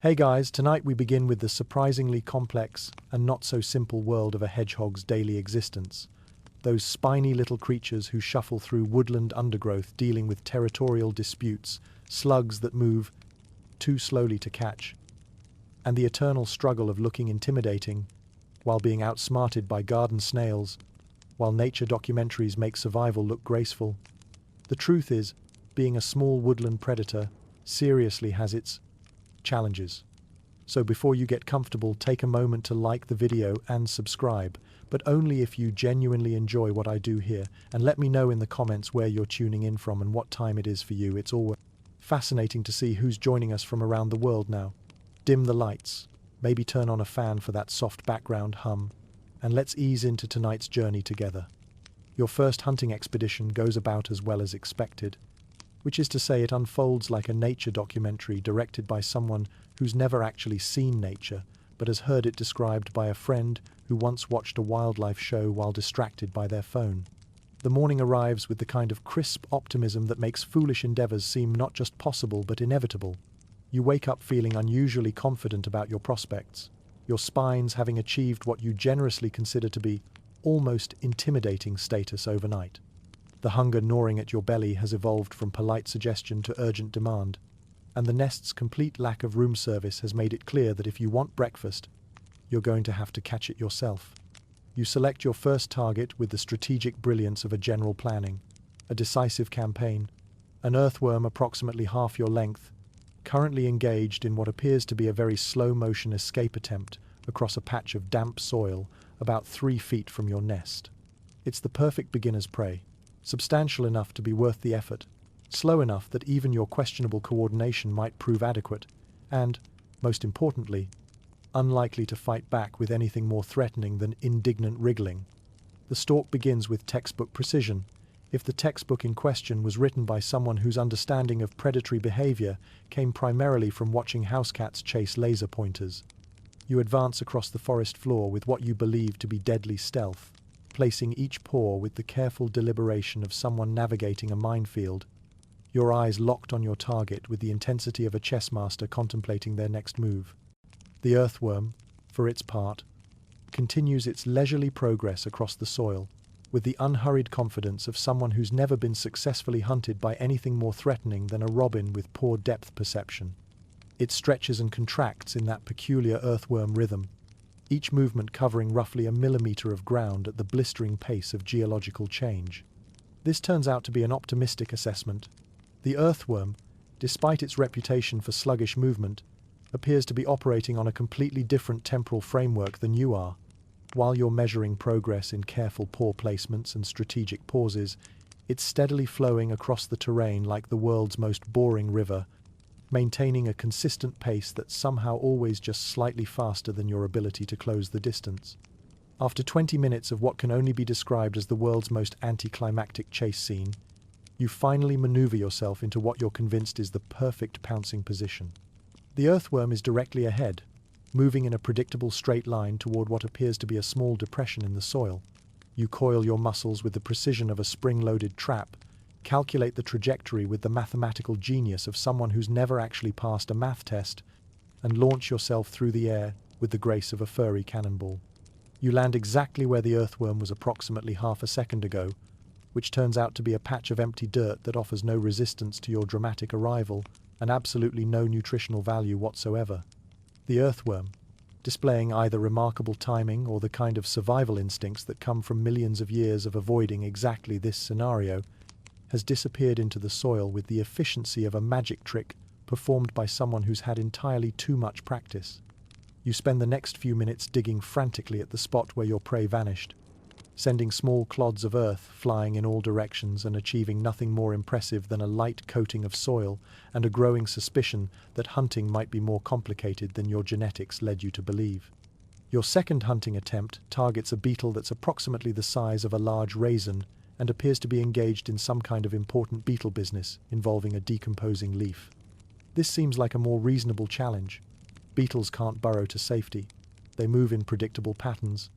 Hey guys, tonight we begin with the surprisingly complex and not so simple world of a hedgehog's daily existence. Those spiny little creatures who shuffle through woodland undergrowth dealing with territorial disputes, slugs that move too slowly to catch, and the eternal struggle of looking intimidating while being outsmarted by garden snails, while nature documentaries make survival look graceful. The truth is, being a small woodland predator seriously has its challenges. So before you get comfortable, take a moment to like the video and subscribe, but only if you genuinely enjoy what I do here, and let me know in the comments where you're tuning in from and what time it is for you. It's always fascinating to see who's joining us from around the world now. Dim the lights, maybe turn on a fan for that soft background hum, and let's ease into tonight's journey together. Your first hunting expedition goes about as well as expected, which is to say it unfolds like a nature documentary directed by someone who's never actually seen nature, but has heard it described by a friend who once watched a wildlife show while distracted by their phone. The morning arrives with the kind of crisp optimism that makes foolish endeavors seem not just possible but inevitable. You wake up feeling unusually confident about your prospects, your spines having achieved what you generously consider to be almost intimidating status overnight. The hunger gnawing at your belly has evolved from polite suggestion to urgent demand, and the nest's complete lack of room service has made it clear that if you want breakfast, you're going to have to catch it yourself. You select your first target with the strategic brilliance of a general planning, a decisive campaign, an earthworm approximately half your length, currently engaged in what appears to be a very slow-motion escape attempt across a patch of damp soil about 3 feet from your nest. It's the perfect beginner's prey. Substantial enough to be worth the effort, slow enough that even your questionable coordination might prove adequate, and, most importantly, unlikely to fight back with anything more threatening than indignant wriggling. The stalk begins with textbook precision, if the textbook in question was written by someone whose understanding of predatory behavior came primarily from watching house cats chase laser pointers. You advance across the forest floor with what you believe to be deadly stealth, placing each paw with the careful deliberation of someone navigating a minefield, your eyes locked on your target with the intensity of a chess master contemplating their next move. The earthworm, for its part, continues its leisurely progress across the soil, with the unhurried confidence of someone who's never been successfully hunted by anything more threatening than a robin with poor depth perception. It stretches and contracts in that peculiar earthworm rhythm, each movement covering roughly a millimeter of ground at the blistering pace of geological change. This turns out to be an optimistic assessment. The earthworm, despite its reputation for sluggish movement, appears to be operating on a completely different temporal framework than you are. While you're measuring progress in careful paw placements and strategic pauses, it's steadily flowing across the terrain like the world's most boring river, maintaining a consistent pace that's somehow always just slightly faster than your ability to close the distance. After 20 minutes of what can only be described as the world's most anticlimactic chase scene, you finally maneuver yourself into what you're convinced is the perfect pouncing position. The earthworm is directly ahead, moving in a predictable straight line toward what appears to be a small depression in the soil. You coil your muscles with the precision of a spring-loaded trap, calculate the trajectory with the mathematical genius of someone who's never actually passed a math test, and launch yourself through the air with the grace of a furry cannonball. You land exactly where the earthworm was approximately half a second ago, which turns out to be a patch of empty dirt that offers no resistance to your dramatic arrival and absolutely no nutritional value whatsoever. The earthworm, displaying either remarkable timing or the kind of survival instincts that come from millions of years of avoiding exactly this scenario, has disappeared into the soil with the efficiency of a magic trick performed by someone who's had entirely too much practice. You spend the next few minutes digging frantically at the spot where your prey vanished, sending small clods of earth flying in all directions and achieving nothing more impressive than a light coating of soil and a growing suspicion that hunting might be more complicated than your genetics led you to believe. Your second hunting attempt targets a beetle that's approximately the size of a large raisin and appears to be engaged in some kind of important beetle business involving a decomposing leaf. This seems like a more reasonable challenge. Beetles can't burrow to safety. They move in predictable patterns,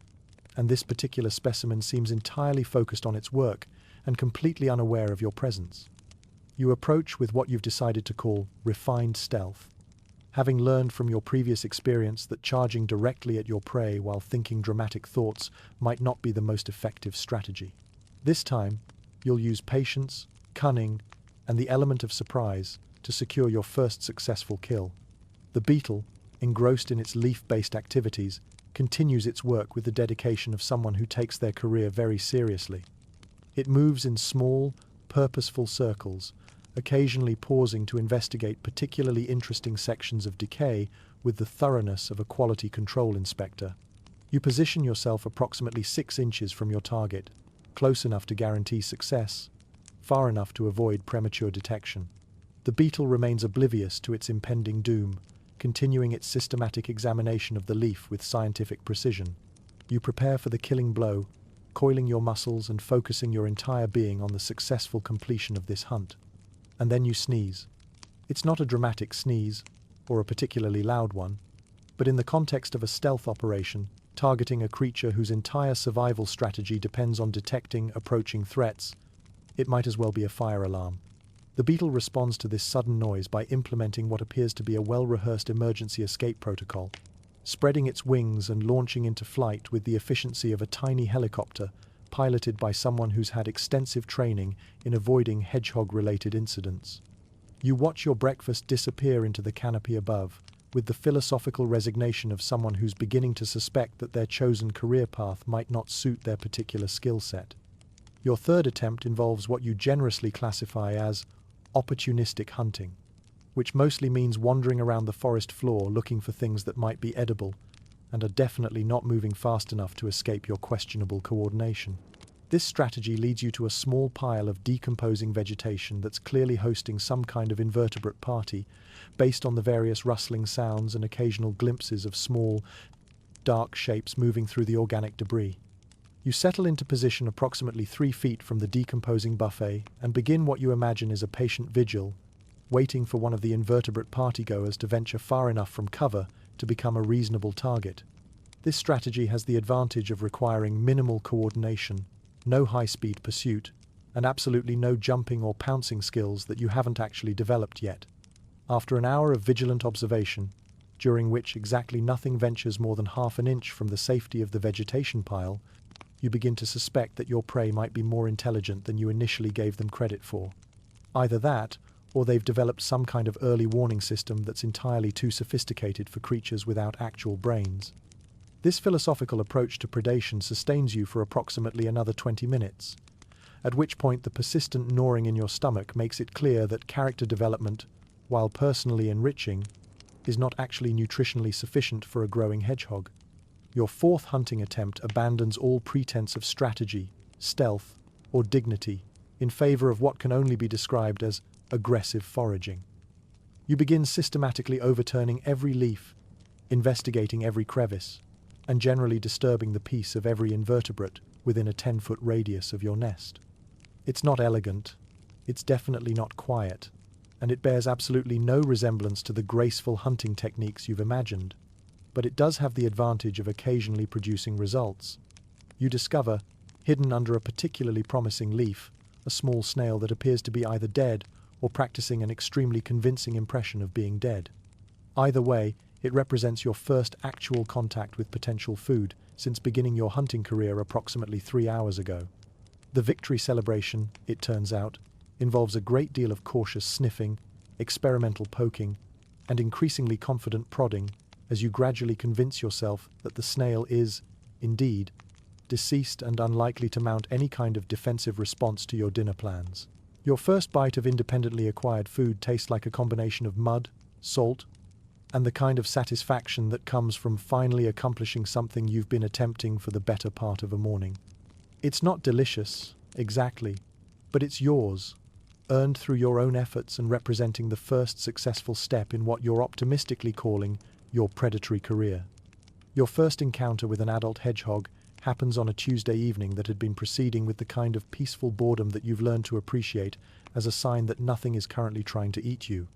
and this particular specimen seems entirely focused on its work and completely unaware of your presence. You approach with what you've decided to call refined stealth, Having learned from your previous experience that charging directly at your prey while thinking dramatic thoughts might not be the most effective strategy. This time, you'll use patience, cunning, and the element of surprise to secure your first successful kill. The beetle, engrossed in its leaf-based activities, continues its work with the dedication of someone who takes their career very seriously. It moves in small, purposeful circles, occasionally pausing to investigate particularly interesting sections of decay with the thoroughness of a quality control inspector. You position yourself approximately 6 inches from your target, close enough to guarantee success, far enough to avoid premature detection. The beetle remains oblivious to its impending doom, continuing its systematic examination of the leaf with scientific precision. You prepare for the killing blow, coiling your muscles and focusing your entire being on the successful completion of this hunt. And then you sneeze. It's not a dramatic sneeze, or a particularly loud one, but in the context of a stealth operation, targeting a creature whose entire survival strategy depends on detecting approaching threats, it might as well be a fire alarm. The beetle responds to this sudden noise by implementing what appears to be a well-rehearsed emergency escape protocol, spreading its wings and launching into flight with the efficiency of a tiny helicopter piloted by someone who's had extensive training in avoiding hedgehog-related incidents. You watch your breakfast disappear into the canopy above, with the philosophical resignation of someone who's beginning to suspect that their chosen career path might not suit their particular skill set. Your third attempt involves what you generously classify as opportunistic hunting, which mostly means wandering around the forest floor looking for things that might be edible and are definitely not moving fast enough to escape your questionable coordination. This strategy leads you to a small pile of decomposing vegetation that's clearly hosting some kind of invertebrate party, based on the various rustling sounds and occasional glimpses of small, dark shapes moving through the organic debris. You settle into position approximately 3 feet from the decomposing buffet and begin what you imagine is a patient vigil, waiting for one of the invertebrate partygoers to venture far enough from cover to become a reasonable target. This strategy has the advantage of requiring minimal coordination, no high-speed pursuit, and absolutely no jumping or pouncing skills that you haven't actually developed yet. After an hour of vigilant observation, during which exactly nothing ventures more than half an inch from the safety of the vegetation pile, you begin to suspect that your prey might be more intelligent than you initially gave them credit for. Either that, or they've developed some kind of early warning system that's entirely too sophisticated for creatures without actual brains. This philosophical approach to predation sustains you for approximately another 20 minutes, at which point the persistent gnawing in your stomach makes it clear that character development, while personally enriching, is not actually nutritionally sufficient for a growing hedgehog. Your fourth hunting attempt abandons all pretense of strategy, stealth, or dignity in favor of what can only be described as aggressive foraging. You begin systematically overturning every leaf, investigating every crevice, and generally disturbing the peace of every invertebrate within a 10-foot radius of your nest. It's not elegant, it's definitely not quiet, and it bears absolutely no resemblance to the graceful hunting techniques you've imagined, but it does have the advantage of occasionally producing results. You discover, hidden under a particularly promising leaf, a small snail that appears to be either dead or practicing an extremely convincing impression of being dead. Either way, it represents your first actual contact with potential food since beginning your hunting career approximately 3 hours ago. The victory celebration, it turns out, involves a great deal of cautious sniffing, experimental poking, and increasingly confident prodding as you gradually convince yourself that the snail is, indeed, deceased and unlikely to mount any kind of defensive response to your dinner plans. Your first bite of independently acquired food tastes like a combination of mud, salt, and the kind of satisfaction that comes from finally accomplishing something you've been attempting for the better part of a morning. It's not delicious, exactly, but it's yours, earned through your own efforts and representing the first successful step in what you're optimistically calling your predatory career. Your first encounter with an adult hedgehog happens on a Tuesday evening that had been proceeding with the kind of peaceful boredom that you've learned to appreciate as a sign that nothing is currently trying to eat you.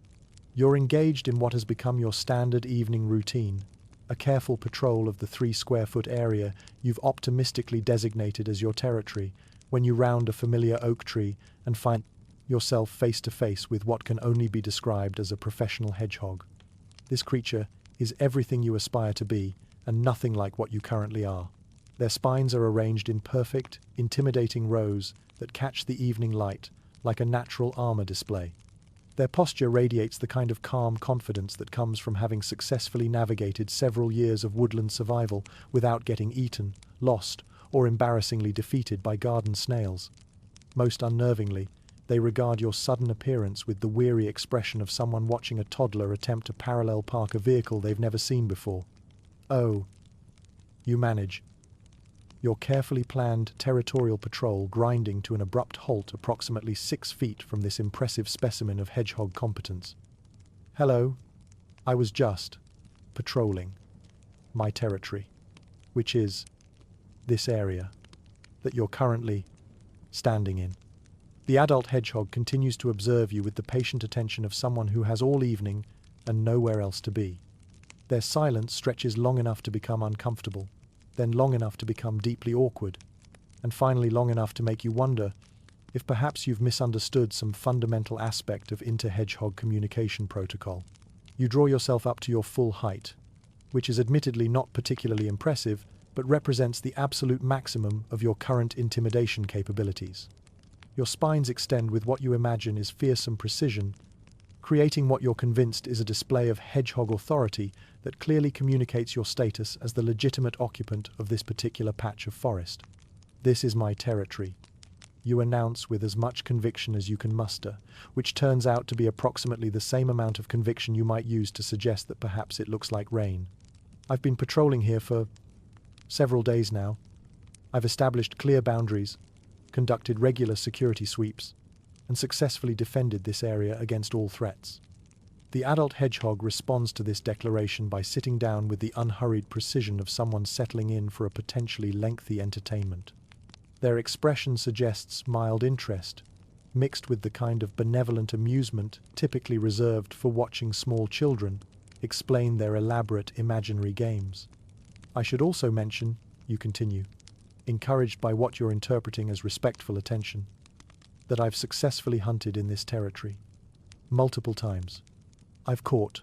You're engaged in what has become your standard evening routine, a careful patrol of the 3-square-foot area you've optimistically designated as your territory, when you round a familiar oak tree and find yourself face to face with what can only be described as a professional hedgehog. This creature is everything you aspire to be, and nothing like what you currently are. Their spines are arranged in perfect, intimidating rows that catch the evening light, like a natural armor display. Their posture radiates the kind of calm confidence that comes from having successfully navigated several years of woodland survival without getting eaten, lost, or embarrassingly defeated by garden snails. Most unnervingly, they regard your sudden appearance with the weary expression of someone watching a toddler attempt to parallel park a vehicle they've never seen before. Oh, you manage. Your carefully planned territorial patrol grinding to an abrupt halt approximately 6 feet from this impressive specimen of hedgehog competence. Hello, I was just patrolling my territory, which is this area that you're currently standing in. The adult hedgehog continues to observe you with the patient attention of someone who has all evening and nowhere else to be. Their silence stretches long enough to become uncomfortable, then long enough to become deeply awkward, and finally long enough to make you wonder if perhaps you've misunderstood some fundamental aspect of inter-hedgehog communication protocol. You draw yourself up to your full height, which is admittedly not particularly impressive, but represents the absolute maximum of your current intimidation capabilities. Your spines extend with what you imagine is fearsome precision, creating what you're convinced is a display of hedgehog authority that clearly communicates your status as the legitimate occupant of this particular patch of forest. This is my territory, you announce with as much conviction as you can muster, which turns out to be approximately the same amount of conviction you might use to suggest that perhaps it looks like rain. I've been patrolling here for several days now. I've established clear boundaries, conducted regular security sweeps, and successfully defended this area against all threats. The adult hedgehog responds to this declaration by sitting down with the unhurried precision of someone settling in for a potentially lengthy entertainment. Their expression suggests mild interest, mixed with the kind of benevolent amusement typically reserved for watching small children explain their elaborate imaginary games. I should also mention, you continue, encouraged by what you're interpreting as respectful attention, that I've successfully hunted in this territory. Multiple times. I've caught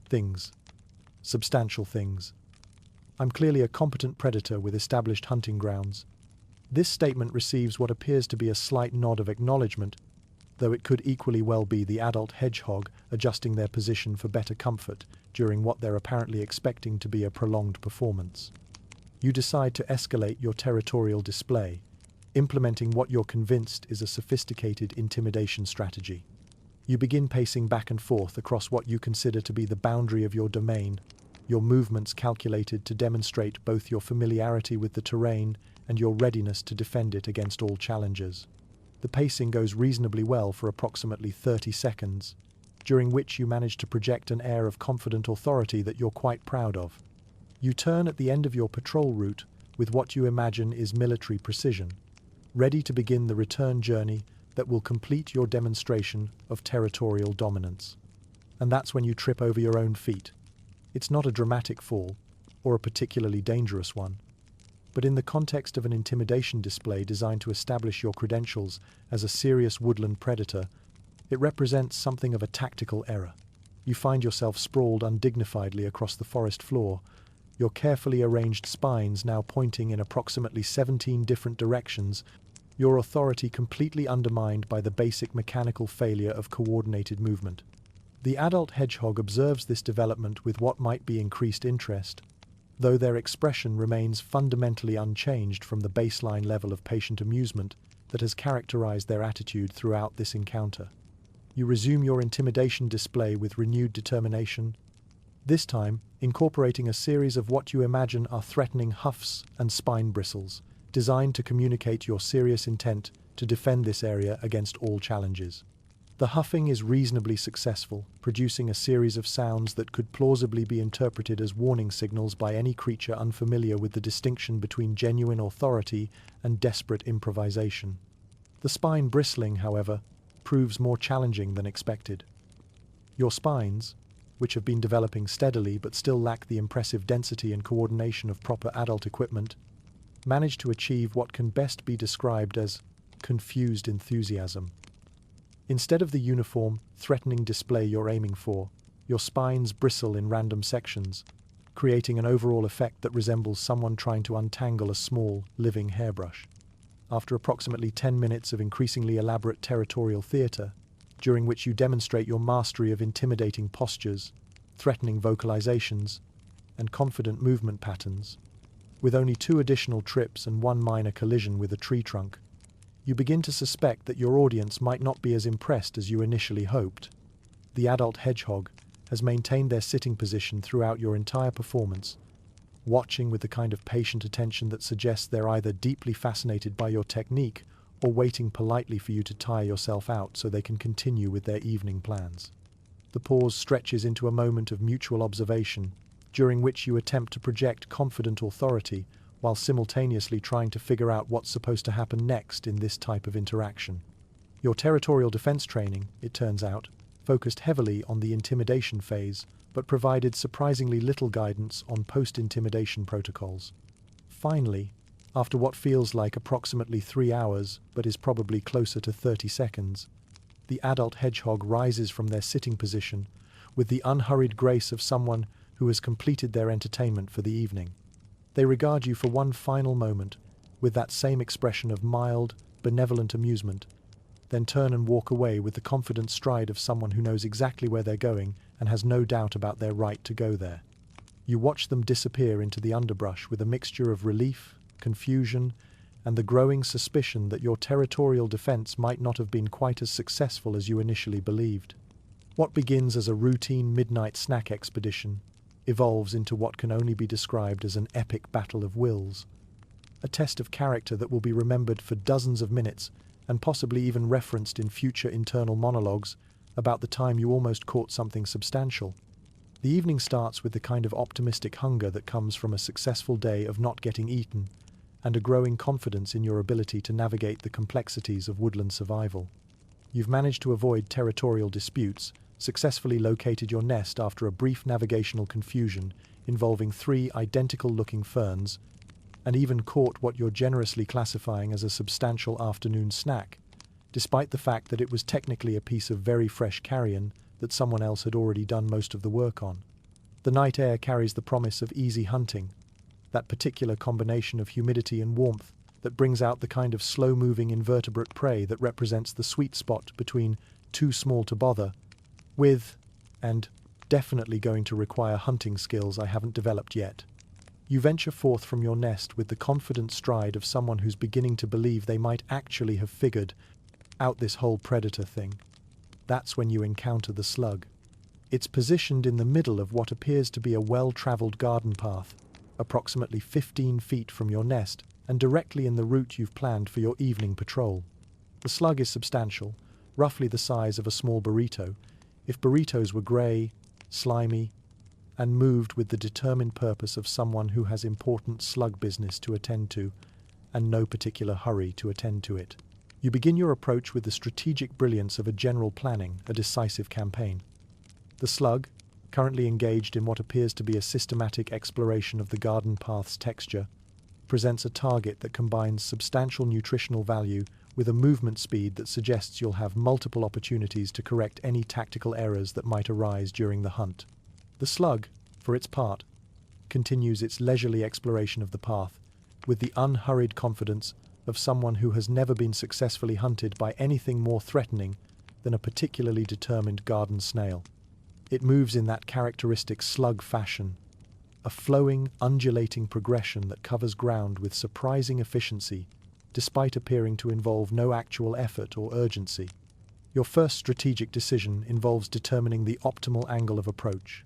things. Substantial things. I'm clearly a competent predator with established hunting grounds. This statement receives what appears to be a slight nod of acknowledgement, though it could equally well be the adult hedgehog adjusting their position for better comfort during what they're apparently expecting to be a prolonged performance. You decide to escalate your territorial display, implementing what you're convinced is a sophisticated intimidation strategy. You begin pacing back and forth across what you consider to be the boundary of your domain, your movements calculated to demonstrate both your familiarity with the terrain and your readiness to defend it against all challenges. The pacing goes reasonably well for approximately 30 seconds, during which you manage to project an air of confident authority that you're quite proud of. You turn at the end of your patrol route with what you imagine is military precision, ready to begin the return journey that will complete your demonstration of territorial dominance. And that's when you trip over your own feet. It's not a dramatic fall, or a particularly dangerous one, but in the context of an intimidation display designed to establish your credentials as a serious woodland predator, it represents something of a tactical error. You find yourself sprawled undignifiedly across the forest floor, your carefully arranged spines now pointing in approximately 17 different directions, your authority completely undermined by the basic mechanical failure of coordinated movement. The adult hedgehog observes this development with what might be increased interest, though their expression remains fundamentally unchanged from the baseline level of patient amusement that has characterized their attitude throughout this encounter. You resume your intimidation display with renewed determination, this time incorporating a series of what you imagine are threatening huffs and spine bristles, designed to communicate your serious intent to defend this area against all challenges. The huffing is reasonably successful, producing a series of sounds that could plausibly be interpreted as warning signals by any creature unfamiliar with the distinction between genuine authority and desperate improvisation. The spine bristling, however, proves more challenging than expected. Your spines, which have been developing steadily but still lack the impressive density and coordination of proper adult equipment, manage to achieve what can best be described as confused enthusiasm. Instead of the uniform, threatening display you're aiming for, Your spines bristle in random sections, creating an overall effect that resembles someone trying to untangle a small, living hairbrush. After approximately 10 minutes of increasingly elaborate territorial theatre, during which you demonstrate your mastery of intimidating postures, threatening vocalizations, and confident movement patterns, with only 2 additional trips and 1 minor collision with a tree trunk, you begin to suspect that your audience might not be as impressed as you initially hoped. The adult hedgehog has maintained their sitting position throughout your entire performance, watching with the kind of patient attention that suggests they're either deeply fascinated by your technique or waiting politely for you to tire yourself out so they can continue with their evening plans. The pause stretches into a moment of mutual observation, during which you attempt to project confident authority while simultaneously trying to figure out what's supposed to happen next in this type of interaction. Your territorial defense training, it turns out, focused heavily on the intimidation phase, but provided surprisingly little guidance on post-intimidation protocols. Finally, after what feels like approximately 3 hours, but is probably closer to 30 seconds, the adult hedgehog rises from their sitting position with the unhurried grace of someone who has completed their entertainment for the evening. They regard you for one final moment with that same expression of mild, benevolent amusement, then turn and walk away with the confident stride of someone who knows exactly where they're going and has no doubt about their right to go there. You watch them disappear into the underbrush with a mixture of relief, confusion, and the growing suspicion that your territorial defense might not have been quite as successful as you initially believed. What begins as a routine midnight snack expedition evolves into what can only be described as an epic battle of wills, a test of character that will be remembered for dozens of minutes and possibly even referenced in future internal monologues about the time you almost caught something substantial. The evening starts with the kind of optimistic hunger that comes from a successful day of not getting eaten, and a growing confidence in your ability to navigate the complexities of woodland survival. You've managed to avoid territorial disputes, successfully located your nest after a brief navigational confusion involving 3 identical-looking ferns, and even caught what you're generously classifying as a substantial afternoon snack, despite the fact that it was technically a piece of very fresh carrion that someone else had already done most of the work on. The night air carries the promise of easy hunting, that particular combination of humidity and warmth that brings out the kind of slow-moving invertebrate prey that represents the sweet spot between too small to bother with and definitely going to require hunting skills I haven't developed yet. You venture forth from your nest with the confident stride of someone who's beginning to believe they might actually have figured out this whole predator thing. That's when you encounter the slug. It's positioned in the middle of what appears to be a well-traveled garden path, approximately 15 feet from your nest and directly in the route you've planned for your evening patrol. The slug is substantial, roughly the size of a small burrito, if burritos were grey, slimy, and moved with the determined purpose of someone who has important slug business to attend to and no particular hurry to attend to it. You begin your approach with the strategic brilliance of a general planning a decisive campaign. The slug, currently engaged in what appears to be a systematic exploration of the garden path's texture, presents a target that combines substantial nutritional value with a movement speed that suggests you'll have multiple opportunities to correct any tactical errors that might arise during the hunt. The slug, for its part, continues its leisurely exploration of the path with the unhurried confidence of someone who has never been successfully hunted by anything more threatening than a particularly determined garden snail. It moves in that characteristic slug fashion, a flowing, undulating progression that covers ground with surprising efficiency, despite appearing to involve no actual effort or urgency. Your first strategic decision involves determining the optimal angle of approach.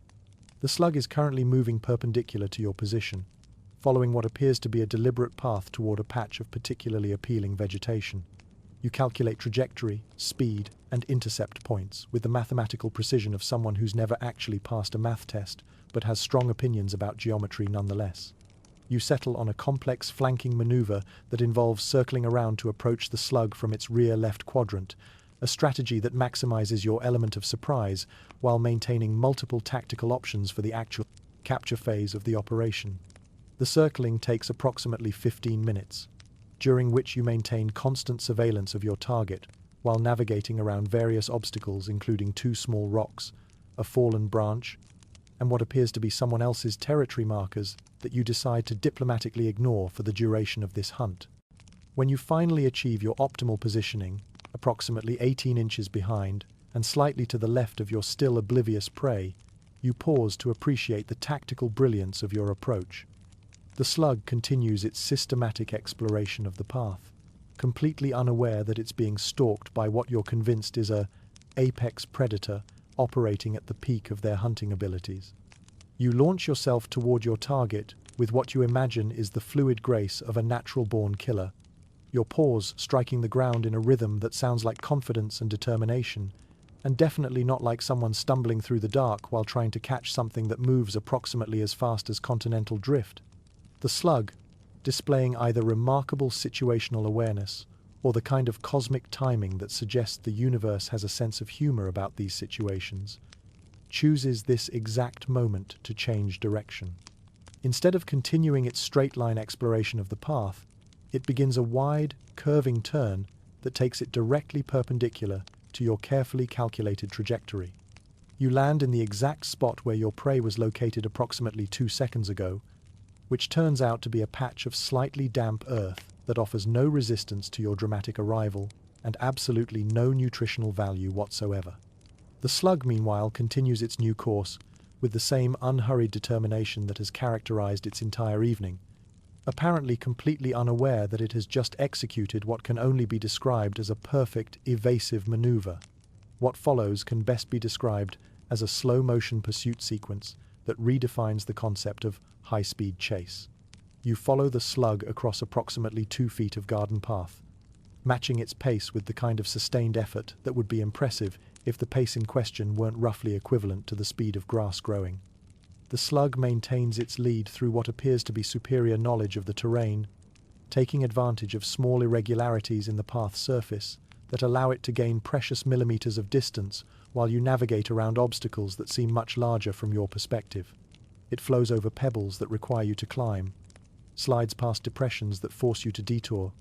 The slug is currently moving perpendicular to your position, following what appears to be a deliberate path toward a patch of particularly appealing vegetation. You calculate trajectory, speed, and intercept points with the mathematical precision of someone who's never actually passed a math test, but has strong opinions about geometry nonetheless. You settle on a complex flanking maneuver that involves circling around to approach the slug from its rear left quadrant, a strategy that maximizes your element of surprise while maintaining multiple tactical options for the actual capture phase of the operation. The circling takes approximately 15 minutes, during which you maintain constant surveillance of your target while navigating around various obstacles including 2 small rocks, a fallen branch, and what appears to be someone else's territory markers that you decide to diplomatically ignore for the duration of this hunt. When you finally achieve your optimal positioning, approximately 18 inches behind and slightly to the left of your still oblivious prey, you pause to appreciate the tactical brilliance of your approach. The slug continues its systematic exploration of the path, completely unaware that it's being stalked by what you're convinced is an apex predator operating at the peak of their hunting abilities. You launch yourself toward your target with what you imagine is the fluid grace of a natural-born killer, your paws striking the ground in a rhythm that sounds like confidence and determination, and definitely not like someone stumbling through the dark while trying to catch something that moves approximately as fast as continental drift. The slug, displaying either remarkable situational awareness or the kind of cosmic timing that suggests the universe has a sense of humor about these situations, chooses this exact moment to change direction. Instead of continuing its straight-line exploration of the path, it begins a wide, curving turn that takes it directly perpendicular to your carefully calculated trajectory. You land in the exact spot where your prey was located approximately 2 seconds ago, which turns out to be a patch of slightly damp earth that offers no resistance to your dramatic arrival and absolutely no nutritional value whatsoever. The slug, meanwhile, continues its new course with the same unhurried determination that has characterized its entire evening, apparently completely unaware that it has just executed what can only be described as a perfect evasive maneuver. What follows can best be described as a slow-motion pursuit sequence that redefines the concept of high-speed chase. You follow the slug across approximately 2 feet of garden path, matching its pace with the kind of sustained effort that would be impressive if the pace in question weren't roughly equivalent to the speed of grass growing. The slug maintains its lead through what appears to be superior knowledge of the terrain, taking advantage of small irregularities in the path's surface that allow it to gain precious millimeters of distance while you navigate around obstacles that seem much larger from your perspective. It flows over pebbles that require you to climb, slides past depressions that force you to detour,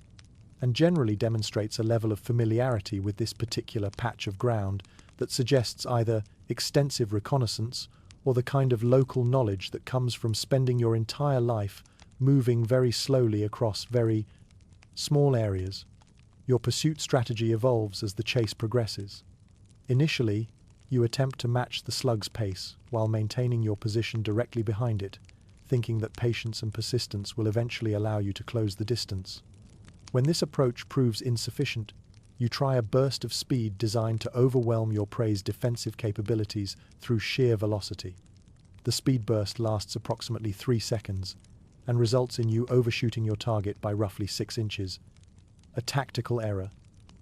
and generally demonstrates a level of familiarity with this particular patch of ground that suggests either extensive reconnaissance or the kind of local knowledge that comes from spending your entire life moving very slowly across very small areas. Your pursuit strategy evolves as the chase progresses. Initially, you attempt to match the slug's pace while maintaining your position directly behind it, thinking that patience and persistence will eventually allow you to close the distance. When this approach proves insufficient, you try a burst of speed designed to overwhelm your prey's defensive capabilities through sheer velocity. The speed burst lasts approximately 3 seconds and results in you overshooting your target by roughly 6 inches, a tactical error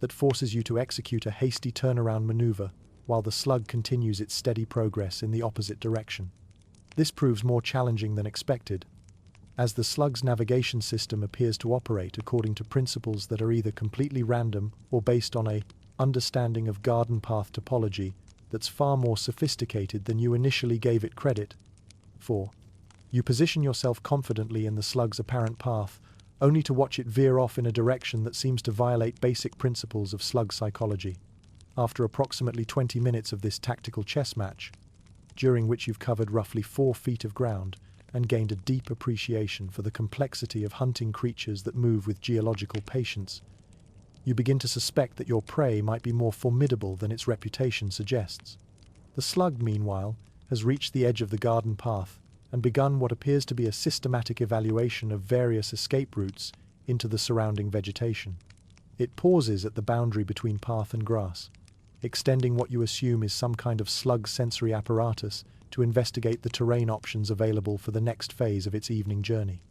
that forces you to execute a hasty turnaround maneuver while the slug continues its steady progress in the opposite direction. This proves more challenging than expected, as the slug's navigation system appears to operate according to principles that are either completely random or based on an understanding of garden path topology that's far more sophisticated than you initially gave it credit for. You position yourself confidently in the slug's apparent path, only to watch it veer off in a direction that seems to violate basic principles of slug psychology. After approximately 20 minutes of this tactical chess match, during which you've covered roughly 4 feet of ground and gained a deep appreciation for the complexity of hunting creatures that move with geological patience, you begin to suspect that your prey might be more formidable than its reputation suggests. The slug, meanwhile, has reached the edge of the garden path and begun what appears to be a systematic evaluation of various escape routes into the surrounding vegetation. It pauses at the boundary between path and grass, extending what you assume is some kind of slug sensory apparatus to investigate the terrain options available for the next phase of its evening journey.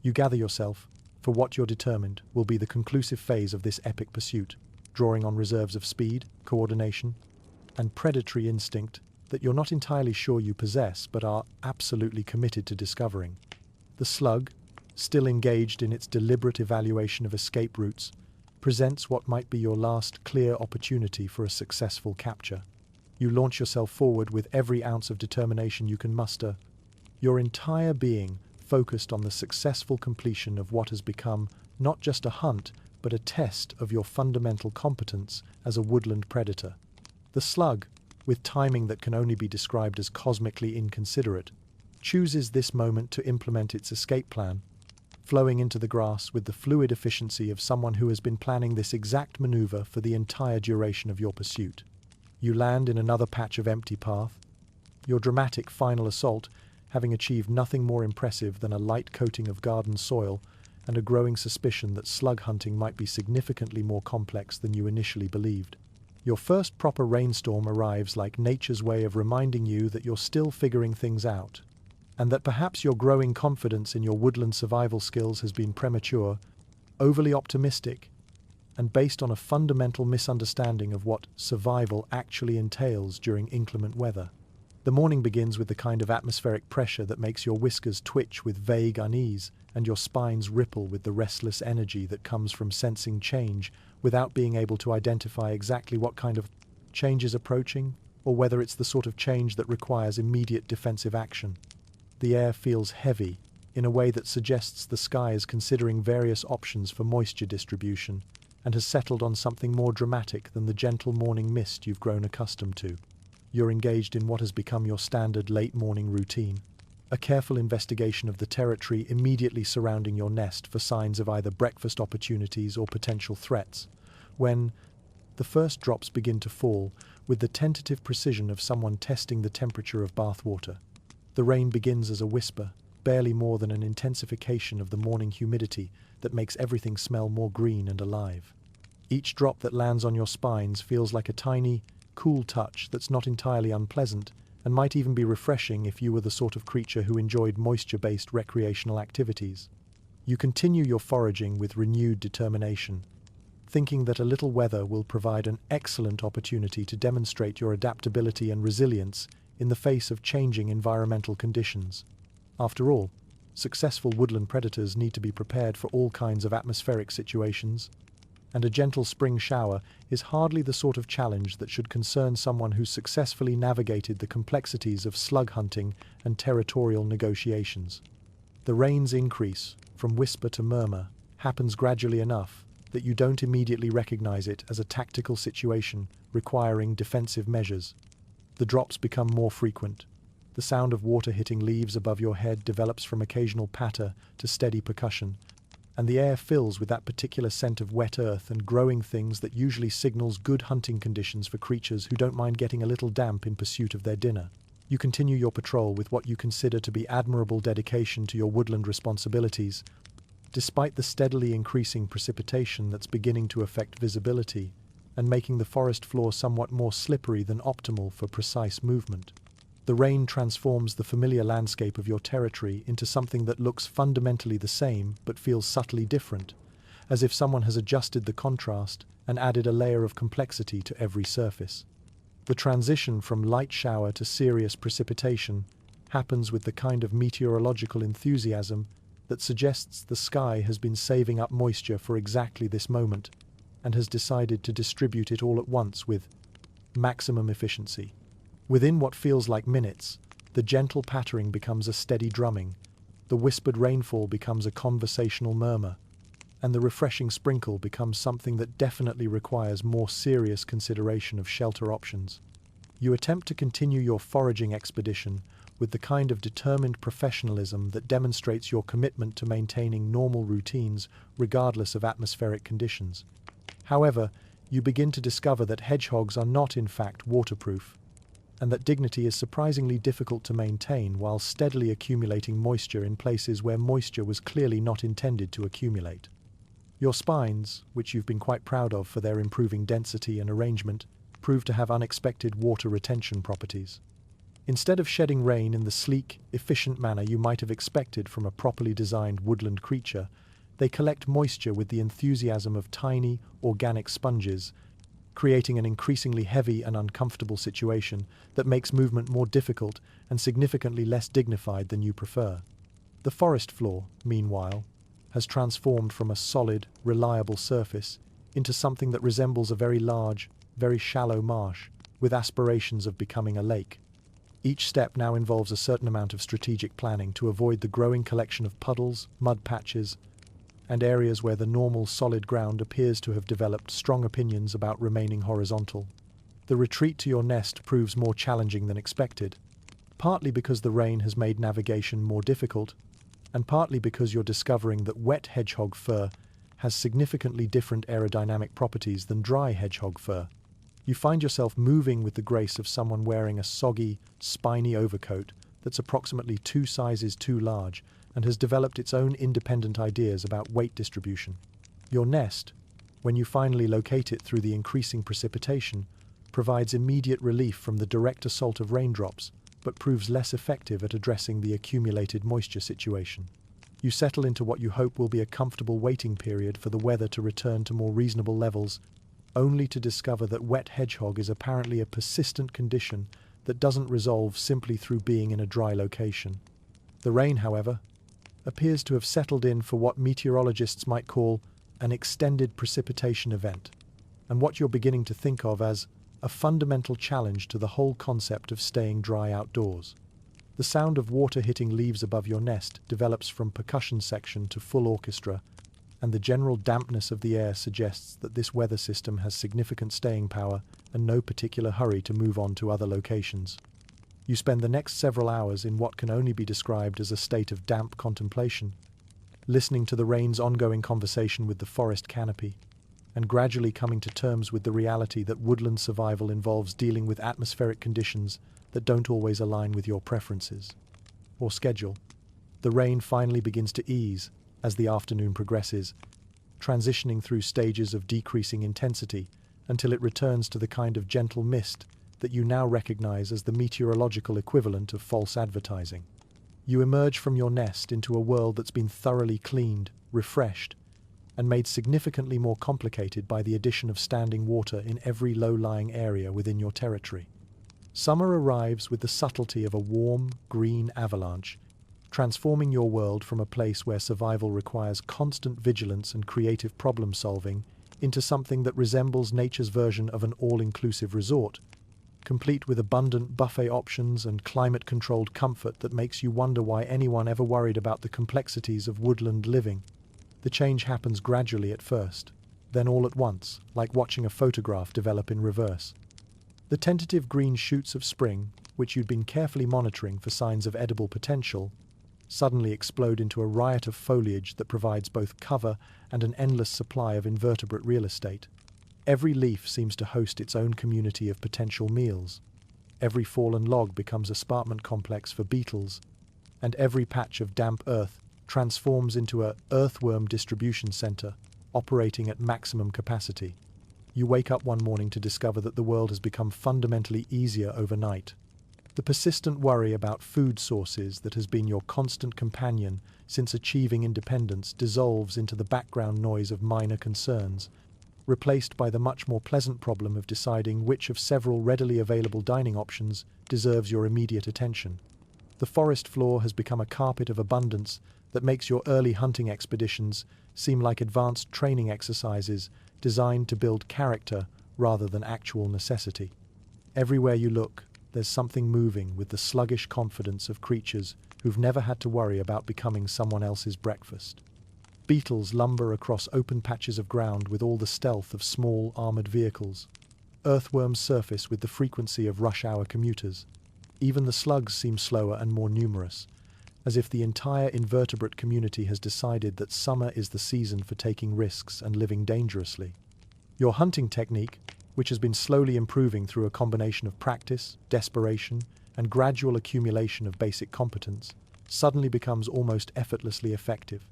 You gather yourself for what you're determined will be the conclusive phase of this epic pursuit, drawing on reserves of speed, coordination, and predatory instinct that you're not entirely sure you possess but are absolutely committed to discovering. The slug, still engaged in its deliberate evaluation of escape routes, presents what might be your last clear opportunity for a successful capture. You launch yourself forward with every ounce of determination you can muster, your entire being focused on the successful completion of what has become not just a hunt, but a test of your fundamental competence as a woodland predator. The slug, with timing that can only be described as cosmically inconsiderate, chooses this moment to implement its escape plan, flowing into the grass with the fluid efficiency of someone who has been planning this exact maneuver for the entire duration of your pursuit. You land in another patch of empty path, your dramatic final assault having achieved nothing more impressive than a light coating of garden soil and a growing suspicion that slug hunting might be significantly more complex than you initially believed. Your first proper rainstorm arrives like nature's way of reminding you that you're still figuring things out, and that perhaps your growing confidence in your woodland survival skills has been premature, overly optimistic, and based on a fundamental misunderstanding of what survival actually entails during inclement weather. The morning begins with the kind of atmospheric pressure that makes your whiskers twitch with vague unease and your spines ripple with the restless energy that comes from sensing change without being able to identify exactly what kind of change is approaching or whether it's the sort of change that requires immediate defensive action. The air feels heavy in a way that suggests the sky is considering various options for moisture distribution and has settled on something more dramatic than the gentle morning mist you've grown accustomed to. You're engaged in what has become your standard late morning routine, a careful investigation of the territory immediately surrounding your nest for signs of either breakfast opportunities or potential threats, when the first drops begin to fall with the tentative precision of someone testing the temperature of bath water. The rain begins as a whisper, barely more than an intensification of the morning humidity that makes everything smell more green and alive. Each drop that lands on your spines feels like a tiny, cool touch that's not entirely unpleasant and might even be refreshing if you were the sort of creature who enjoyed moisture-based recreational activities. You continue your foraging with renewed determination, thinking that a little weather will provide an excellent opportunity to demonstrate your adaptability and resilience in the face of changing environmental conditions. After all, successful woodland predators need to be prepared for all kinds of atmospheric situations, and a gentle spring shower is hardly the sort of challenge that should concern someone who's successfully navigated the complexities of slug hunting and territorial negotiations. The rain's increase, from whisper to murmur, happens gradually enough that you don't immediately recognize it as a tactical situation requiring defensive measures. The drops become more frequent. The sound of water hitting leaves above your head develops from occasional patter to steady percussion, and the air fills with that particular scent of wet earth and growing things that usually signals good hunting conditions for creatures who don't mind getting a little damp in pursuit of their dinner. You continue your patrol with what you consider to be admirable dedication to your woodland responsibilities, despite the steadily increasing precipitation that's beginning to affect visibility and making the forest floor somewhat more slippery than optimal for precise movement. The rain transforms the familiar landscape of your territory into something that looks fundamentally the same but feels subtly different, as if someone has adjusted the contrast and added a layer of complexity to every surface. The transition from light shower to serious precipitation happens with the kind of meteorological enthusiasm that suggests the sky has been saving up moisture for exactly this moment and has decided to distribute it all at once with maximum efficiency. Within what feels like minutes, the gentle pattering becomes a steady drumming, the whispered rainfall becomes a conversational murmur, and the refreshing sprinkle becomes something that definitely requires more serious consideration of shelter options. You attempt to continue your foraging expedition with the kind of determined professionalism that demonstrates your commitment to maintaining normal routines regardless of atmospheric conditions. However, you begin to discover that hedgehogs are not in fact waterproof, and that dignity is surprisingly difficult to maintain while steadily accumulating moisture in places where moisture was clearly not intended to accumulate. Your spines, which you've been quite proud of for their improving density and arrangement, prove to have unexpected water retention properties. Instead of shedding rain in the sleek, efficient manner you might have expected from a properly designed woodland creature, they collect moisture with the enthusiasm of tiny, organic sponges, creating an increasingly heavy and uncomfortable situation that makes movement more difficult and significantly less dignified than you prefer. The forest floor, meanwhile, has transformed from a solid, reliable surface into something that resembles a very large, very shallow marsh, with aspirations of becoming a lake. Each step now involves a certain amount of strategic planning to avoid the growing collection of puddles, mud patches, and areas where the normal solid ground appears to have developed strong opinions about remaining horizontal. The retreat to your nest proves more challenging than expected, partly because the rain has made navigation more difficult, and partly because you're discovering that wet hedgehog fur has significantly different aerodynamic properties than dry hedgehog fur. You find yourself moving with the grace of someone wearing a soggy, spiny overcoat that's approximately 2 sizes too large and has developed its own independent ideas about weight distribution. Your nest, when you finally locate it through the increasing precipitation, provides immediate relief from the direct assault of raindrops, but proves less effective at addressing the accumulated moisture situation. You settle into what you hope will be a comfortable waiting period for the weather to return to more reasonable levels, only to discover that wet hedgehog is apparently a persistent condition that doesn't resolve simply through being in a dry location. The rain, however, appears to have settled in for what meteorologists might call an extended precipitation event, and what you're beginning to think of as a fundamental challenge to the whole concept of staying dry outdoors. The sound of water hitting leaves above your nest develops from percussion section to full orchestra, and the general dampness of the air suggests that this weather system has significant staying power and no particular hurry to move on to other locations. You spend the next several hours in what can only be described as a state of damp contemplation, listening to the rain's ongoing conversation with the forest canopy, and gradually coming to terms with the reality that woodland survival involves dealing with atmospheric conditions that don't always align with your preferences or schedule. The rain finally begins to ease as the afternoon progresses, transitioning through stages of decreasing intensity until it returns to the kind of gentle mist that you now recognize as the meteorological equivalent of false advertising. You emerge from your nest into a world that's been thoroughly cleaned, refreshed, and made significantly more complicated by the addition of standing water in every low-lying area within your territory. Summer arrives with the subtlety of a warm, green avalanche, transforming your world from a place where survival requires constant vigilance and creative problem-solving into something that resembles nature's version of an all-inclusive resort, complete with abundant buffet options and climate-controlled comfort that makes you wonder why anyone ever worried about the complexities of woodland living. The change happens gradually at first, then all at once, like watching a photograph develop in reverse. The tentative green shoots of spring, which you'd been carefully monitoring for signs of edible potential, suddenly explode into a riot of foliage that provides both cover and an endless supply of invertebrate real estate. Every leaf seems to host its own community of potential meals. Every fallen log becomes a escarpment complex for beetles, and every patch of damp earth transforms into an earthworm distribution center, operating at maximum capacity. You wake up one morning to discover that the world has become fundamentally easier overnight. The persistent worry about food sources that has been your constant companion since achieving independence dissolves into the background noise of minor concerns, replaced by the much more pleasant problem of deciding which of several readily available dining options deserves your immediate attention. The forest floor has become a carpet of abundance that makes your early hunting expeditions seem like advanced training exercises designed to build character rather than actual necessity. Everywhere you look, there's something moving with the sluggish confidence of creatures who've never had to worry about becoming someone else's breakfast. Beetles lumber across open patches of ground with all the stealth of small, armored vehicles. Earthworms surface with the frequency of rush-hour commuters. Even the slugs seem slower and more numerous, as if the entire invertebrate community has decided that summer is the season for taking risks and living dangerously. Your hunting technique, which has been slowly improving through a combination of practice, desperation, and gradual accumulation of basic competence, suddenly becomes almost effortlessly effective.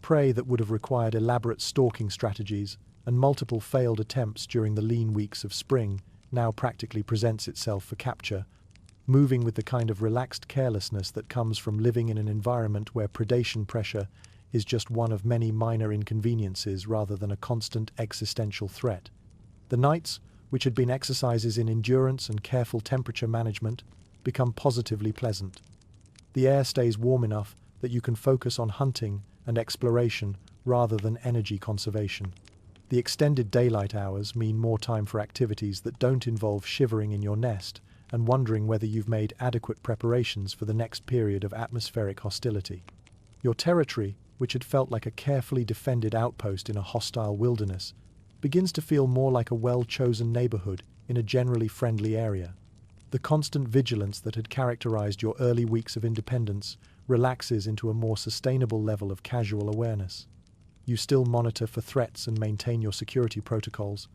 Prey that would have required elaborate stalking strategies and multiple failed attempts during the lean weeks of spring now practically presents itself for capture, moving with the kind of relaxed carelessness that comes from living in an environment where predation pressure is just one of many minor inconveniences rather than a constant existential threat. The nights, which had been exercises in endurance and careful temperature management, become positively pleasant. The air stays warm enough that you can focus on hunting and exploration rather than energy conservation. The extended daylight hours mean more time for activities that don't involve shivering in your nest and wondering whether you've made adequate preparations for the next period of atmospheric hostility. Your territory, which had felt like a carefully defended outpost in a hostile wilderness, begins to feel more like a well-chosen neighborhood in a generally friendly area. The constant vigilance that had characterized your early weeks of independence relaxes into a more sustainable level of casual awareness. You still monitor for threats and maintain your security protocols,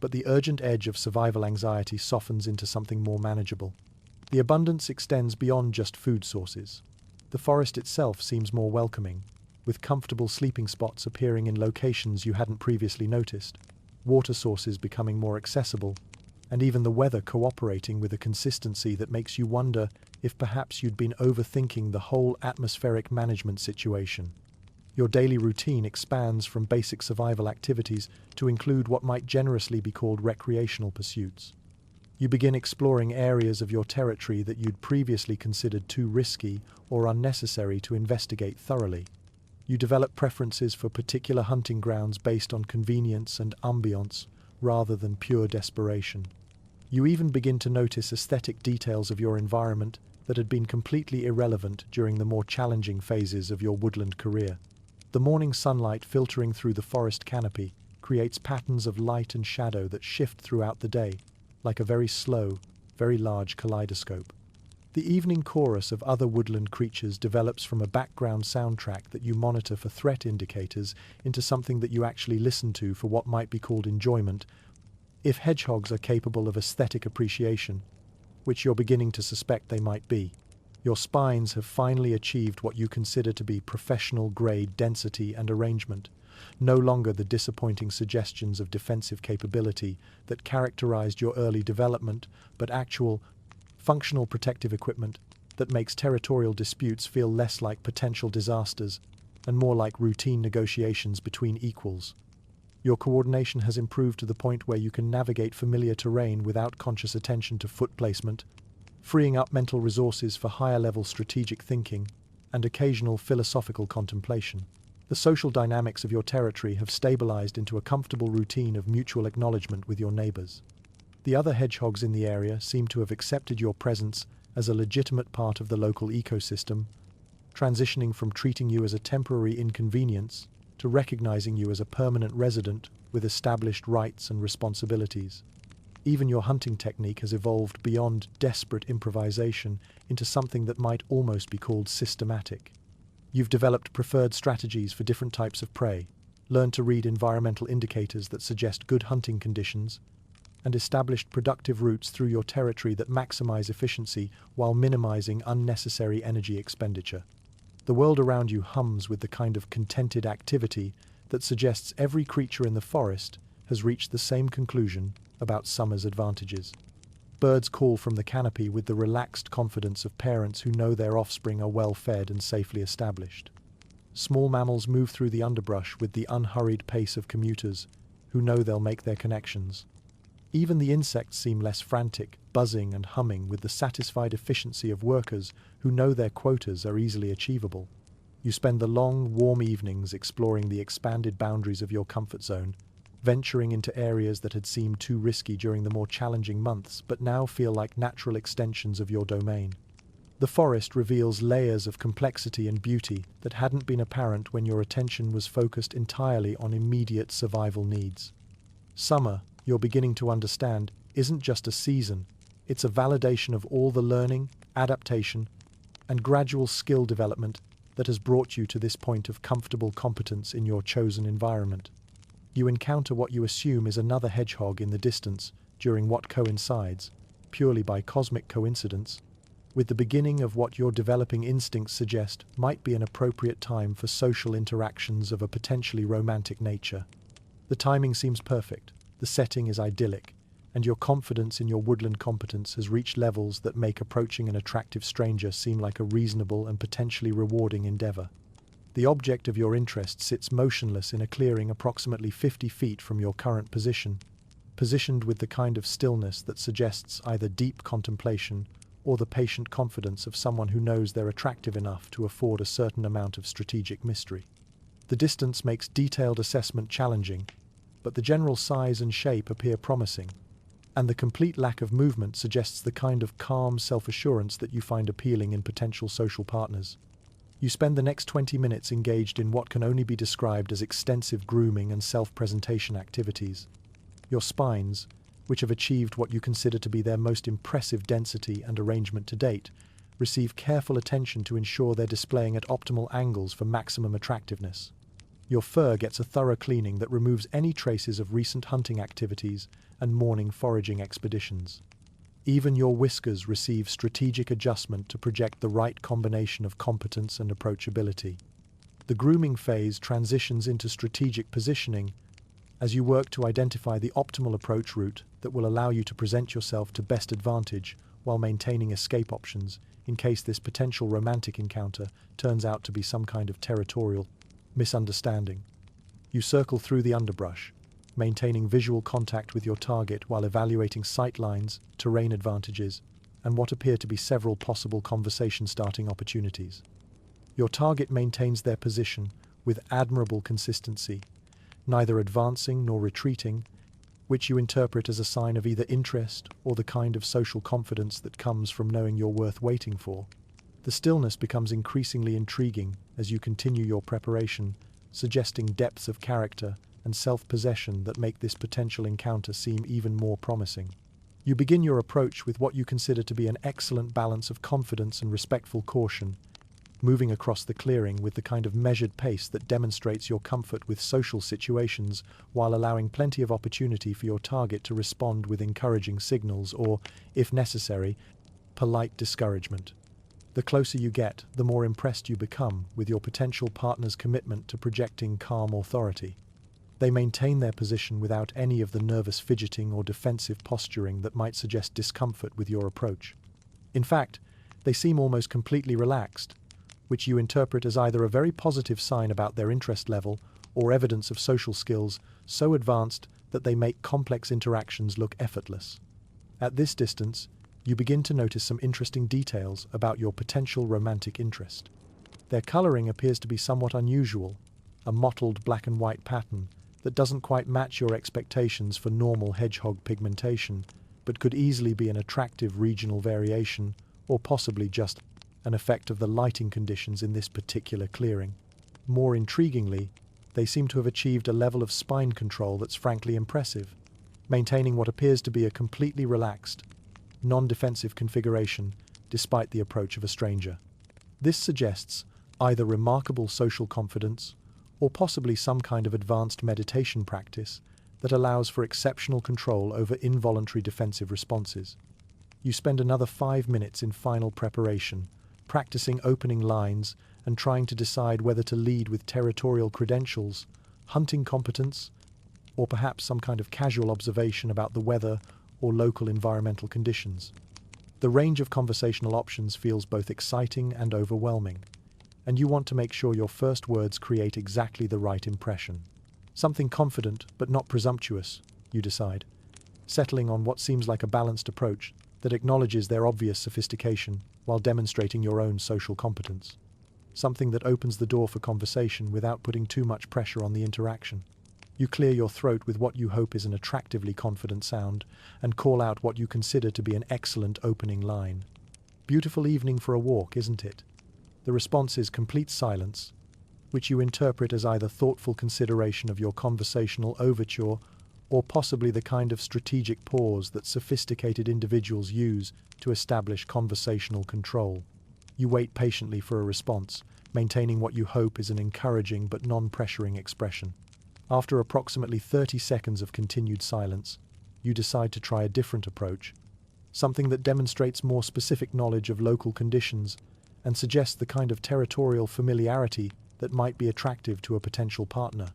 but the urgent edge of survival anxiety softens into something more manageable. The abundance extends beyond just food sources. The forest itself seems more welcoming, with comfortable sleeping spots appearing in locations you hadn't previously noticed, water sources becoming more accessible, and even the weather cooperating with a consistency that makes you wonder if perhaps you'd been overthinking the whole atmospheric management situation. Your daily routine expands from basic survival activities to include what might generously be called recreational pursuits. You begin exploring areas of your territory that you'd previously considered too risky or unnecessary to investigate thoroughly. You develop preferences for particular hunting grounds based on convenience and ambience rather than pure desperation. You even begin to notice aesthetic details of your environment that had been completely irrelevant during the more challenging phases of your woodland career. The morning sunlight filtering through the forest canopy creates patterns of light and shadow that shift throughout the day, like a very slow, very large kaleidoscope. The evening chorus of other woodland creatures develops from a background soundtrack that you monitor for threat indicators into something that you actually listen to for what might be called enjoyment, if hedgehogs are capable of aesthetic appreciation, which you're beginning to suspect they might be. Your spines have finally achieved what you consider to be professional-grade density and arrangement, no longer the disappointing suggestions of defensive capability that characterized your early development, but actual, functional protective equipment that makes territorial disputes feel less like potential disasters and more like routine negotiations between equals. Your coordination has improved to the point where you can navigate familiar terrain without conscious attention to foot placement, freeing up mental resources for higher-level strategic thinking and occasional philosophical contemplation. The social dynamics of your territory have stabilized into a comfortable routine of mutual acknowledgement with your neighbors. The other hedgehogs in the area seem to have accepted your presence as a legitimate part of the local ecosystem, transitioning from treating you as a temporary inconvenience to recognizing you as a permanent resident with established rights and responsibilities. Even your hunting technique has evolved beyond desperate improvisation into something that might almost be called systematic. You've developed preferred strategies for different types of prey, learned to read environmental indicators that suggest good hunting conditions, and established productive routes through your territory that maximize efficiency while minimizing unnecessary energy expenditure. The world around you hums with the kind of contented activity that suggests every creature in the forest has reached the same conclusion about summer's advantages. Birds call from the canopy with the relaxed confidence of parents who know their offspring are well fed and safely established. Small mammals move through the underbrush with the unhurried pace of commuters who know they'll make their connections. Even the insects seem less frantic, buzzing and humming with the satisfied efficiency of workers who know their quotas are easily achievable. You spend the long, warm evenings exploring the expanded boundaries of your comfort zone, venturing into areas that had seemed too risky during the more challenging months but now feel like natural extensions of your domain. The forest reveals layers of complexity and beauty that hadn't been apparent when your attention was focused entirely on immediate survival needs. Summer, you're beginning to understand, isn't just a season, it's a validation of all the learning, adaptation, and gradual skill development that has brought you to this point of comfortable competence in your chosen environment. You encounter what you assume is another hedgehog in the distance during what coincides, purely by cosmic coincidence, with the beginning of what your developing instincts suggest might be an appropriate time for social interactions of a potentially romantic nature. The timing seems perfect, the setting is idyllic, and your confidence in your woodland competence has reached levels that make approaching an attractive stranger seem like a reasonable and potentially rewarding endeavor. The object of your interest sits motionless in a clearing approximately 50 feet from your current position, positioned with the kind of stillness that suggests either deep contemplation or the patient confidence of someone who knows they're attractive enough to afford a certain amount of strategic mystery. The distance makes detailed assessment challenging, but the general size and shape appear promising, and the complete lack of movement suggests the kind of calm self-assurance that you find appealing in potential social partners. You spend the next 20 minutes engaged in what can only be described as extensive grooming and self-presentation activities. Your spines, which have achieved what you consider to be their most impressive density and arrangement to date, receive careful attention to ensure they're displaying at optimal angles for maximum attractiveness. Your fur gets a thorough cleaning that removes any traces of recent hunting activities and morning foraging expeditions. Even your whiskers receive strategic adjustment to project the right combination of competence and approachability. The grooming phase transitions into strategic positioning as you work to identify the optimal approach route that will allow you to present yourself to best advantage while maintaining escape options in case this potential romantic encounter turns out to be some kind of territorial misunderstanding. You circle through the underbrush, maintaining visual contact with your target while evaluating sight lines, terrain advantages, and what appear to be several possible conversation-starting opportunities. Your target maintains their position with admirable consistency, neither advancing nor retreating, which you interpret as a sign of either interest or the kind of social confidence that comes from knowing you're worth waiting for. The stillness becomes increasingly intriguing as you continue your preparation, suggesting depths of character and self-possession that make this potential encounter seem even more promising. You begin your approach with what you consider to be an excellent balance of confidence and respectful caution, moving across the clearing with the kind of measured pace that demonstrates your comfort with social situations while allowing plenty of opportunity for your target to respond with encouraging signals or, if necessary, polite discouragement. The closer you get, the more impressed you become with your potential partner's commitment to projecting calm authority. They maintain their position without any of the nervous fidgeting or defensive posturing that might suggest discomfort with your approach. In fact, they seem almost completely relaxed, which you interpret as either a very positive sign about their interest level or evidence of social skills so advanced that they make complex interactions look effortless. At this distance, you begin to notice some interesting details about your potential romantic interest. Their coloring appears to be somewhat unusual, a mottled black and white pattern that doesn't quite match your expectations for normal hedgehog pigmentation, but could easily be an attractive regional variation or possibly just an effect of the lighting conditions in this particular clearing. More intriguingly, they seem to have achieved a level of spine control that's frankly impressive, maintaining what appears to be a completely relaxed, non-defensive configuration despite the approach of a stranger. This suggests either remarkable social confidence or possibly some kind of advanced meditation practice that allows for exceptional control over involuntary defensive responses. You spend another 5 minutes in final preparation, practicing opening lines and trying to decide whether to lead with territorial credentials, hunting competence, or perhaps some kind of casual observation about the weather or local environmental conditions. The range of conversational options feels both exciting and overwhelming, and you want to make sure your first words create exactly the right impression. Something confident but not presumptuous, you decide, settling on what seems like a balanced approach that acknowledges their obvious sophistication while demonstrating your own social competence. Something that opens the door for conversation without putting too much pressure on the interaction. You clear your throat with what you hope is an attractively confident sound and call out what you consider to be an excellent opening line. Beautiful evening for a walk, isn't it? The response is complete silence, which you interpret as either thoughtful consideration of your conversational overture or possibly the kind of strategic pause that sophisticated individuals use to establish conversational control. You wait patiently for a response, maintaining what you hope is an encouraging but non-pressuring expression. After approximately 30 seconds of continued silence, you decide to try a different approach, something that demonstrates more specific knowledge of local conditions and suggests the kind of territorial familiarity that might be attractive to a potential partner.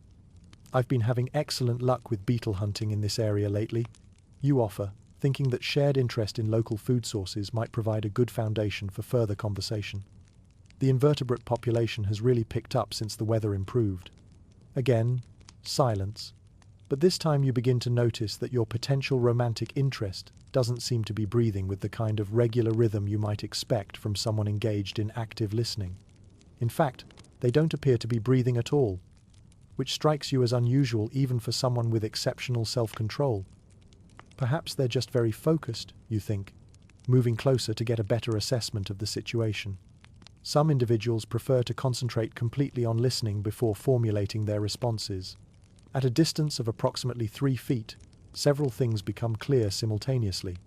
I've been having excellent luck with beetle hunting in this area lately, you offer, thinking that shared interest in local food sources might provide a good foundation for further conversation. The invertebrate population has really picked up since the weather improved. Again, silence. But this time you begin to notice that your potential romantic interest doesn't seem to be breathing with the kind of regular rhythm you might expect from someone engaged in active listening. In fact, they don't appear to be breathing at all, which strikes you as unusual even for someone with exceptional self-control. Perhaps they're just very focused, you think, moving closer to get a better assessment of the situation. Some individuals prefer to concentrate completely on listening before formulating their responses. At a distance of approximately 3 feet, several things become clear simultaneously.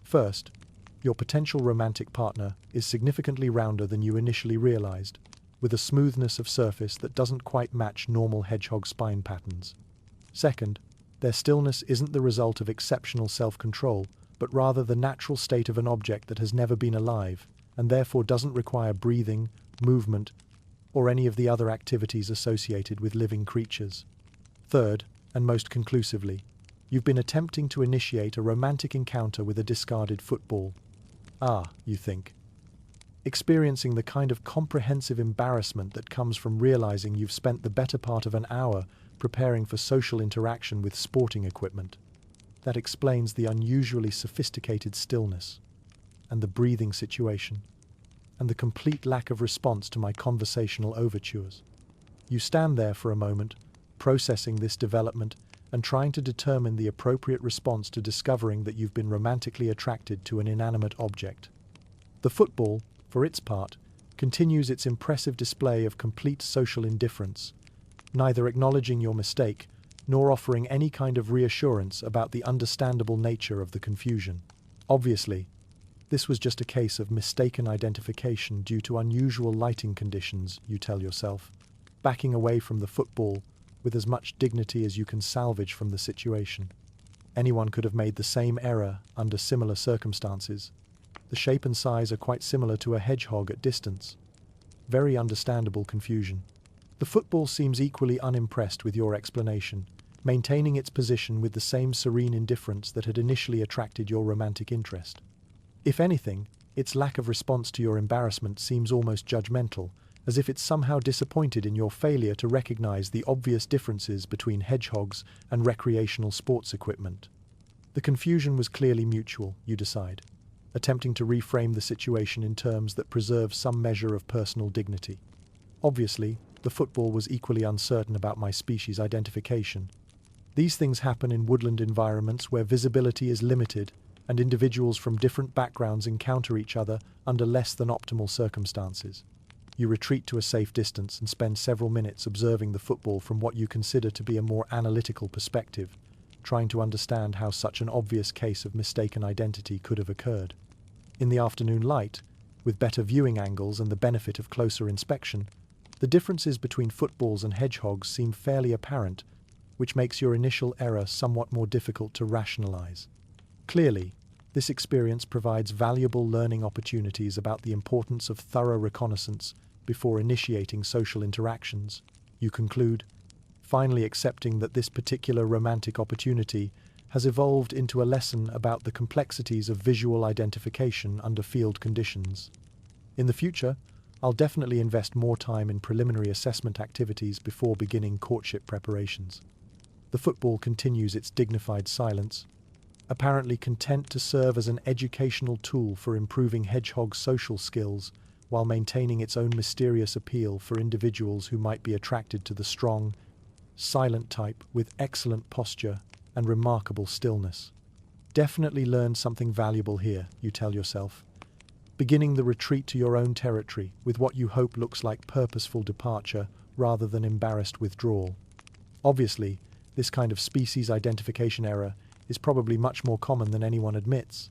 First, your potential romantic partner is significantly rounder than you initially realized, with a smoothness of surface that doesn't quite match normal hedgehog spine patterns. Second, their stillness isn't the result of exceptional self-control, but rather the natural state of an object that has never been alive, and therefore doesn't require breathing, movement, or any of the other activities associated with living creatures. Third, and most conclusively, you've been attempting to initiate a romantic encounter with a discarded football. Ah, you think. Experiencing the kind of comprehensive embarrassment that comes from realizing you've spent the better part of an hour preparing for social interaction with sporting equipment. That explains the unusually sophisticated stillness, and the breathing situation, and the complete lack of response to my conversational overtures. You stand there for a moment, processing this development and trying to determine the appropriate response to discovering that you've been romantically attracted to an inanimate object. The football, for its part, continues its impressive display of complete social indifference, neither acknowledging your mistake nor offering any kind of reassurance about the understandable nature of the confusion. Obviously, this was just a case of mistaken identification due to unusual lighting conditions, you tell yourself, backing away from the football with as much dignity as you can salvage from the situation. Anyone could have made the same error under similar circumstances. The shape and size are quite similar to a hedgehog at distance. Very understandable confusion. The football seems equally unimpressed with your explanation, maintaining its position with the same serene indifference that had initially attracted your romantic interest. If anything, its lack of response to your embarrassment seems almost judgmental, as if it's somehow disappointed in your failure to recognize the obvious differences between hedgehogs and recreational sports equipment. The confusion was clearly mutual, you decide, attempting to reframe the situation in terms that preserve some measure of personal dignity. Obviously, the football was equally uncertain about my species identification. These things happen in woodland environments where visibility is limited and individuals from different backgrounds encounter each other under less than optimal circumstances. You retreat to a safe distance and spend several minutes observing the football from what you consider to be a more analytical perspective, trying to understand how such an obvious case of mistaken identity could have occurred. In the afternoon light, with better viewing angles and the benefit of closer inspection, the differences between footballs and hedgehogs seem fairly apparent, which makes your initial error somewhat more difficult to rationalize. Clearly, this experience provides valuable learning opportunities about the importance of thorough reconnaissance before initiating social interactions, you conclude, finally accepting that this particular romantic opportunity has evolved into a lesson about the complexities of visual identification under field conditions. In the future, I'll definitely invest more time in preliminary assessment activities before beginning courtship preparations. The football continues its dignified silence, apparently content to serve as an educational tool for improving hedgehog social skills while maintaining its own mysterious appeal for individuals who might be attracted to the strong, silent type with excellent posture and remarkable stillness. Definitely learned something valuable here, you tell yourself, beginning the retreat to your own territory with what you hope looks like purposeful departure rather than embarrassed withdrawal. Obviously, this kind of species identification error is probably much more common than anyone admits.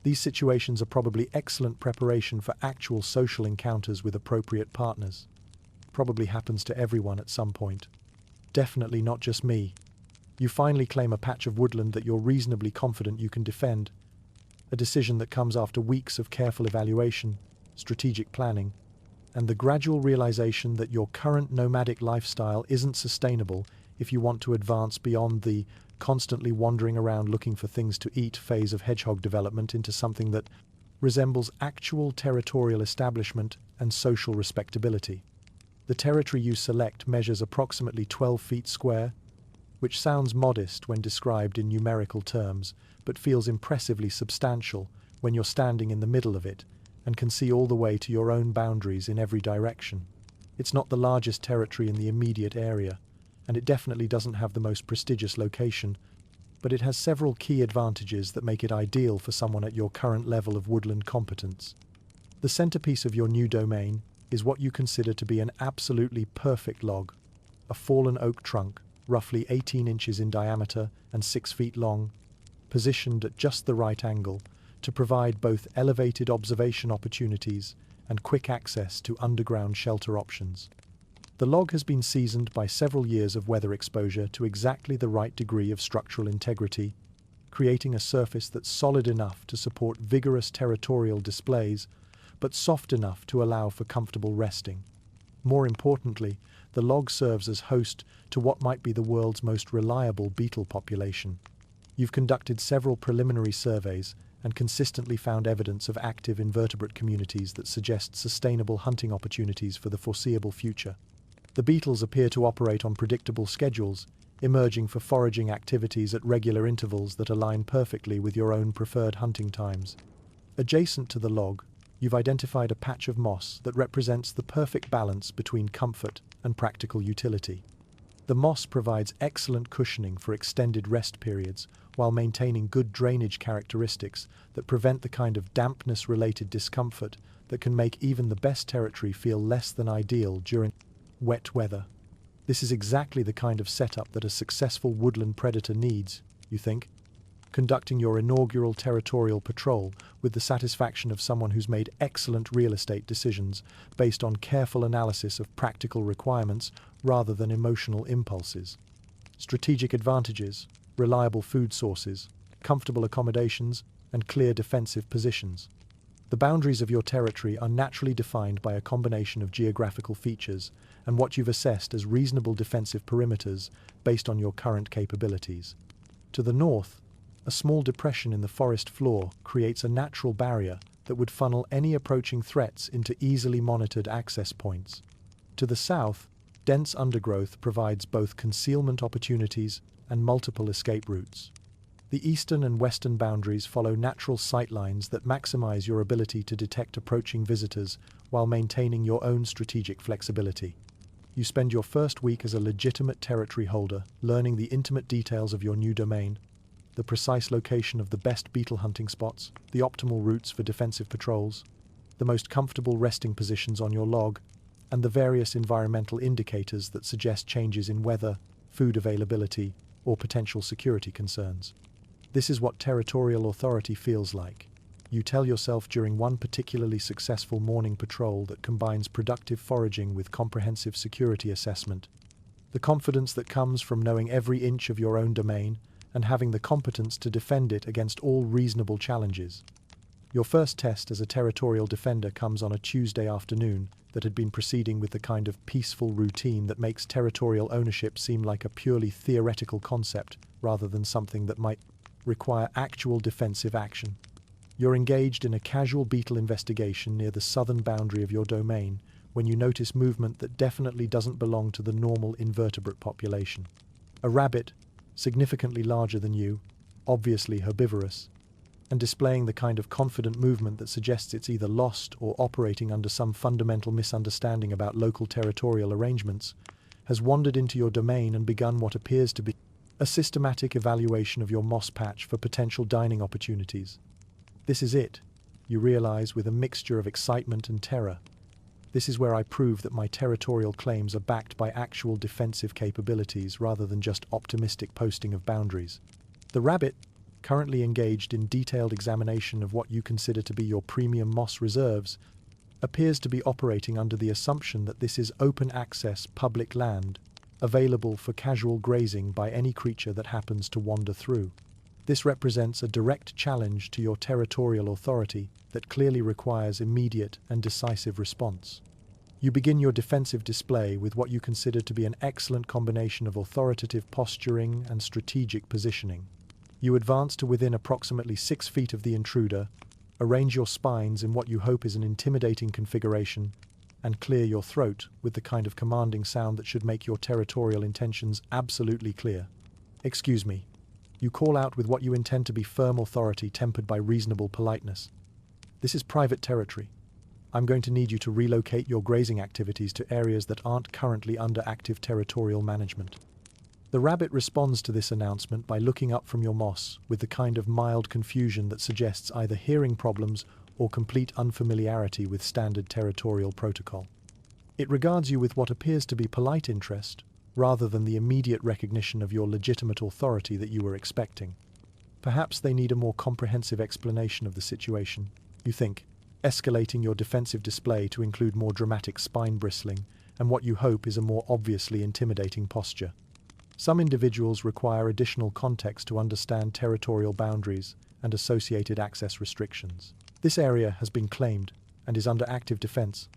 These situations are probably excellent preparation for actual social encounters with appropriate partners. Probably happens to everyone at some point. Definitely not just me. You finally claim a patch of woodland that you're reasonably confident you can defend, a decision that comes after weeks of careful evaluation, strategic planning, and the gradual realization that your current nomadic lifestyle isn't sustainable if you want to advance beyond the constantly wandering around looking for things to eat phase of hedgehog development into something that resembles actual territorial establishment and social respectability. The territory you select measures approximately 12 feet square, which sounds modest when described in numerical terms, but feels impressively substantial when you're standing in the middle of it and can see all the way to your own boundaries in every direction. It's not the largest territory in the immediate area, and it definitely doesn't have the most prestigious location, but it has several key advantages that make it ideal for someone at your current level of woodland competence. The centerpiece of your new domain is what you consider to be an absolutely perfect log, a fallen oak trunk, roughly 18 inches in diameter and 6 feet long, positioned at just the right angle to provide both elevated observation opportunities and quick access to underground shelter options. The log has been seasoned by several years of weather exposure to exactly the right degree of structural integrity, creating a surface that's solid enough to support vigorous territorial displays, but soft enough to allow for comfortable resting. More importantly, the log serves as host to what might be the world's most reliable beetle population. You've conducted several preliminary surveys and consistently found evidence of active invertebrate communities that suggest sustainable hunting opportunities for the foreseeable future. The beetles appear to operate on predictable schedules, emerging for foraging activities at regular intervals that align perfectly with your own preferred hunting times. Adjacent to the log, you've identified a patch of moss that represents the perfect balance between comfort and practical utility. The moss provides excellent cushioning for extended rest periods while maintaining good drainage characteristics that prevent the kind of dampness-related discomfort that can make even the best territory feel less than ideal during wet weather. This is exactly the kind of setup that a successful woodland predator needs, you think? Conducting your inaugural territorial patrol with the satisfaction of someone who's made excellent real estate decisions based on careful analysis of practical requirements rather than emotional impulses. Strategic advantages, reliable food sources, comfortable accommodations, and clear defensive positions. The boundaries of your territory are naturally defined by a combination of geographical features and what you've assessed as reasonable defensive perimeters based on your current capabilities. To the north, a small depression in the forest floor creates a natural barrier that would funnel any approaching threats into easily monitored access points. To the south, dense undergrowth provides both concealment opportunities and multiple escape routes. The eastern and western boundaries follow natural sightlines that maximize your ability to detect approaching visitors while maintaining your own strategic flexibility. You spend your first week as a legitimate territory holder, learning the intimate details of your new domain, the precise location of the best beetle hunting spots, the optimal routes for defensive patrols, the most comfortable resting positions on your log, and the various environmental indicators that suggest changes in weather, food availability, or potential security concerns. This is what territorial authority feels like. You tell yourself during one particularly successful morning patrol that combines productive foraging with comprehensive security assessment. The confidence that comes from knowing every inch of your own domain and having the competence to defend it against all reasonable challenges. Your first test as a territorial defender comes on a Tuesday afternoon that had been proceeding with the kind of peaceful routine that makes territorial ownership seem like a purely theoretical concept rather than something that might require actual defensive action. You're engaged in a casual beetle investigation near the southern boundary of your domain when you notice movement that definitely doesn't belong to the normal invertebrate population. A rabbit, significantly larger than you, obviously herbivorous, and displaying the kind of confident movement that suggests it's either lost or operating under some fundamental misunderstanding about local territorial arrangements, has wandered into your domain and begun what appears to be a systematic evaluation of your moss patch for potential dining opportunities. This is it, you realize with a mixture of excitement and terror. This is where I prove that my territorial claims are backed by actual defensive capabilities rather than just optimistic posting of boundaries. The rabbit, currently engaged in detailed examination of what you consider to be your premium moss reserves, appears to be operating under the assumption that this is open-access public land, available for casual grazing by any creature that happens to wander through. This represents a direct challenge to your territorial authority that clearly requires immediate and decisive response. You begin your defensive display with what you consider to be an excellent combination of authoritative posturing and strategic positioning. You advance to within approximately 6 feet of the intruder, arrange your spines in what you hope is an intimidating configuration, and clear your throat with the kind of commanding sound that should make your territorial intentions absolutely clear. Excuse me. You call out with what you intend to be firm authority tempered by reasonable politeness. This is private territory. I'm going to need you to relocate your grazing activities to areas that aren't currently under active territorial management. The rabbit responds to this announcement by looking up from your moss with the kind of mild confusion that suggests either hearing problems or complete unfamiliarity with standard territorial protocol. It regards you with what appears to be polite interest, rather than the immediate recognition of your legitimate authority that you were expecting. Perhaps they need a more comprehensive explanation of the situation. You think, escalating your defensive display to include more dramatic spine bristling and what you hope is a more obviously intimidating posture. Some individuals require additional context to understand territorial boundaries and associated access restrictions. This area has been claimed and is under active defense.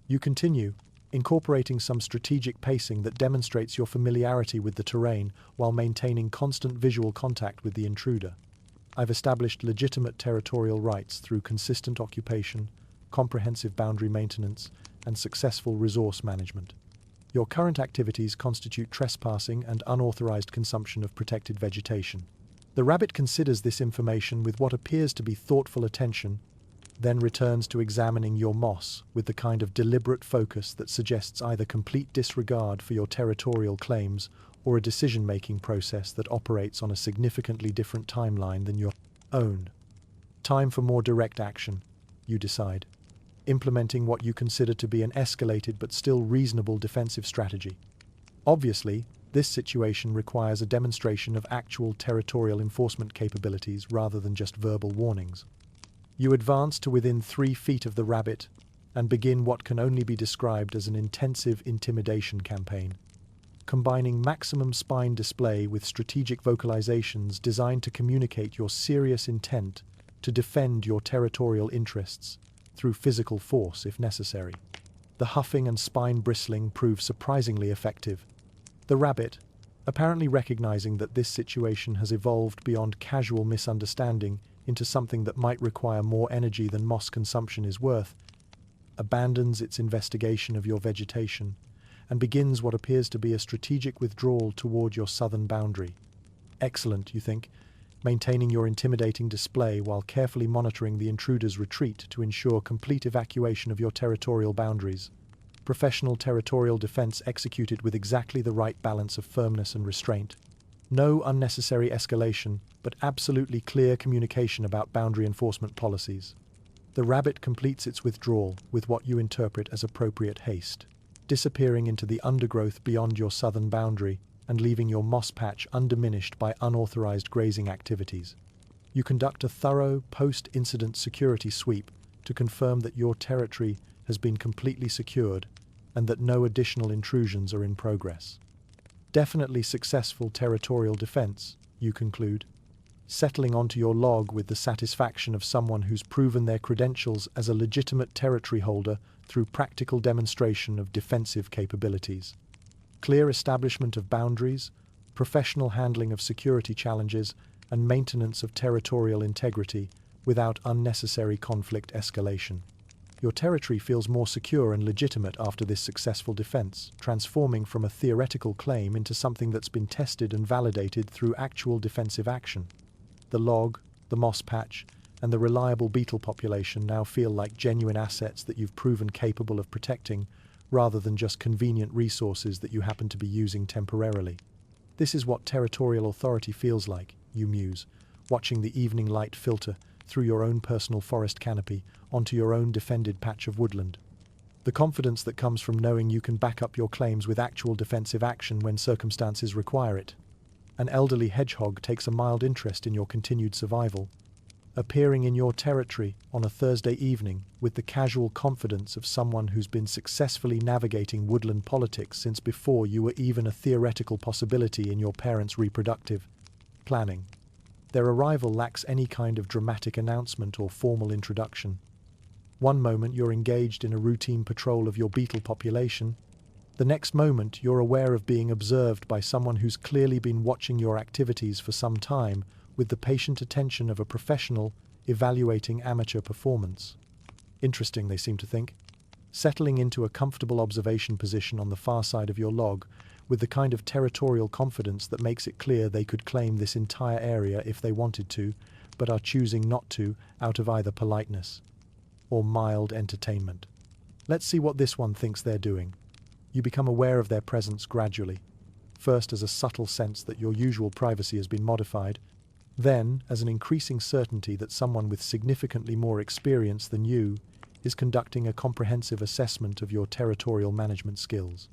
You continue, incorporating some strategic pacing that demonstrates your familiarity with the terrain while maintaining constant visual contact with the intruder. I've established legitimate territorial rights through consistent occupation, comprehensive boundary maintenance, and successful resource management. Your current activities constitute trespassing and unauthorized consumption of protected vegetation. The rabbit considers this information with what appears to be thoughtful attention, then returns to examining your moss with the kind of deliberate focus that suggests either complete disregard for your territorial claims or a decision-making process that operates on a significantly different timeline than your own. Time for more direct action, you decide, implementing what you consider to be an escalated but still reasonable defensive strategy. Obviously, this situation requires a demonstration of actual territorial enforcement capabilities rather than just verbal warnings. You advance to within 3 feet of the rabbit and begin what can only be described as an intensive intimidation campaign, combining maximum spine display with strategic vocalizations designed to communicate your serious intent to defend your territorial interests through physical force if necessary. The huffing and spine bristling prove surprisingly effective. The rabbit, apparently recognizing that this situation has evolved beyond casual misunderstanding into something that might require more energy than moss consumption is worth, abandons its investigation of your vegetation and begins what appears to be a strategic withdrawal toward your southern boundary. Excellent, you think, maintaining your intimidating display while carefully monitoring the intruder's retreat to ensure complete evacuation of your territorial boundaries. Professional territorial defense executed with exactly the right balance of firmness and restraint. No unnecessary escalation, but absolutely clear communication about boundary enforcement policies. The rabbit completes its withdrawal with what you interpret as appropriate haste, disappearing into the undergrowth beyond your southern boundary and leaving your moss patch undiminished by unauthorized grazing activities. You conduct a thorough post-incident security sweep to confirm that your territory has been completely secured and that no additional intrusions are in progress. Definitely successful territorial defense, you conclude, settling onto your log with the satisfaction of someone who's proven their credentials as a legitimate territory holder through practical demonstration of defensive capabilities. Clear establishment of boundaries, professional handling of security challenges, and maintenance of territorial integrity without unnecessary conflict escalation. Your territory feels more secure and legitimate after this successful defense, transforming from a theoretical claim into something that's been tested and validated through actual defensive action. The log, the moss patch, and the reliable beetle population now feel like genuine assets that you've proven capable of protecting, rather than just convenient resources that you happen to be using temporarily. This is what territorial authority feels like, you muse, watching the evening light filter through your own personal forest canopy onto your own defended patch of woodland. The confidence that comes from knowing you can back up your claims with actual defensive action when circumstances require it. An elderly hedgehog takes a mild interest in your continued survival, appearing in your territory on a Thursday evening with the casual confidence of someone who's been successfully navigating woodland politics since before you were even a theoretical possibility in your parents' reproductive planning. Their arrival lacks any kind of dramatic announcement or formal introduction. One moment you're engaged in a routine patrol of your beetle population. The next moment you're aware of being observed by someone who's clearly been watching your activities for some time with the patient attention of a professional evaluating amateur performance. Interesting, they seem to think. Settling into a comfortable observation position on the far side of your log with the kind of territorial confidence that makes it clear they could claim this entire area if they wanted to, but are choosing not to out of either politeness or mild entertainment. Let's see what this one thinks they're doing. You become aware of their presence gradually, first as a subtle sense that your usual privacy has been modified, then as an increasing certainty that someone with significantly more experience than you is conducting a comprehensive assessment of your territorial management skills.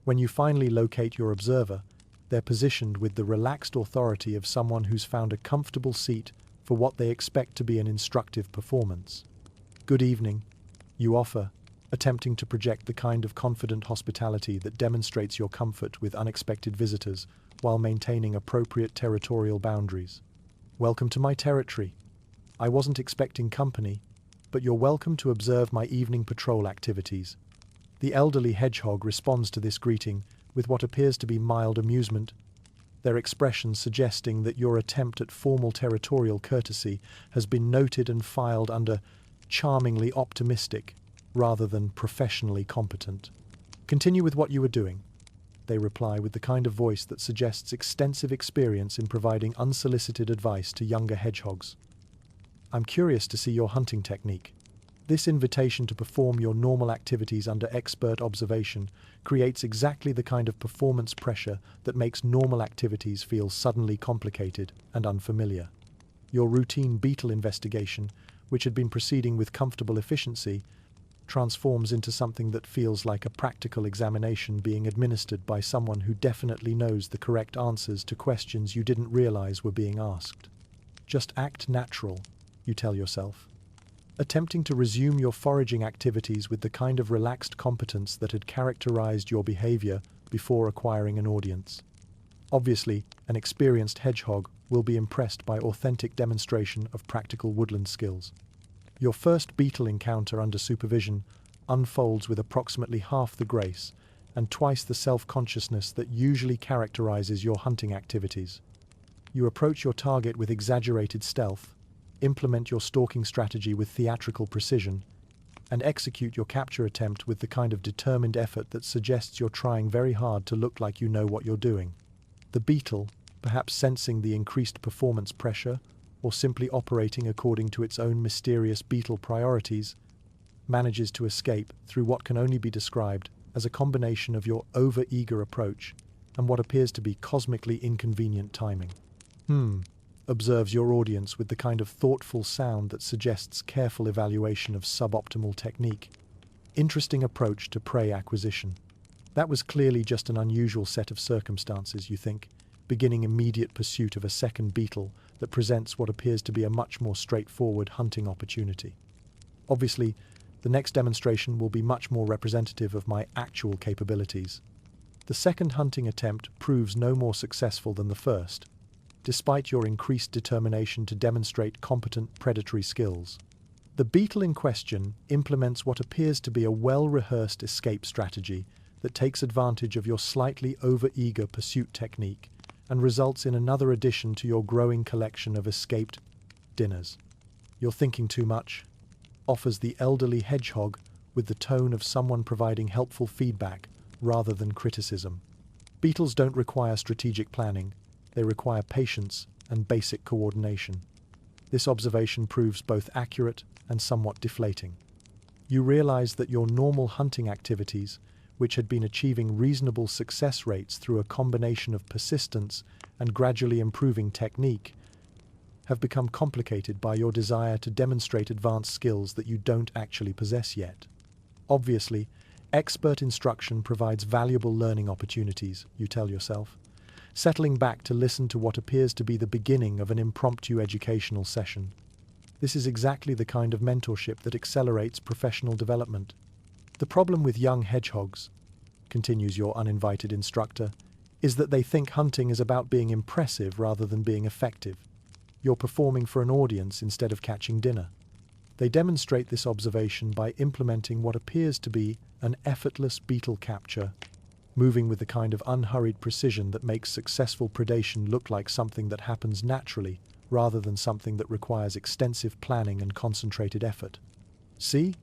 When you finally locate your observer, they're positioned with the relaxed authority of someone who's found a comfortable seat for what they expect to be an instructive performance. "Good evening," you offer, attempting to project the kind of confident hospitality that demonstrates your comfort with unexpected visitors while maintaining appropriate territorial boundaries. "Welcome to my territory. I wasn't expecting company, but you're welcome to observe my evening patrol activities." The elderly hedgehog responds to this greeting with what appears to be mild amusement, their expression suggesting that your attempt at formal territorial courtesy has been noted and filed under charmingly optimistic rather than professionally competent. "Continue with what you were doing," they reply with the kind of voice that suggests extensive experience in providing unsolicited advice to younger hedgehogs. "I'm curious to see your hunting technique." This invitation to perform your normal activities under expert observation creates exactly the kind of performance pressure that makes normal activities feel suddenly complicated and unfamiliar. Your routine beetle investigation, which had been proceeding with comfortable efficiency, transforms into something that feels like a practical examination being administered by someone who definitely knows the correct answers to questions you didn't realize were being asked. "Just act natural," you tell yourself, attempting to resume your foraging activities with the kind of relaxed competence that had characterized your behavior before acquiring an audience. Obviously, an experienced hedgehog will be impressed by authentic demonstration of practical woodland skills. Your first beetle encounter under supervision unfolds with approximately half the grace and twice the self-consciousness that usually characterizes your hunting activities. You approach your target with exaggerated stealth, implement your stalking strategy with theatrical precision, and execute your capture attempt with the kind of determined effort that suggests you're trying very hard to look like you know what you're doing. The beetle, perhaps sensing the increased performance pressure, or simply operating according to its own mysterious beetle priorities, manages to escape through what can only be described as a combination of your over-eager approach and what appears to be cosmically inconvenient timing. Observes your audience with the kind of thoughtful sound that suggests careful evaluation of suboptimal technique. Interesting approach to prey acquisition. That was clearly just an unusual set of circumstances, you think, beginning immediate pursuit of a second beetle that presents what appears to be a much more straightforward hunting opportunity. Obviously, the next demonstration will be much more representative of my actual capabilities. The second hunting attempt proves no more successful than the first, despite your increased determination to demonstrate competent predatory skills. The beetle in question implements what appears to be a well-rehearsed escape strategy that takes advantage of your slightly over-eager pursuit technique and results in another addition to your growing collection of escaped dinners. "You're thinking too much," offers the elderly hedgehog with the tone of someone providing helpful feedback rather than criticism. Beetles don't require strategic planning. They require patience and basic coordination. This observation proves both accurate and somewhat deflating. You realize that your normal hunting activities, which had been achieving reasonable success rates through a combination of persistence and gradually improving technique, have become complicated by your desire to demonstrate advanced skills that you don't actually possess yet. Obviously, expert instruction provides valuable learning opportunities, you tell yourself, settling back to listen to what appears to be the beginning of an impromptu educational session. This is exactly the kind of mentorship that accelerates professional development. "The problem with young hedgehogs," continues your uninvited instructor, "is that they think hunting is about being impressive rather than being effective. You're performing for an audience instead of catching dinner." They demonstrate this observation by implementing what appears to be an effortless beetle capture, moving with the kind of unhurried precision that makes successful predation look like something that happens naturally rather than something that requires extensive planning and concentrated effort. "See?"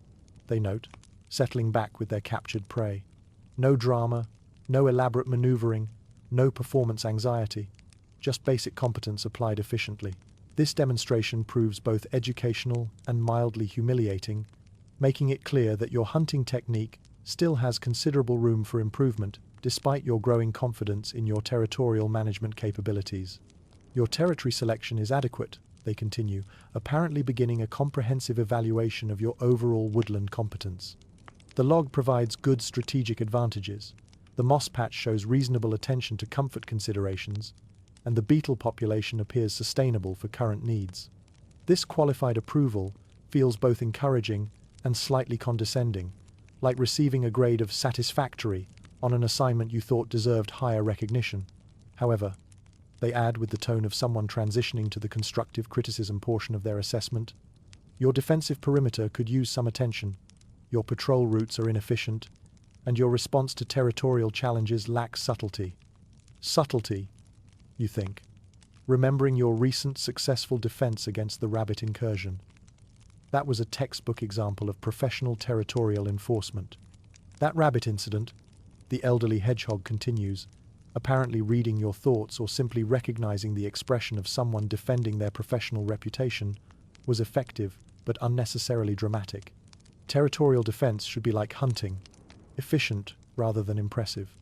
they note, settling back with their captured prey. No drama, no elaborate maneuvering, no performance anxiety, just basic competence applied efficiently. This demonstration proves both educational and mildly humiliating, making it clear that your hunting technique still has considerable room for improvement despite your growing confidence in your territorial management capabilities. "Your territory selection is adequate," they continue, apparently beginning a comprehensive evaluation of your overall woodland competence. "The log provides good strategic advantages, The moss patch shows reasonable attention to comfort considerations, and the beetle population appears sustainable for current needs. This qualified approval feels both encouraging and slightly condescending, like receiving a grade of satisfactory on an assignment you thought deserved higher recognition. However, they add with the tone of someone transitioning to the constructive criticism portion of their assessment, your defensive perimeter could use some attention, your patrol routes are inefficient, and your response to territorial challenges lacks subtlety. Subtlety, you think, remembering your recent successful defense against the rabbit incursion. That was a textbook example of professional territorial enforcement. That rabbit incident, the elderly hedgehog continues, apparently reading your thoughts or simply recognizing the expression of someone defending their professional reputation, was effective but unnecessarily dramatic. Territorial defense should be like hunting, efficient rather than impressive.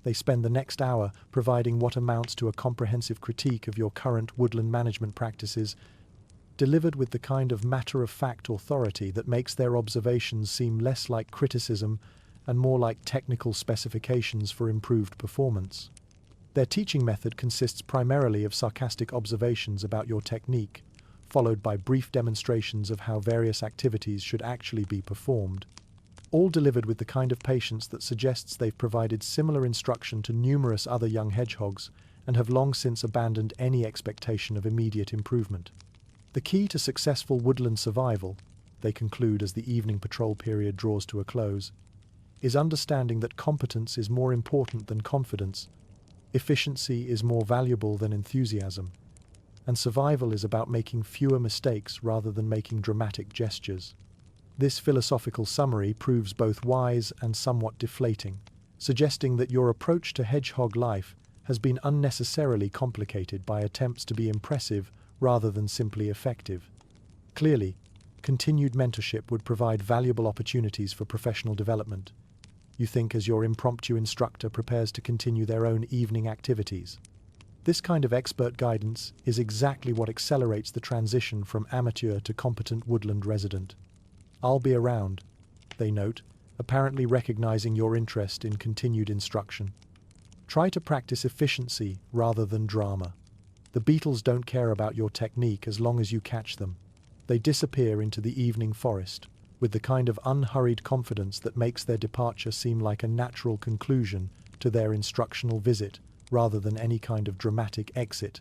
They spend the next hour providing what amounts to a comprehensive critique of your current woodland management practices, delivered with the kind of matter-of-fact authority that makes their observations seem less like criticism and more like technical specifications for improved performance. Their teaching method consists primarily of sarcastic observations about your technique, followed by brief demonstrations of how various activities should actually be performed, all delivered with the kind of patience that suggests they've provided similar instruction to numerous other young hedgehogs and have long since abandoned any expectation of immediate improvement. The key to successful woodland survival, they conclude as the evening patrol period draws to a close, is understanding that competence is more important than confidence, efficiency is more valuable than enthusiasm, and survival is about making fewer mistakes rather than making dramatic gestures. This philosophical summary proves both wise and somewhat deflating, suggesting that your approach to hedgehog life has been unnecessarily complicated by attempts to be impressive rather than simply effective. Clearly, continued mentorship would provide valuable opportunities for professional development, you think, as your impromptu instructor prepares to continue their own evening activities. This kind of expert guidance is exactly what accelerates the transition from amateur to competent woodland resident. I'll be around, they note, apparently recognizing your interest in continued instruction. Try to practice efficiency rather than drama. The beetles don't care about your technique as long as you catch them. They disappear into the evening forest, with the kind of unhurried confidence that makes their departure seem like a natural conclusion to their instructional visit rather than any kind of dramatic exit,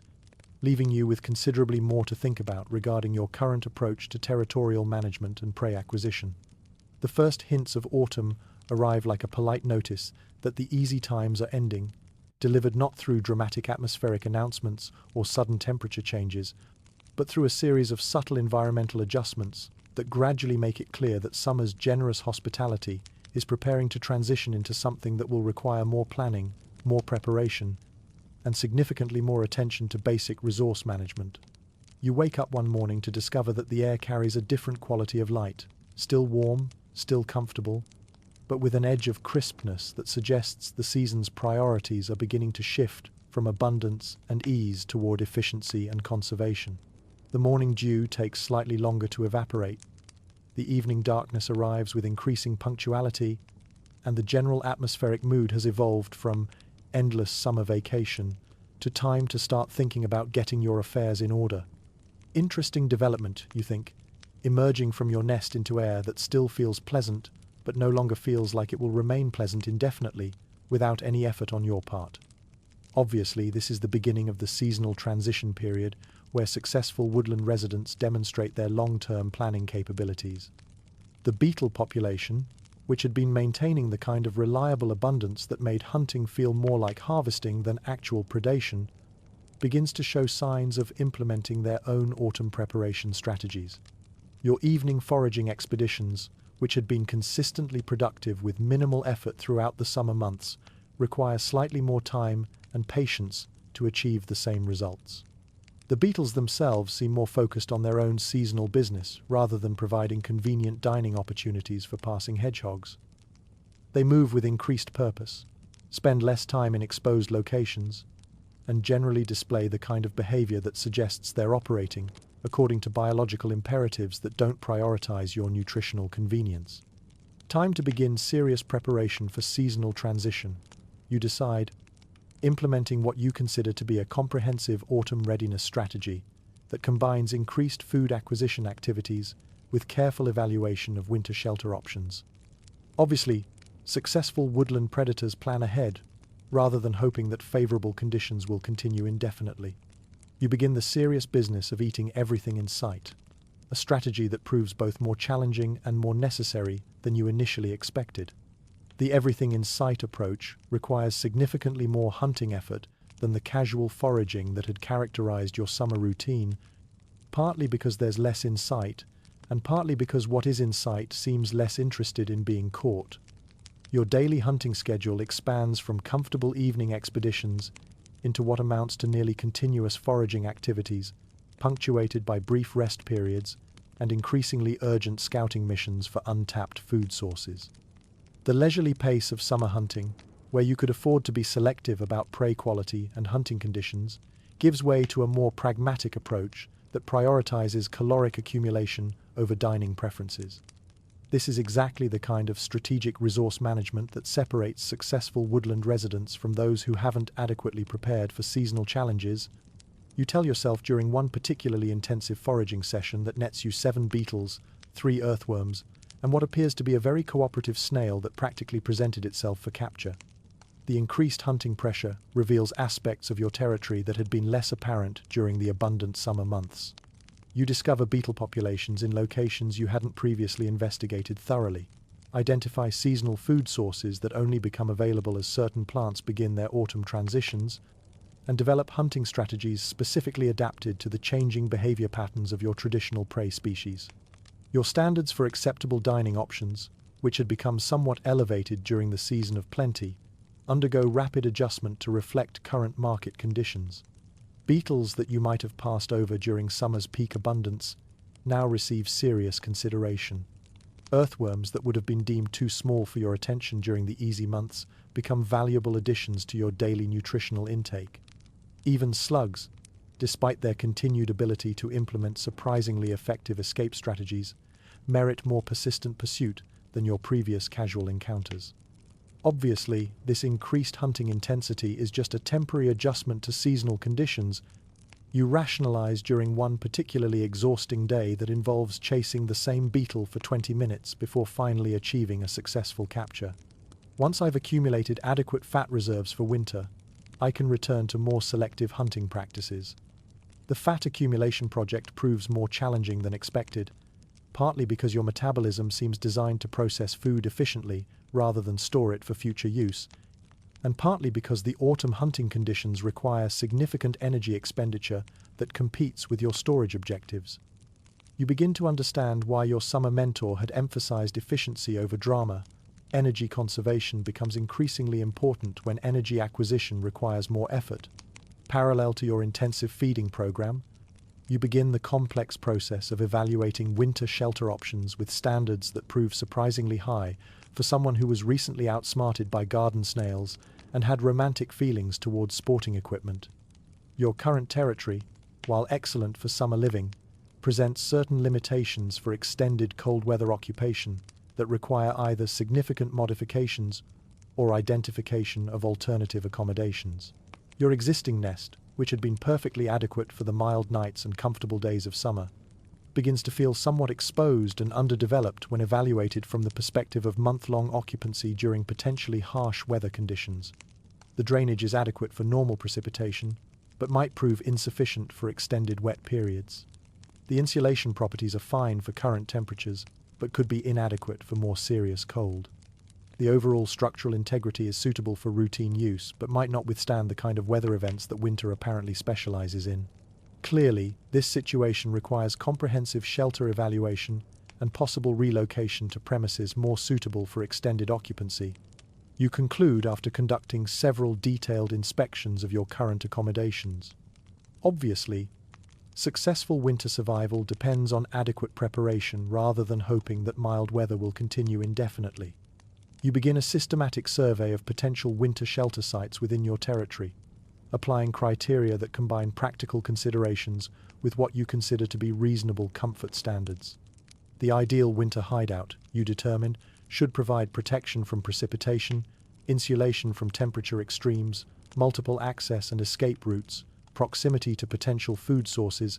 leaving you with considerably more to think about regarding your current approach to territorial management and prey acquisition. The first hints of autumn arrive like a polite notice that the easy times are ending, delivered not through dramatic atmospheric announcements or sudden temperature changes, but through a series of subtle environmental adjustments that gradually make it clear that summer's generous hospitality is preparing to transition into something that will require more planning, more preparation, and significantly more attention to basic resource management. You wake up one morning to discover that the air carries a different quality of light, still warm, still comfortable, but with an edge of crispness that suggests the season's priorities are beginning to shift from abundance and ease toward efficiency and conservation. The morning dew takes slightly longer to evaporate, the evening darkness arrives with increasing punctuality, and the general atmospheric mood has evolved from endless summer vacation to time to start thinking about getting your affairs in order. Interesting development, you think, emerging from your nest into air that still feels pleasant but no longer feels like it will remain pleasant indefinitely without any effort on your part. Obviously, this is the beginning of the seasonal transition period where successful woodland residents demonstrate their long-term planning capabilities. The beetle population, which had been maintaining the kind of reliable abundance that made hunting feel more like harvesting than actual predation, begins to show signs of implementing their own autumn preparation strategies. Your evening foraging expeditions, which had been consistently productive with minimal effort throughout the summer months, require slightly more time and patience to achieve the same results. The beetles themselves seem more focused on their own seasonal business rather than providing convenient dining opportunities for passing hedgehogs. They move with increased purpose, spend less time in exposed locations, and generally display the kind of behavior that suggests they're operating according to biological imperatives that don't prioritize your nutritional convenience. Time to begin serious preparation for seasonal transition. you decide, implementing what you consider to be a comprehensive autumn readiness strategy that combines increased food acquisition activities with careful evaluation of winter shelter options. Obviously, successful woodland predators plan ahead, rather than hoping that favorable conditions will continue indefinitely. You begin the serious business of eating everything in sight, a strategy that proves both more challenging and more necessary than you initially expected. The everything in sight approach requires significantly more hunting effort than the casual foraging that had characterized your summer routine, partly because there's less in sight, and partly because what is in sight seems less interested in being caught. Your daily hunting schedule expands from comfortable evening expeditions into what amounts to nearly continuous foraging activities, punctuated by brief rest periods and increasingly urgent scouting missions for untapped food sources. The leisurely pace of summer hunting, where you could afford to be selective about prey quality and hunting conditions, gives way to a more pragmatic approach that prioritizes caloric accumulation over dining preferences. This is exactly the kind of strategic resource management that separates successful woodland residents from those who haven't adequately prepared for seasonal challenges. You tell yourself during one particularly intensive foraging session that nets you 7 beetles, 3 earthworms, and what appears to be a very cooperative snail that practically presented itself for capture. The increased hunting pressure reveals aspects of your territory that had been less apparent during the abundant summer months. You discover beetle populations in locations you hadn't previously investigated thoroughly, identify seasonal food sources that only become available as certain plants begin their autumn transitions, and develop hunting strategies specifically adapted to the changing behavior patterns of your traditional prey species. Your standards for acceptable dining options, which had become somewhat elevated during the season of plenty, undergo rapid adjustment to reflect current market conditions. Beetles that you might have passed over during summer's peak abundance now receive serious consideration. Earthworms that would have been deemed too small for your attention during the easy months become valuable additions to your daily nutritional intake. Even slugs, despite their continued ability to implement surprisingly effective escape strategies, merit more persistent pursuit than your previous casual encounters. Obviously, this increased hunting intensity is just a temporary adjustment to seasonal conditions. You rationalize during one particularly exhausting day that involves chasing the same beetle for 20 minutes before finally achieving a successful capture. Once I've accumulated adequate fat reserves for winter, I can return to more selective hunting practices. The fat accumulation project proves more challenging than expected, partly because your metabolism seems designed to process food efficiently rather than store it for future use, and partly because the autumn hunting conditions require significant energy expenditure that competes with your storage objectives. You begin to understand why your summer mentor had emphasized efficiency over drama. Energy conservation becomes increasingly important when energy acquisition requires more effort. Parallel to your intensive feeding program, you begin the complex process of evaluating winter shelter options with standards that prove surprisingly high for someone who was recently outsmarted by garden snails and had romantic feelings towards sporting equipment. Your current territory, while excellent for summer living, presents certain limitations for extended cold weather occupation that require either significant modifications or identification of alternative accommodations. Your existing nest, which had been perfectly adequate for the mild nights and comfortable days of summer, begins to feel somewhat exposed and underdeveloped when evaluated from the perspective of month-long occupancy during potentially harsh weather conditions. The drainage is adequate for normal precipitation, but might prove insufficient for extended wet periods. The insulation properties are fine for current temperatures, but could be inadequate for more serious cold. The overall structural integrity is suitable for routine use, but might not withstand the kind of weather events that winter apparently specializes in. Clearly, this situation requires comprehensive shelter evaluation and possible relocation to premises more suitable for extended occupancy. You conclude after conducting several detailed inspections of your current accommodations. Obviously, successful winter survival depends on adequate preparation rather than hoping that mild weather will continue indefinitely. You begin a systematic survey of potential winter shelter sites within your territory, applying criteria that combine practical considerations with what you consider to be reasonable comfort standards. The ideal winter hideout, you determine, should provide protection from precipitation, insulation from temperature extremes, multiple access and escape routes, proximity to potential food sources,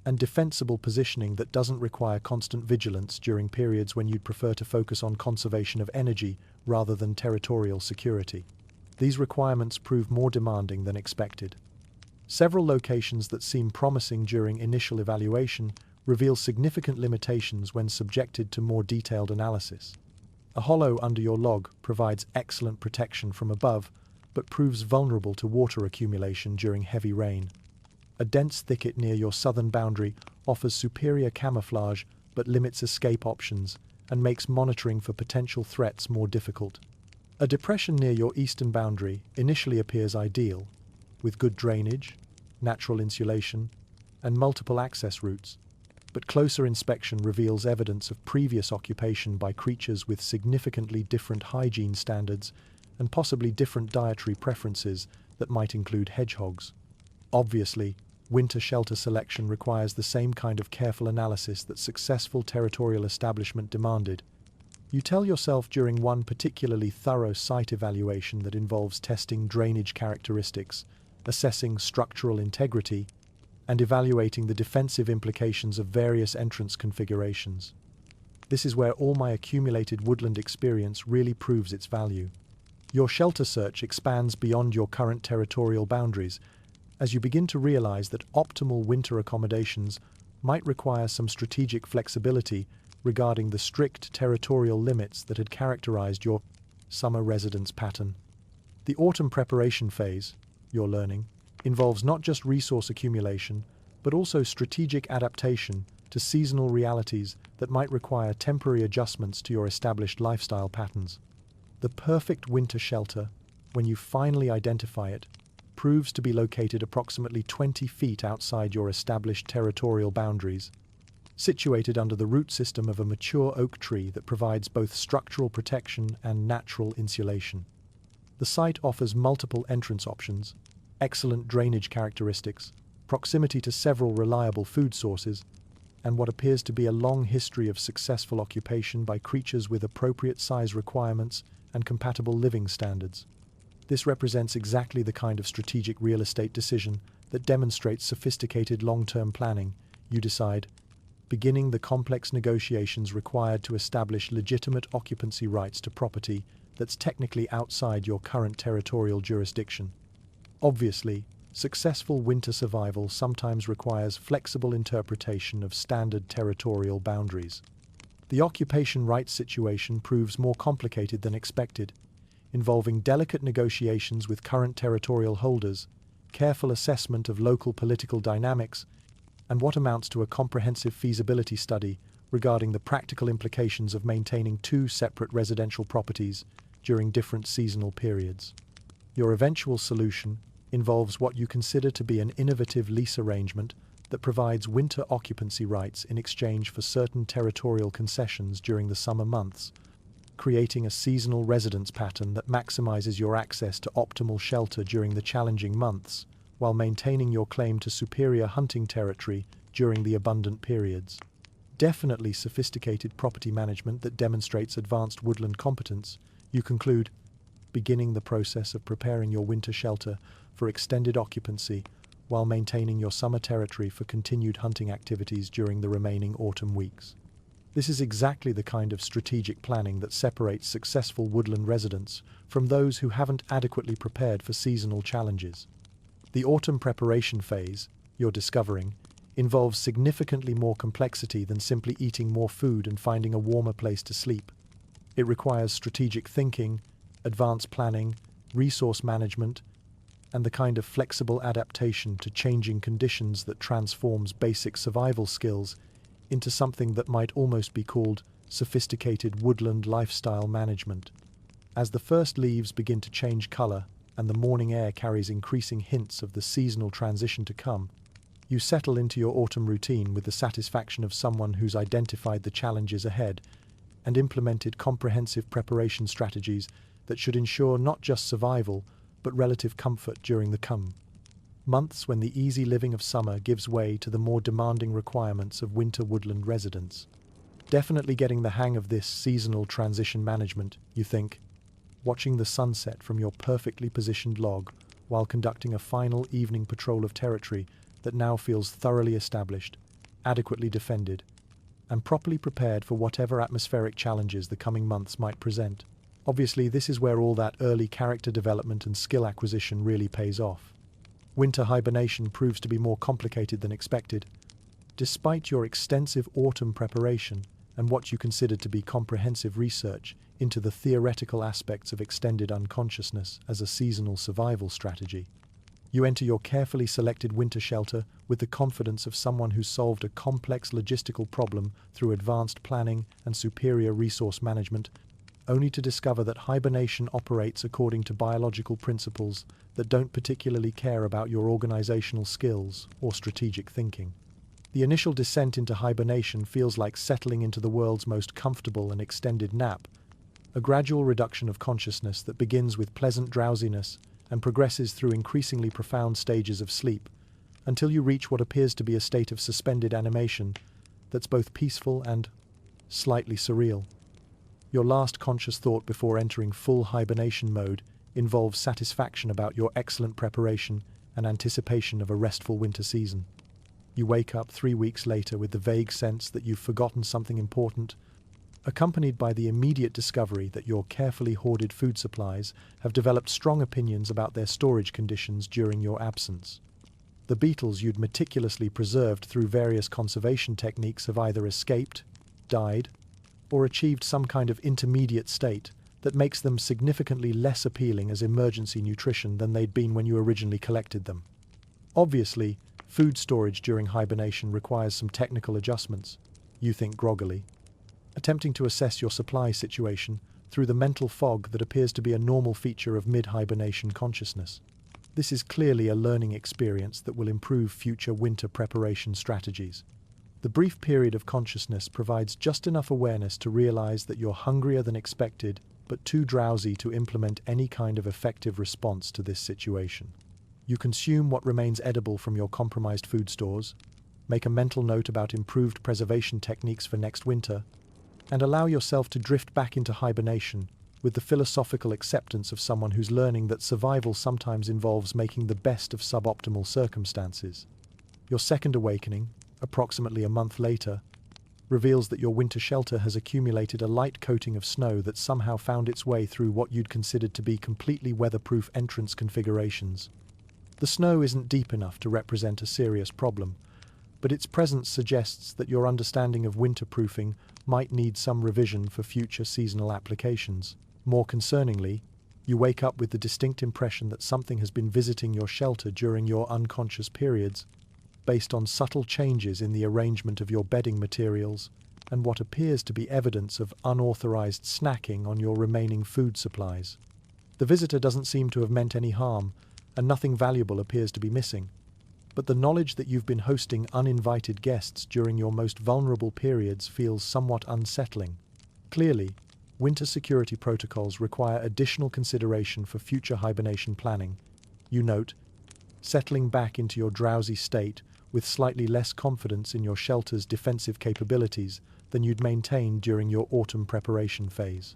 and defensible positioning that doesn't require constant vigilance during periods when you'd prefer to focus on conservation of energy rather than territorial security. These requirements prove more demanding than expected. Several locations that seem promising during initial evaluation reveal significant limitations when subjected to more detailed analysis. A hollow under your log provides excellent protection from above, but proves vulnerable to water accumulation during heavy rain. A dense thicket near your southern boundary offers superior camouflage but limits escape options and makes monitoring for potential threats more difficult. A depression near your eastern boundary initially appears ideal, with good drainage, natural insulation, and multiple access routes, but closer inspection reveals evidence of previous occupation by creatures with significantly different hygiene standards and possibly different dietary preferences that might include hedgehogs. Obviously, winter shelter selection requires the same kind of careful analysis that successful territorial establishment demanded. You tell yourself during one particularly thorough site evaluation that involves testing drainage characteristics, assessing structural integrity, and evaluating the defensive implications of various entrance configurations. This is where all my accumulated woodland experience really proves its value. Your shelter search expands beyond your current territorial boundaries as you begin to realize that optimal winter accommodations might require some strategic flexibility regarding the strict territorial limits that had characterized your summer residence pattern. The autumn preparation phase, you're learning, involves not just resource accumulation, but also strategic adaptation to seasonal realities that might require temporary adjustments to your established lifestyle patterns. The perfect winter shelter, when you finally identify it, proves to be located approximately 20 feet outside your established territorial boundaries, situated under the root system of a mature oak tree that provides both structural protection and natural insulation. The site offers multiple entrance options, excellent drainage characteristics, proximity to several reliable food sources, and what appears to be a long history of successful occupation by creatures with appropriate size requirements and compatible living standards. This represents exactly the kind of strategic real estate decision that demonstrates sophisticated long-term planning. You decide, beginning the complex negotiations required to establish legitimate occupancy rights to property that's technically outside your current territorial jurisdiction. Obviously, successful winter survival sometimes requires flexible interpretation of standard territorial boundaries. The occupation rights situation proves more complicated than expected, involving delicate negotiations with current territorial holders, careful assessment of local political dynamics, and what amounts to a comprehensive feasibility study regarding the practical implications of maintaining two separate residential properties during different seasonal periods. Your eventual solution involves what you consider to be an innovative lease arrangement that provides winter occupancy rights in exchange for certain territorial concessions during the summer months, creating a seasonal residence pattern that maximizes your access to optimal shelter during the challenging months, while maintaining your claim to superior hunting territory during the abundant periods. Definitely sophisticated property management that demonstrates advanced woodland competence, you conclude, beginning the process of preparing your winter shelter for extended occupancy while maintaining your summer territory for continued hunting activities during the remaining autumn weeks. This is exactly the kind of strategic planning that separates successful woodland residents from those who haven't adequately prepared for seasonal challenges. The autumn preparation phase, you're discovering, involves significantly more complexity than simply eating more food and finding a warmer place to sleep. It requires strategic thinking, advanced planning, resource management, and the kind of flexible adaptation to changing conditions that transforms basic survival skills into something that might almost be called sophisticated woodland lifestyle management. As the first leaves begin to change color and the morning air carries increasing hints of the seasonal transition to come, you settle into your autumn routine with the satisfaction of someone who's identified the challenges ahead and implemented comprehensive preparation strategies that should ensure not just survival, but relative comfort during the months when the easy living of summer gives way to the more demanding requirements of winter woodland residents. Definitely getting the hang of this seasonal transition management, you think. watching the sunset from your perfectly positioned log while conducting a final evening patrol of territory that now feels thoroughly established, adequately defended, and properly prepared for whatever atmospheric challenges the coming months might present. Obviously, this is where all that early character development and skill acquisition really pays off. Winter hibernation proves to be more complicated than expected. Despite your extensive autumn preparation and what you consider to be comprehensive research into the theoretical aspects of extended unconsciousness as a seasonal survival strategy, you enter your carefully selected winter shelter with the confidence of someone who's solved a complex logistical problem through advanced planning and superior resource management, only to discover that hibernation operates according to biological principles that don't particularly care about your organizational skills or strategic thinking. The initial descent into hibernation feels like settling into the world's most comfortable and extended nap, a gradual reduction of consciousness that begins with pleasant drowsiness and progresses through increasingly profound stages of sleep, until you reach what appears to be a state of suspended animation that's both peaceful and slightly surreal. Your last conscious thought before entering full hibernation mode involves satisfaction about your excellent preparation and anticipation of a restful winter season. You wake up 3 weeks later with the vague sense that you've forgotten something important, accompanied by the immediate discovery that your carefully hoarded food supplies have developed strong opinions about their storage conditions during your absence. The beetles you'd meticulously preserved through various conservation techniques have either escaped, died, or achieved some kind of intermediate state that makes them significantly less appealing as emergency nutrition than they'd been when you originally collected them. Obviously, food storage during hibernation requires some technical adjustments, you think groggily, attempting to assess your supply situation through the mental fog that appears to be a normal feature of mid-hibernation consciousness. This is clearly a learning experience that will improve future winter preparation strategies. The brief period of consciousness provides just enough awareness to realize that you're hungrier than expected, but too drowsy to implement any kind of effective response to this situation. You consume what remains edible from your compromised food stores, make a mental note about improved preservation techniques for next winter, and allow yourself to drift back into hibernation with the philosophical acceptance of someone who's learning that survival sometimes involves making the best of suboptimal circumstances. Your second awakening, approximately a month later, reveals that your winter shelter has accumulated a light coating of snow that somehow found its way through what you'd considered to be completely weatherproof entrance configurations. The snow isn't deep enough to represent a serious problem, but its presence suggests that your understanding of winterproofing might need some revision for future seasonal applications. More concerningly, you wake up with the distinct impression that something has been visiting your shelter during your unconscious periods, based on subtle changes in the arrangement of your bedding materials and what appears to be evidence of unauthorized snacking on your remaining food supplies. The visitor doesn't seem to have meant any harm, and nothing valuable appears to be missing. But the knowledge that you've been hosting uninvited guests during your most vulnerable periods feels somewhat unsettling. Clearly, winter security protocols require additional consideration for future hibernation planning. You note, settling back into your drowsy state with slightly less confidence in your shelter's defensive capabilities than you'd maintained during your autumn preparation phase.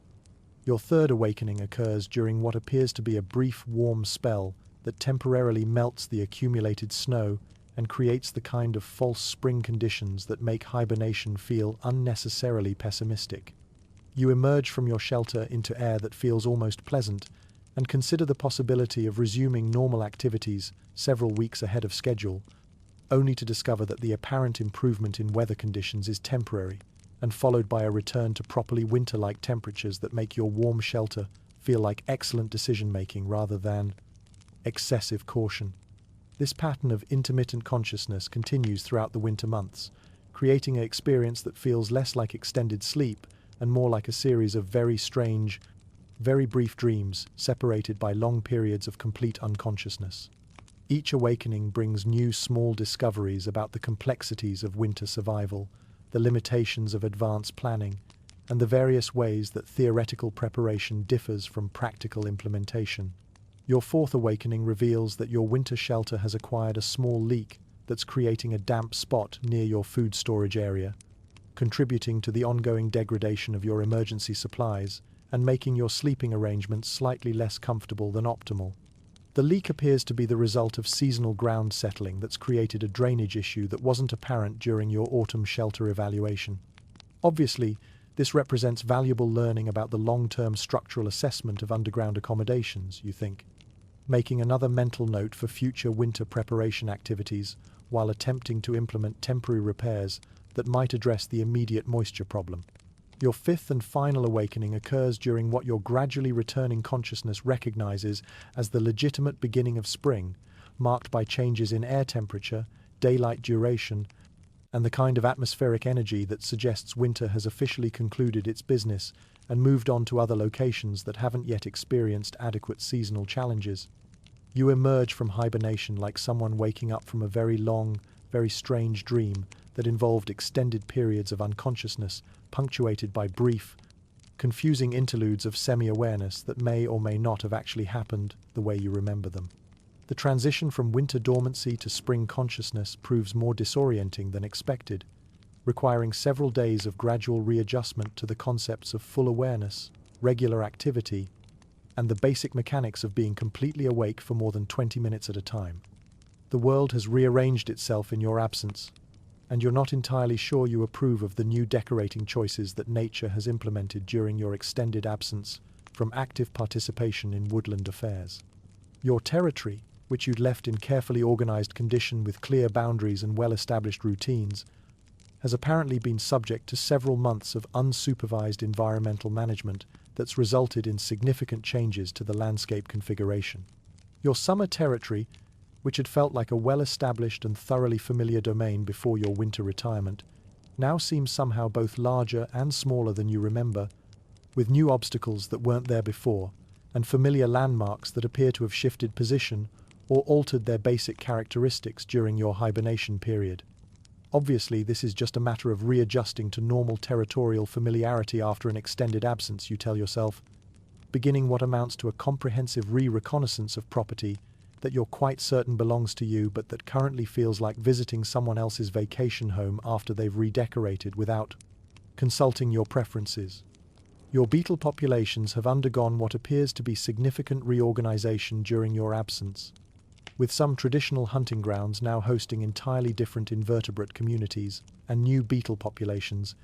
Your third awakening occurs during what appears to be a brief warm spell that temporarily melts the accumulated snow and creates the kind of false spring conditions that make hibernation feel unnecessarily pessimistic. You emerge from your shelter into air that feels almost pleasant and consider the possibility of resuming normal activities several weeks ahead of schedule, only to discover that the apparent improvement in weather conditions is temporary and followed by a return to properly winter-like temperatures that make your warm shelter feel like excellent decision-making rather than excessive caution. This pattern of intermittent consciousness continues throughout the winter months, creating an experience that feels less like extended sleep and more like a series of very strange, very brief dreams separated by long periods of complete unconsciousness. Each awakening brings new small discoveries about the complexities of winter survival, the limitations of advanced planning, and the various ways that theoretical preparation differs from practical implementation. Your fourth awakening reveals that your winter shelter has acquired a small leak that's creating a damp spot near your food storage area, contributing to the ongoing degradation of your emergency supplies and making your sleeping arrangements slightly less comfortable than optimal. The leak appears to be the result of seasonal ground settling that's created a drainage issue that wasn't apparent during your autumn shelter evaluation. Obviously, this represents valuable learning about the long-term structural assessment of underground accommodations, you think, making another mental note for future winter preparation activities while attempting to implement temporary repairs that might address the immediate moisture problem. Your fifth and final awakening occurs during what your gradually returning consciousness recognizes as the legitimate beginning of spring, marked by changes in air temperature, daylight duration, and the kind of atmospheric energy that suggests winter has officially concluded its business and moved on to other locations that haven't yet experienced adequate seasonal challenges. You emerge from hibernation like someone waking up from a very long, very strange dream that involved extended periods of unconsciousness, punctuated by brief, confusing interludes of semi-awareness that may or may not have actually happened the way you remember them. The transition from winter dormancy to spring consciousness proves more disorienting than expected, requiring several days of gradual readjustment to the concepts of full awareness, regular activity, and the basic mechanics of being completely awake for more than 20 minutes at a time. The world has rearranged itself in your absence, and you're not entirely sure you approve of the new decorating choices that nature has implemented during your extended absence from active participation in woodland affairs. Your territory, which you'd left in carefully organized condition with clear boundaries and well-established routines, has apparently been subject to several months of unsupervised environmental management that's resulted in significant changes to the landscape configuration. Your summer territory, which had felt like a well-established and thoroughly familiar domain before your winter retirement, now seems somehow both larger and smaller than you remember, with new obstacles that weren't there before, and familiar landmarks that appear to have shifted position or altered their basic characteristics during your hibernation period. Obviously, this is just a matter of readjusting to normal territorial familiarity after an extended absence, you tell yourself, beginning what amounts to a comprehensive reconnaissance of property that you're quite certain belongs to you but that currently feels like visiting someone else's vacation home after they've redecorated without consulting your preferences. Your beetle populations have undergone what appears to be significant reorganization during your absence, with some traditional hunting grounds now hosting entirely different invertebrate communities and new beetle populations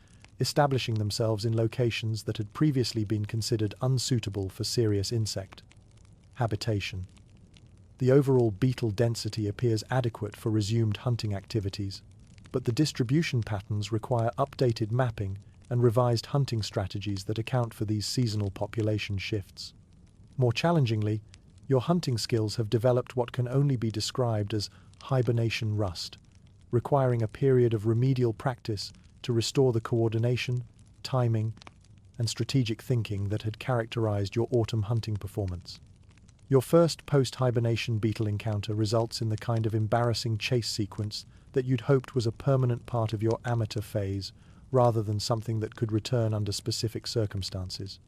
establishing themselves in locations that had previously been considered unsuitable for serious insect habitation. The overall beetle density appears adequate for resumed hunting activities, but the distribution patterns require updated mapping and revised hunting strategies that account for these seasonal population shifts. More challengingly, your hunting skills have developed what can only be described as hibernation rust, requiring a period of remedial practice to restore the coordination, timing, and strategic thinking that had characterized your autumn hunting performance. Your first post-hibernation beetle encounter results in the kind of embarrassing chase sequence that you'd hoped was a permanent part of your amateur phase, rather than something that could return under specific circumstances.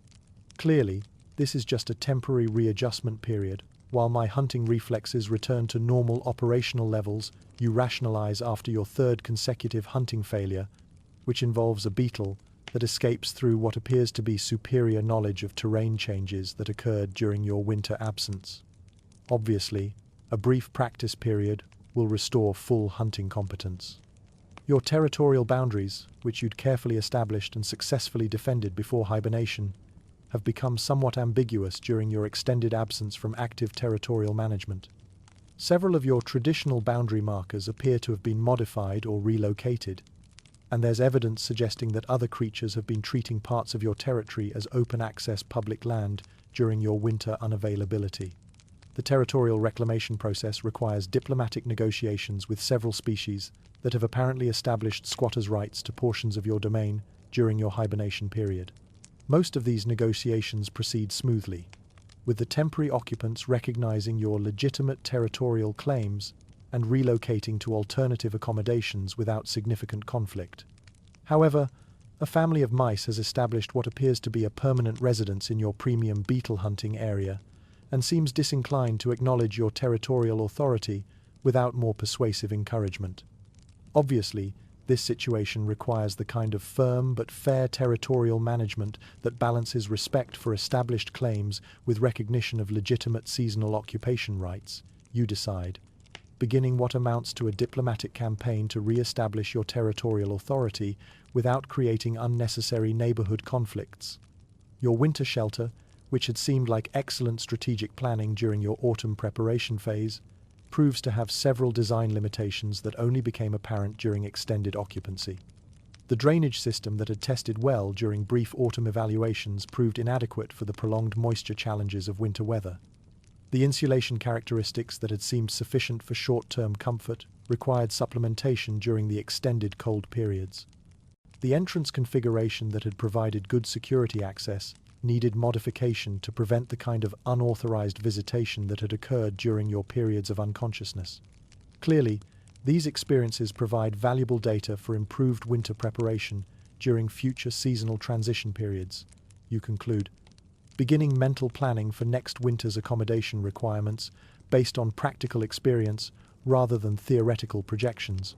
Clearly, this is just a temporary readjustment period. While my hunting reflexes return to normal operational levels, you rationalize after your third consecutive hunting failure, which involves a beetle that escapes through what appears to be superior knowledge of terrain changes that occurred during your winter absence. Obviously, a brief practice period will restore full hunting competence. Your territorial boundaries, which you'd carefully established and successfully defended before hibernation, have become somewhat ambiguous during your extended absence from active territorial management. Several of your traditional boundary markers appear to have been modified or relocated, and there's evidence suggesting that other creatures have been treating parts of your territory as open-access public land during your winter unavailability. The territorial reclamation process requires diplomatic negotiations with several species that have apparently established squatters' rights to portions of your domain during your hibernation period. Most of these negotiations proceed smoothly, with the temporary occupants recognizing your legitimate territorial claims and relocating to alternative accommodations without significant conflict. However, a family of mice has established what appears to be a permanent residence in your premium beetle hunting area and seems disinclined to acknowledge your territorial authority without more persuasive encouragement. Obviously, This situation requires the kind of firm but fair territorial management that balances respect for established claims with recognition of legitimate seasonal occupation rights. You decide, beginning what amounts to a diplomatic campaign to re-establish your territorial authority without creating unnecessary neighborhood conflicts. Your winter shelter, which had seemed like excellent strategic planning during your autumn preparation phase, proves to have several design limitations that only became apparent during extended occupancy. The drainage system that had tested well during brief autumn evaluations proved inadequate for the prolonged moisture challenges of winter weather. The insulation characteristics that had seemed sufficient for short-term comfort required supplementation during the extended cold periods. The entrance configuration that had provided good security access needed modification to prevent the kind of unauthorized visitation that had occurred during your periods of unconsciousness. Clearly, these experiences provide valuable data for improved winter preparation during future seasonal transition periods. You conclude, beginning mental planning for next winter's accommodation requirements based on practical experience rather than theoretical projections.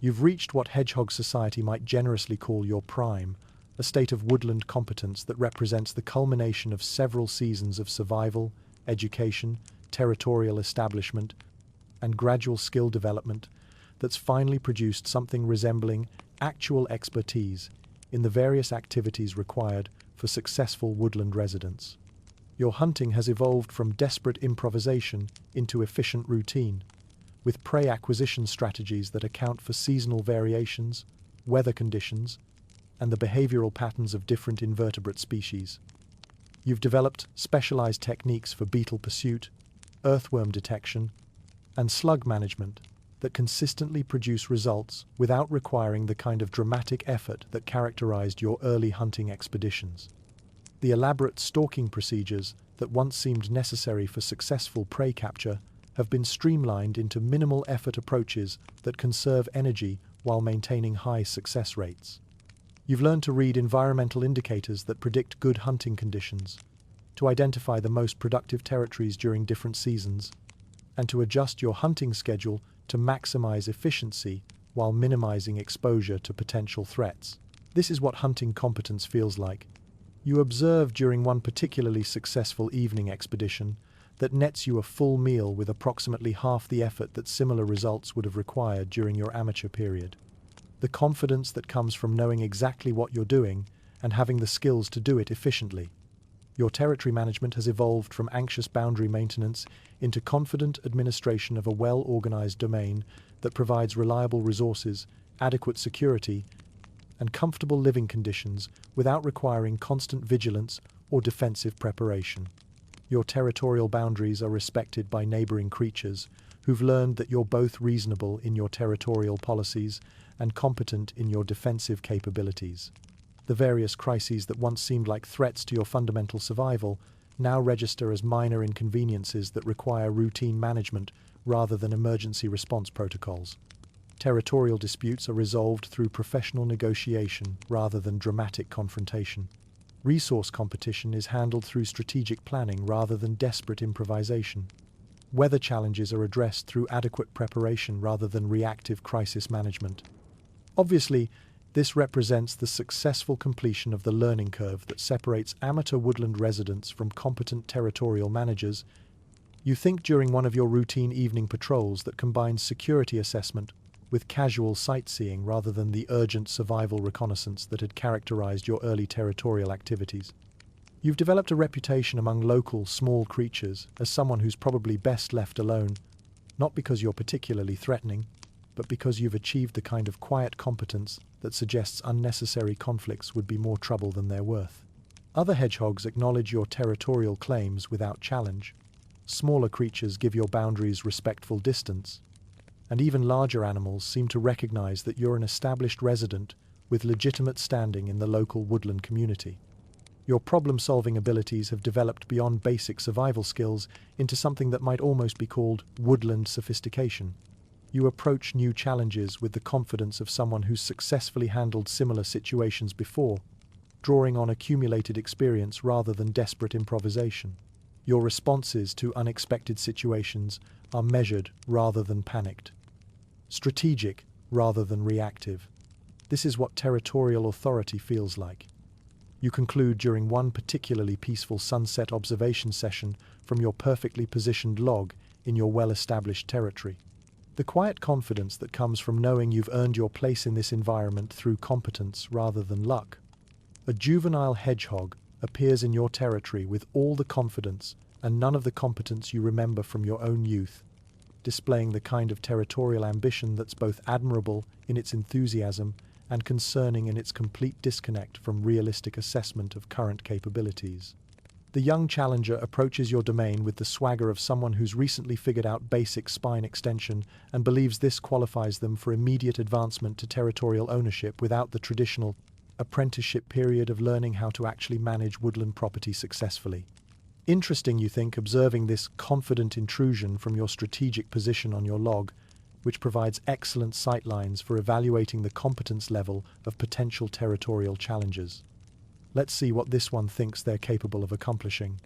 You've reached what Hedgehog society might generously call your prime, a state of woodland competence that represents the culmination of several seasons of survival, education, territorial establishment, and gradual skill development that's finally produced something resembling actual expertise in the various activities required for successful woodland residents. Your hunting has evolved from desperate improvisation into efficient routine, with prey acquisition strategies that account for seasonal variations, weather conditions, and the behavioral patterns of different invertebrate species. You've developed specialized techniques for beetle pursuit, earthworm detection, and slug management that consistently produce results without requiring the kind of dramatic effort that characterized your early hunting expeditions. The elaborate stalking procedures that once seemed necessary for successful prey capture have been streamlined into minimal effort approaches that conserve energy while maintaining high success rates. You've learned to read environmental indicators that predict good hunting conditions, to identify the most productive territories during different seasons, and to adjust your hunting schedule to maximize efficiency while minimizing exposure to potential threats. This is what hunting competence feels like. You observe during one particularly successful evening expedition that nets you a full meal with approximately half the effort that similar results would have required during your amateur period. The confidence that comes from knowing exactly what you're doing and having the skills to do it efficiently. Your territory management has evolved from anxious boundary maintenance into confident administration of a well-organized domain that provides reliable resources, adequate security, and comfortable living conditions without requiring constant vigilance or defensive preparation. Your territorial boundaries are respected by neighboring creatures who've learned that you're both reasonable in your territorial policies and competent in your defensive capabilities. The various crises that once seemed like threats to your fundamental survival now register as minor inconveniences that require routine management rather than emergency response protocols. Territorial disputes are resolved through professional negotiation rather than dramatic confrontation. Resource competition is handled through strategic planning rather than desperate improvisation. Weather challenges are addressed through adequate preparation rather than reactive crisis management. Obviously, this represents the successful completion of the learning curve that separates amateur woodland residents from competent territorial managers. You think during one of your routine evening patrols that combines security assessment with casual sightseeing rather than the urgent survival reconnaissance that had characterized your early territorial activities. You've developed a reputation among local small creatures as someone who's probably best left alone, not because you're particularly threatening, but because you've achieved the kind of quiet competence that suggests unnecessary conflicts would be more trouble than they're worth. Other hedgehogs acknowledge your territorial claims without challenge. Smaller creatures give your boundaries respectful distance, and even larger animals seem to recognize that you're an established resident with legitimate standing in the local woodland community. Your problem-solving abilities have developed beyond basic survival skills into something that might almost be called woodland sophistication. You approach new challenges with the confidence of someone who's successfully handled similar situations before, drawing on accumulated experience rather than desperate improvisation. Your responses to unexpected situations are measured rather than panicked, strategic rather than reactive. This is what territorial authority feels like. You conclude during one particularly peaceful sunset observation session from your perfectly positioned log in your well-established territory. The quiet confidence that comes from knowing you've earned your place in this environment through competence rather than luck. A juvenile hedgehog appears in your territory with all the confidence and none of the competence you remember from your own youth, displaying the kind of territorial ambition that's both admirable in its enthusiasm and concerning in its complete disconnect from realistic assessment of current capabilities. The young challenger approaches your domain with the swagger of someone who's recently figured out basic spine extension and believes this qualifies them for immediate advancement to territorial ownership without the traditional apprenticeship period of learning how to actually manage woodland property successfully. Interesting, you think, observing this confident intrusion from your strategic position on your log, which provides excellent sightlines for evaluating the competence level of potential territorial challengers. Let's see what this one thinks they're capable of accomplishing.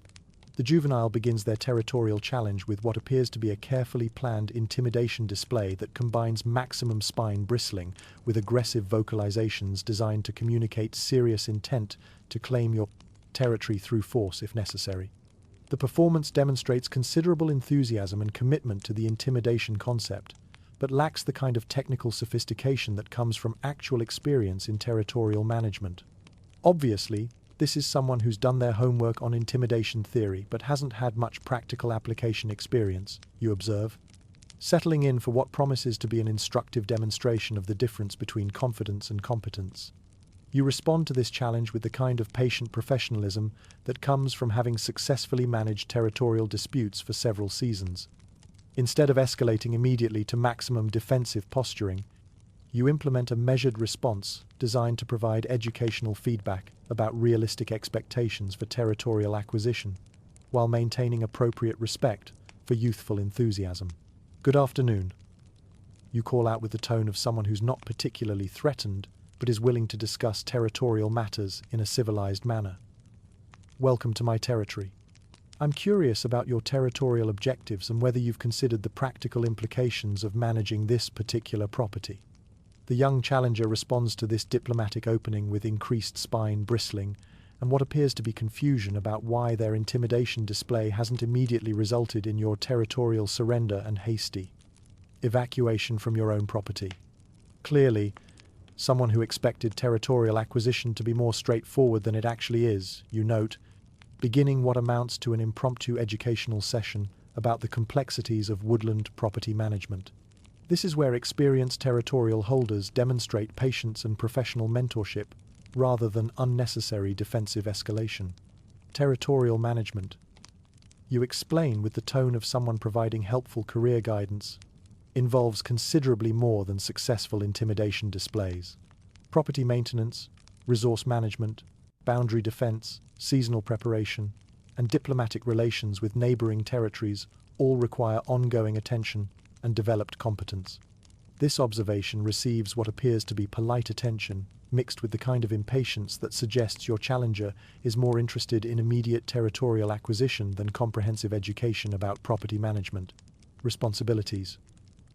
The juvenile begins their territorial challenge with what appears to be a carefully planned intimidation display that combines maximum spine bristling with aggressive vocalizations designed to communicate serious intent to claim your territory through force if necessary. The performance demonstrates considerable enthusiasm and commitment to the intimidation concept, but lacks the kind of technical sophistication that comes from actual experience in territorial management. Obviously, this is someone who's done their homework on intimidation theory but hasn't had much practical application experience, you observe, settling in for what promises to be an instructive demonstration of the difference between confidence and competence. You respond to this challenge with the kind of patient professionalism that comes from having successfully managed territorial disputes for several seasons. Instead of escalating immediately to maximum defensive posturing, you implement a measured response designed to provide educational feedback about realistic expectations for territorial acquisition, while maintaining appropriate respect for youthful enthusiasm. Good afternoon. You call out with the tone of someone who's not particularly threatened, but is willing to discuss territorial matters in a civilized manner. Welcome to my territory. I'm curious about your territorial objectives and whether you've considered the practical implications of managing this particular property. The young challenger responds to this diplomatic opening with increased spine bristling and what appears to be confusion about why their intimidation display hasn't immediately resulted in your territorial surrender and hasty evacuation from your own property. Clearly, someone who expected territorial acquisition to be more straightforward than it actually is, you note, beginning what amounts to an impromptu educational session about the complexities of woodland property management. This is where experienced territorial holders demonstrate patience and professional mentorship rather than unnecessary defensive escalation. Territorial management. You explain with the tone of someone providing helpful career guidance, involves considerably more than successful intimidation displays. Property maintenance, resource management, boundary defense, seasonal preparation, and diplomatic relations with neighboring territories all require ongoing attention and developed competence. This observation receives what appears to be polite attention, mixed with the kind of impatience that suggests your challenger is more interested in immediate territorial acquisition than comprehensive education about property management. Responsibilities.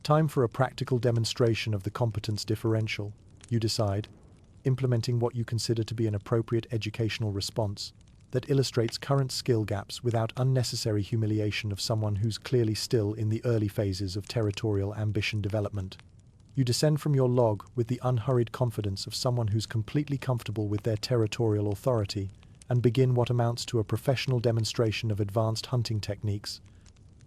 Time for a practical demonstration of the competence differential, you decide, implementing what you consider to be an appropriate educational response that illustrates current skill gaps without unnecessary humiliation of someone who's clearly still in the early phases of territorial ambition development. You descend from your log with the unhurried confidence of someone who's completely comfortable with their territorial authority and begin what amounts to a professional demonstration of advanced hunting techniques,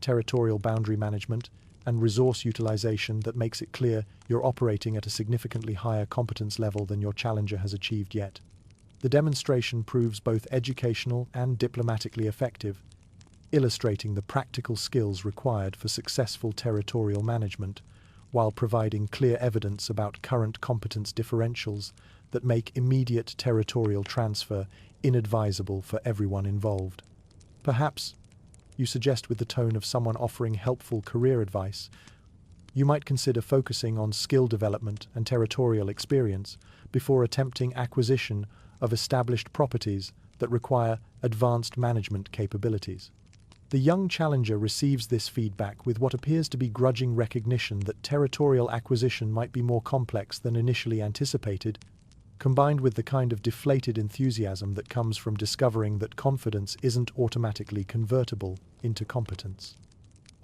territorial boundary management, and resource utilization that makes it clear you're operating at a significantly higher competence level than your challenger has achieved yet. The demonstration proves both educational and diplomatically effective, illustrating the practical skills required for successful territorial management, while providing clear evidence about current competence differentials that make immediate territorial transfer inadvisable for everyone involved. Perhaps, you suggest with the tone of someone offering helpful career advice, you might consider focusing on skill development and territorial experience before attempting acquisition of established properties that require advanced management capabilities. The young challenger receives this feedback with what appears to be grudging recognition that territorial acquisition might be more complex than initially anticipated, combined with the kind of deflated enthusiasm that comes from discovering that confidence isn't automatically convertible into competence.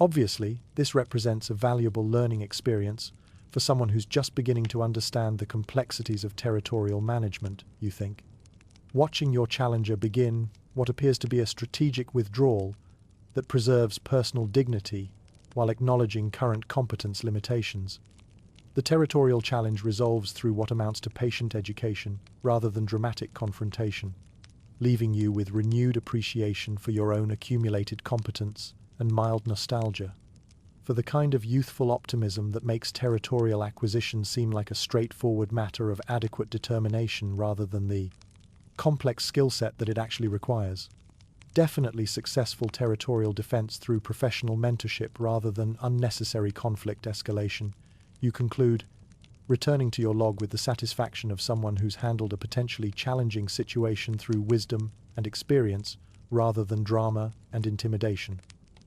Obviously, this represents a valuable learning experience for someone who's just beginning to understand the complexities of territorial management, you think. Watching your challenger begin what appears to be a strategic withdrawal that preserves personal dignity while acknowledging current competence limitations. The territorial challenge resolves through what amounts to patient education rather than dramatic confrontation, leaving you with renewed appreciation for your own accumulated competence and mild nostalgia for the kind of youthful optimism that makes territorial acquisition seem like a straightforward matter of adequate determination rather than the complex skill set that it actually requires. Definitely successful territorial defense through professional mentorship rather than unnecessary conflict escalation. You conclude, returning to your log with the satisfaction of someone who's handled a potentially challenging situation through wisdom and experience rather than drama and intimidation.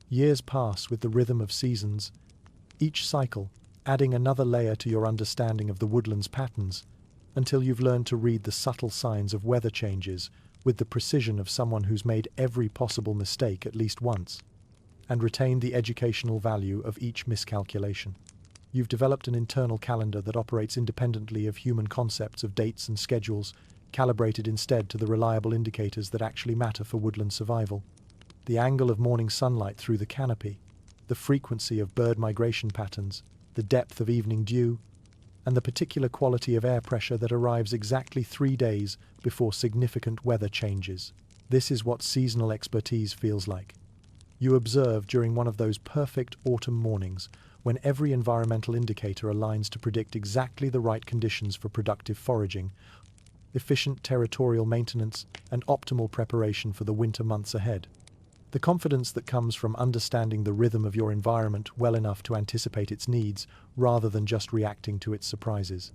Years pass with the rhythm of seasons, each cycle adding another layer to your understanding of the woodland's patterns, until you've learned to read the subtle signs of weather changes with the precision of someone who's made every possible mistake at least once, and retained the educational value of each miscalculation. You've developed an internal calendar that operates independently of human concepts of dates and schedules, calibrated instead to the reliable indicators that actually matter for woodland survival. The angle of morning sunlight through the canopy, the frequency of bird migration patterns, the depth of evening dew, and the particular quality of air pressure that arrives exactly 3 days before significant weather changes. This is what seasonal expertise feels like. You observe during one of those perfect autumn mornings when every environmental indicator aligns to predict exactly the right conditions for productive foraging, efficient territorial maintenance, and optimal preparation for the winter months ahead. The confidence that comes from understanding the rhythm of your environment well enough to anticipate its needs rather than just reacting to its surprises.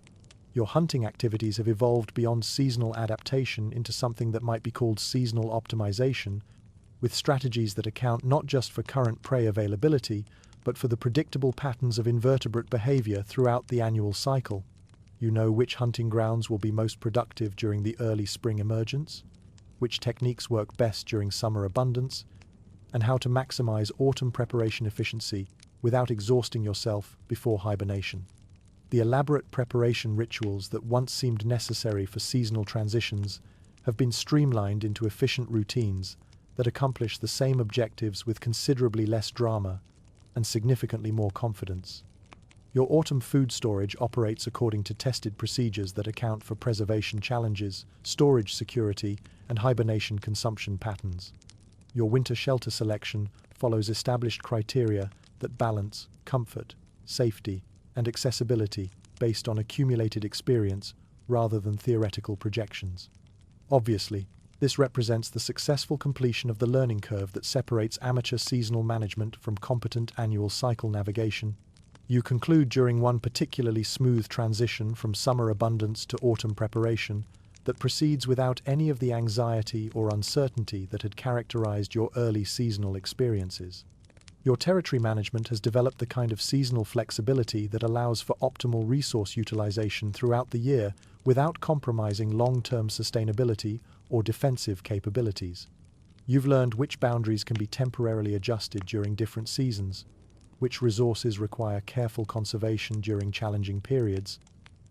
Your hunting activities have evolved beyond seasonal adaptation into something that might be called seasonal optimization, with strategies that account not just for current prey availability, but for the predictable patterns of invertebrate behavior throughout the annual cycle. You know which hunting grounds will be most productive during the early spring emergence, which techniques work best during summer abundance, and how to maximize autumn preparation efficiency without exhausting yourself before hibernation. The elaborate preparation rituals that once seemed necessary for seasonal transitions have been streamlined into efficient routines that accomplish the same objectives with considerably less drama and significantly more confidence. Your autumn food storage operates according to tested procedures that account for preservation challenges, storage security, and hibernation consumption patterns. Your winter shelter selection follows established criteria that balance comfort, safety, and accessibility based on accumulated experience rather than theoretical projections. Obviously, this represents the successful completion of the learning curve that separates amateur seasonal management from competent annual cycle navigation. You conclude during one particularly smooth transition from summer abundance to autumn preparation that proceeds without any of the anxiety or uncertainty that had characterized your early seasonal experiences. Your territory management has developed the kind of seasonal flexibility that allows for optimal resource utilization throughout the year without compromising long-term sustainability or defensive capabilities. You've learned which boundaries can be temporarily adjusted during different seasons, which resources require careful conservation during challenging periods,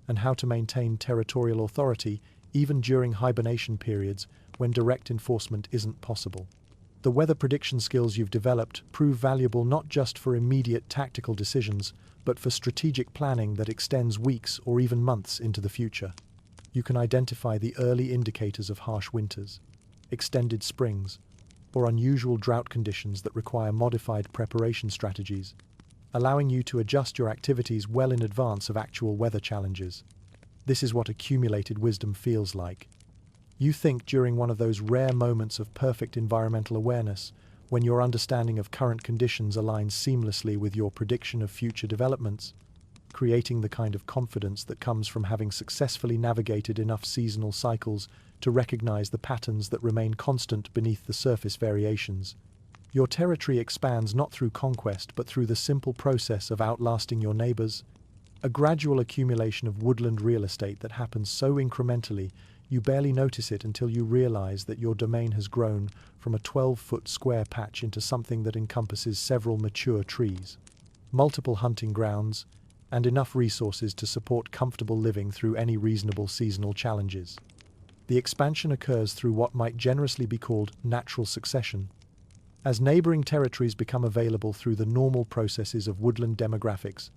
and how to maintain territorial authority even during hibernation periods when direct enforcement isn't possible. The weather prediction skills you've developed prove valuable not just for immediate tactical decisions, but for strategic planning that extends weeks or even months into the future. You can identify the early indicators of harsh winters, extended springs, or unusual drought conditions that require modified preparation strategies, allowing you to adjust your activities well in advance of actual weather challenges. This is what accumulated wisdom feels like. You think during one of those rare moments of perfect environmental awareness, when your understanding of current conditions aligns seamlessly with your prediction of future developments, creating the kind of confidence that comes from having successfully navigated enough seasonal cycles to recognize the patterns that remain constant beneath the surface variations. Your territory expands not through conquest but through the simple process of outlasting your neighbors, a gradual accumulation of woodland real estate that happens so incrementally you barely notice it until you realize that your domain has grown from a 12-foot square patch into something that encompasses several mature trees, multiple hunting grounds, and enough resources to support comfortable living through any reasonable seasonal challenges. The expansion occurs through what might generously be called natural succession. As neighboring territories become available through the normal processes of woodland demographics,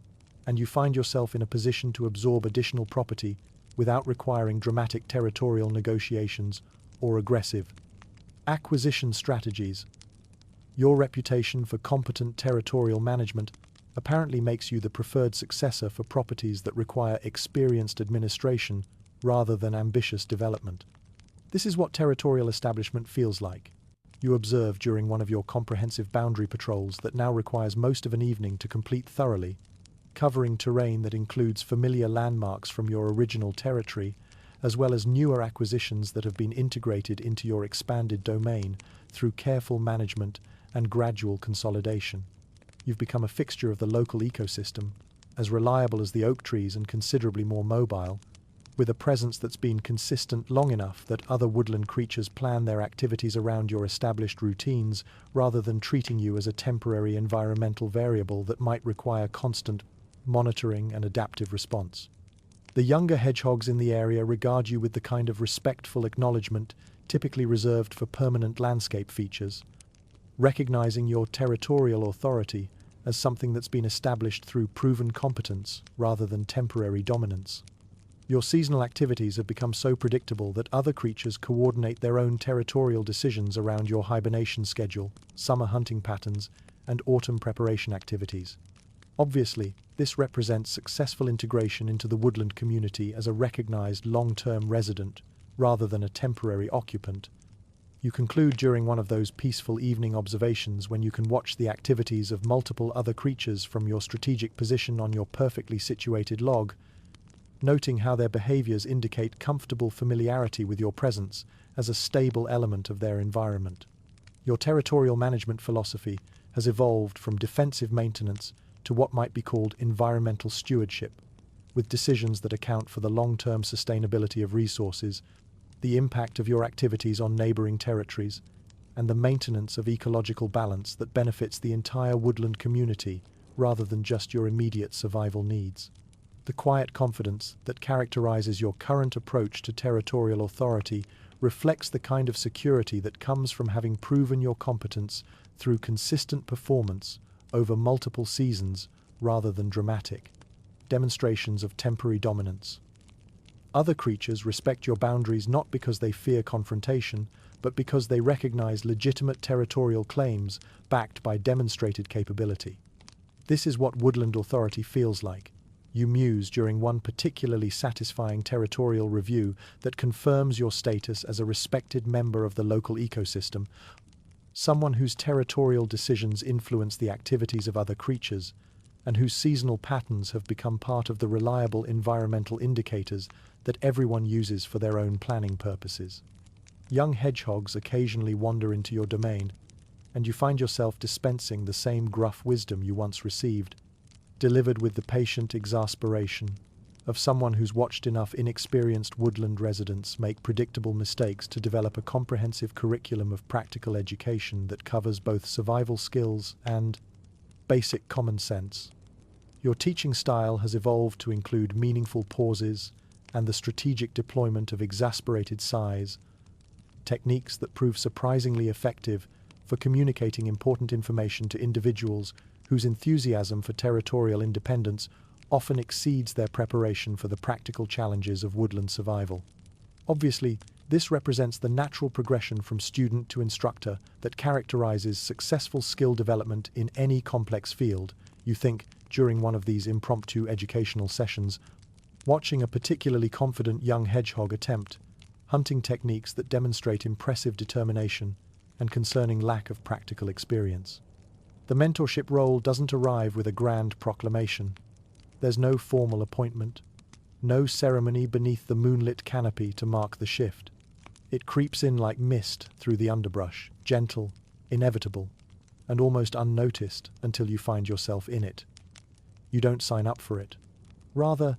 and you find yourself in a position to absorb additional property without requiring dramatic territorial negotiations or aggressive acquisition strategies. Your reputation for competent territorial management apparently makes you the preferred successor for properties that require experienced administration rather than ambitious development. This is what territorial establishment feels like. You observe during one of your comprehensive boundary patrols that now requires most of an evening to complete thoroughly, covering terrain that includes familiar landmarks from your original territory, as well as newer acquisitions that have been integrated into your expanded domain through careful management and gradual consolidation. You've become a fixture of the local ecosystem, as reliable as the oak trees and considerably more mobile, with a presence that's been consistent long enough that other woodland creatures plan their activities around your established routines rather than treating you as a temporary environmental variable that might require constant monitoring and adaptive response. The younger hedgehogs in the area regard you with the kind of respectful acknowledgement typically reserved for permanent landscape features, recognizing your territorial authority as something that's been established through proven competence rather than temporary dominance. Your seasonal activities have become so predictable that other creatures coordinate their own territorial decisions around your hibernation schedule, summer hunting patterns, and autumn preparation activities. Obviously, this represents successful integration into the woodland community as a recognized long-term resident rather than a temporary occupant. You conclude during one of those peaceful evening observations when you can watch the activities of multiple other creatures from your strategic position on your perfectly situated log, noting how their behaviors indicate comfortable familiarity with your presence as a stable element of their environment. Your territorial management philosophy has evolved from defensive maintenance to what might be called environmental stewardship, with decisions that account for the long-term sustainability of resources, the impact of your activities on neighboring territories, and the maintenance of ecological balance that benefits the entire woodland community rather than just your immediate survival needs. The quiet confidence that characterizes your current approach to territorial authority reflects the kind of security that comes from having proven your competence through consistent performance over multiple seasons rather than dramatic demonstrations of temporary dominance. Other creatures respect your boundaries not because they fear confrontation, but because they recognize legitimate territorial claims backed by demonstrated capability. This is what woodland authority feels like. You muse during one particularly satisfying territorial review that confirms your status as a respected member of the local ecosystem, someone whose territorial decisions influence the activities of other creatures, and whose seasonal patterns have become part of the reliable environmental indicators that everyone uses for their own planning purposes. Young hedgehogs occasionally wander into your domain, and you find yourself dispensing the same gruff wisdom you once received, delivered with the patient exasperation of someone who's watched enough inexperienced woodland residents make predictable mistakes to develop a comprehensive curriculum of practical education that covers both survival skills and basic common sense. Your teaching style has evolved to include meaningful pauses and the strategic deployment of exasperated sighs, techniques that prove surprisingly effective for communicating important information to individuals whose enthusiasm for territorial independence often exceeds their preparation for the practical challenges of woodland survival. Obviously, this represents the natural progression from student to instructor that characterizes successful skill development in any complex field. You think, during one of these impromptu educational sessions, watching a particularly confident young hedgehog attempt hunting techniques that demonstrate impressive determination and concerning lack of practical experience. The mentorship role doesn't arrive with a grand proclamation. There's no formal appointment, no ceremony beneath the moonlit canopy to mark the shift. It creeps in like mist through the underbrush, gentle, inevitable, and almost unnoticed until you find yourself in it. You don't sign up for it. Rather,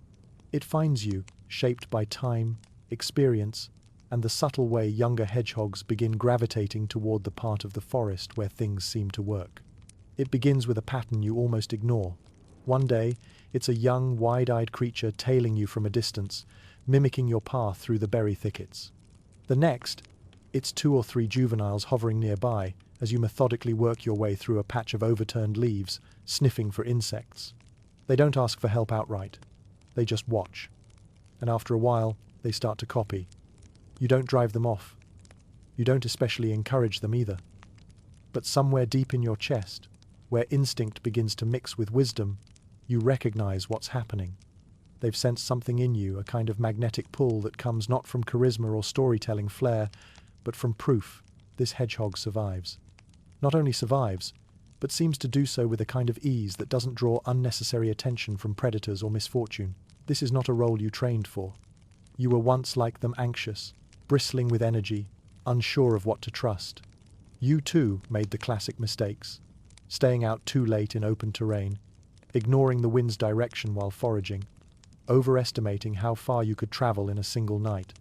it finds you, shaped by time, experience, and the subtle way younger hedgehogs begin gravitating toward the part of the forest where things seem to work. It begins with a pattern you almost ignore. One day, it's a young, wide-eyed creature tailing you from a distance, mimicking your path through the berry thickets. The next, it's 2 or 3 juveniles hovering nearby as you methodically work your way through a patch of overturned leaves, sniffing for insects. They don't ask for help outright. They just watch. And after a while, they start to copy. You don't drive them off. You don't especially encourage them either. But somewhere deep in your chest, where instinct begins to mix with wisdom, you recognize what's happening. They've sensed something in you, a kind of magnetic pull that comes not from charisma or storytelling flair, but from proof this hedgehog survives. Not only survives, but seems to do so with a kind of ease that doesn't draw unnecessary attention from predators or misfortune. This is not a role you trained for. You were once like them, anxious, bristling with energy, unsure of what to trust. You too made the classic mistakes, staying out too late in open terrain, ignoring the wind's direction while foraging, overestimating how far you could travel in a single night.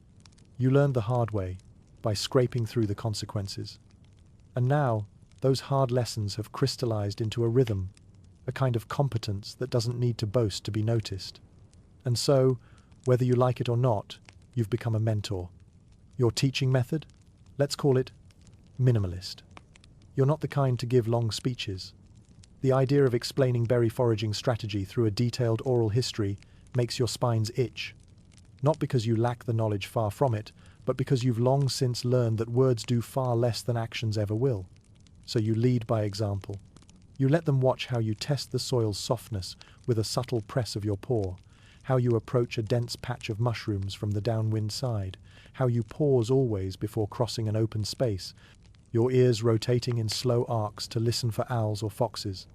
You learned the hard way, by scraping through the consequences. And now, those hard lessons have crystallized into a rhythm, a kind of competence that doesn't need to boast to be noticed. And so, whether you like it or not, you've become a mentor. Your teaching method? Let's call it minimalist. You're not the kind to give long speeches. The idea of explaining berry foraging strategy through a detailed oral history makes your spines itch. Not because you lack the knowledge, far from it, but because you've long since learned that words do far less than actions ever will. So you lead by example. You let them watch how you test the soil's softness with a subtle press of your paw, how you approach a dense patch of mushrooms from the downwind side, how you pause always before crossing an open space, your ears rotating in slow arcs to listen for owls or foxes.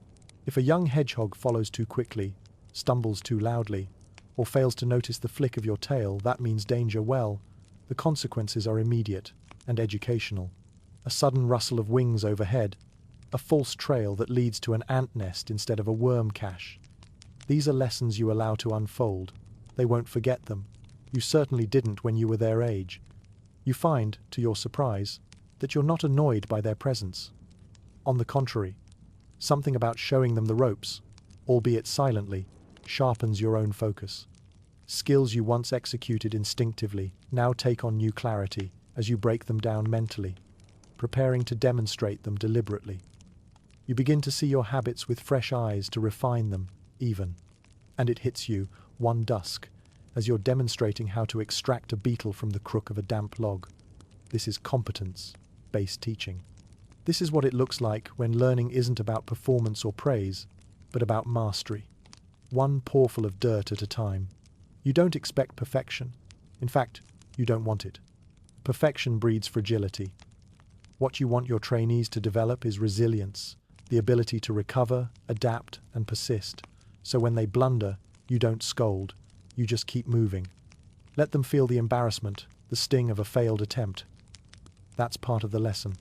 If a young hedgehog follows too quickly, stumbles too loudly, or fails to notice the flick of your tail, that means danger. Well, the consequences are immediate and educational. A sudden rustle of wings overhead, a false trail that leads to an ant nest instead of a worm cache. These are lessons you allow to unfold. They won't forget them. You certainly didn't when you were their age. You find, to your surprise, that you're not annoyed by their presence. On the contrary, something about showing them the ropes, albeit silently, sharpens your own focus. Skills you once executed instinctively now take on new clarity as you break them down mentally, preparing to demonstrate them deliberately. You begin to see your habits with fresh eyes, to refine them, even. And it hits you, one dusk, as you're demonstrating how to extract a beetle from the crook of a damp log. This is competence-based teaching. This is what it looks like when learning isn't about performance or praise, but about mastery. One pawful of dirt at a time. You don't expect perfection. In fact, you don't want it. Perfection breeds fragility. What you want your trainees to develop is resilience, the ability to recover, adapt, and persist. So when they blunder, you don't scold, you just keep moving. Let them feel the embarrassment, the sting of a failed attempt. That's part of the lesson.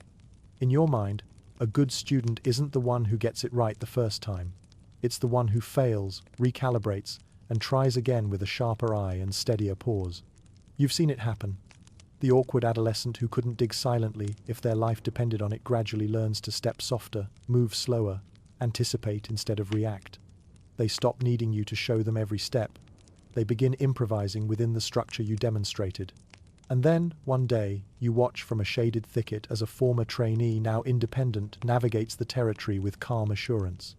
In your mind, a good student isn't the one who gets it right the first time. It's the one who fails, recalibrates, and tries again with a sharper eye and steadier pause. You've seen it happen. The awkward adolescent who couldn't dig silently if their life depended on it gradually learns to step softer, move slower, anticipate instead of react. They stop needing you to show them every step. They begin improvising within the structure you demonstrated. And then, one day, you watch from a shaded thicket as a former trainee, now independent, navigates the territory with calm assurance.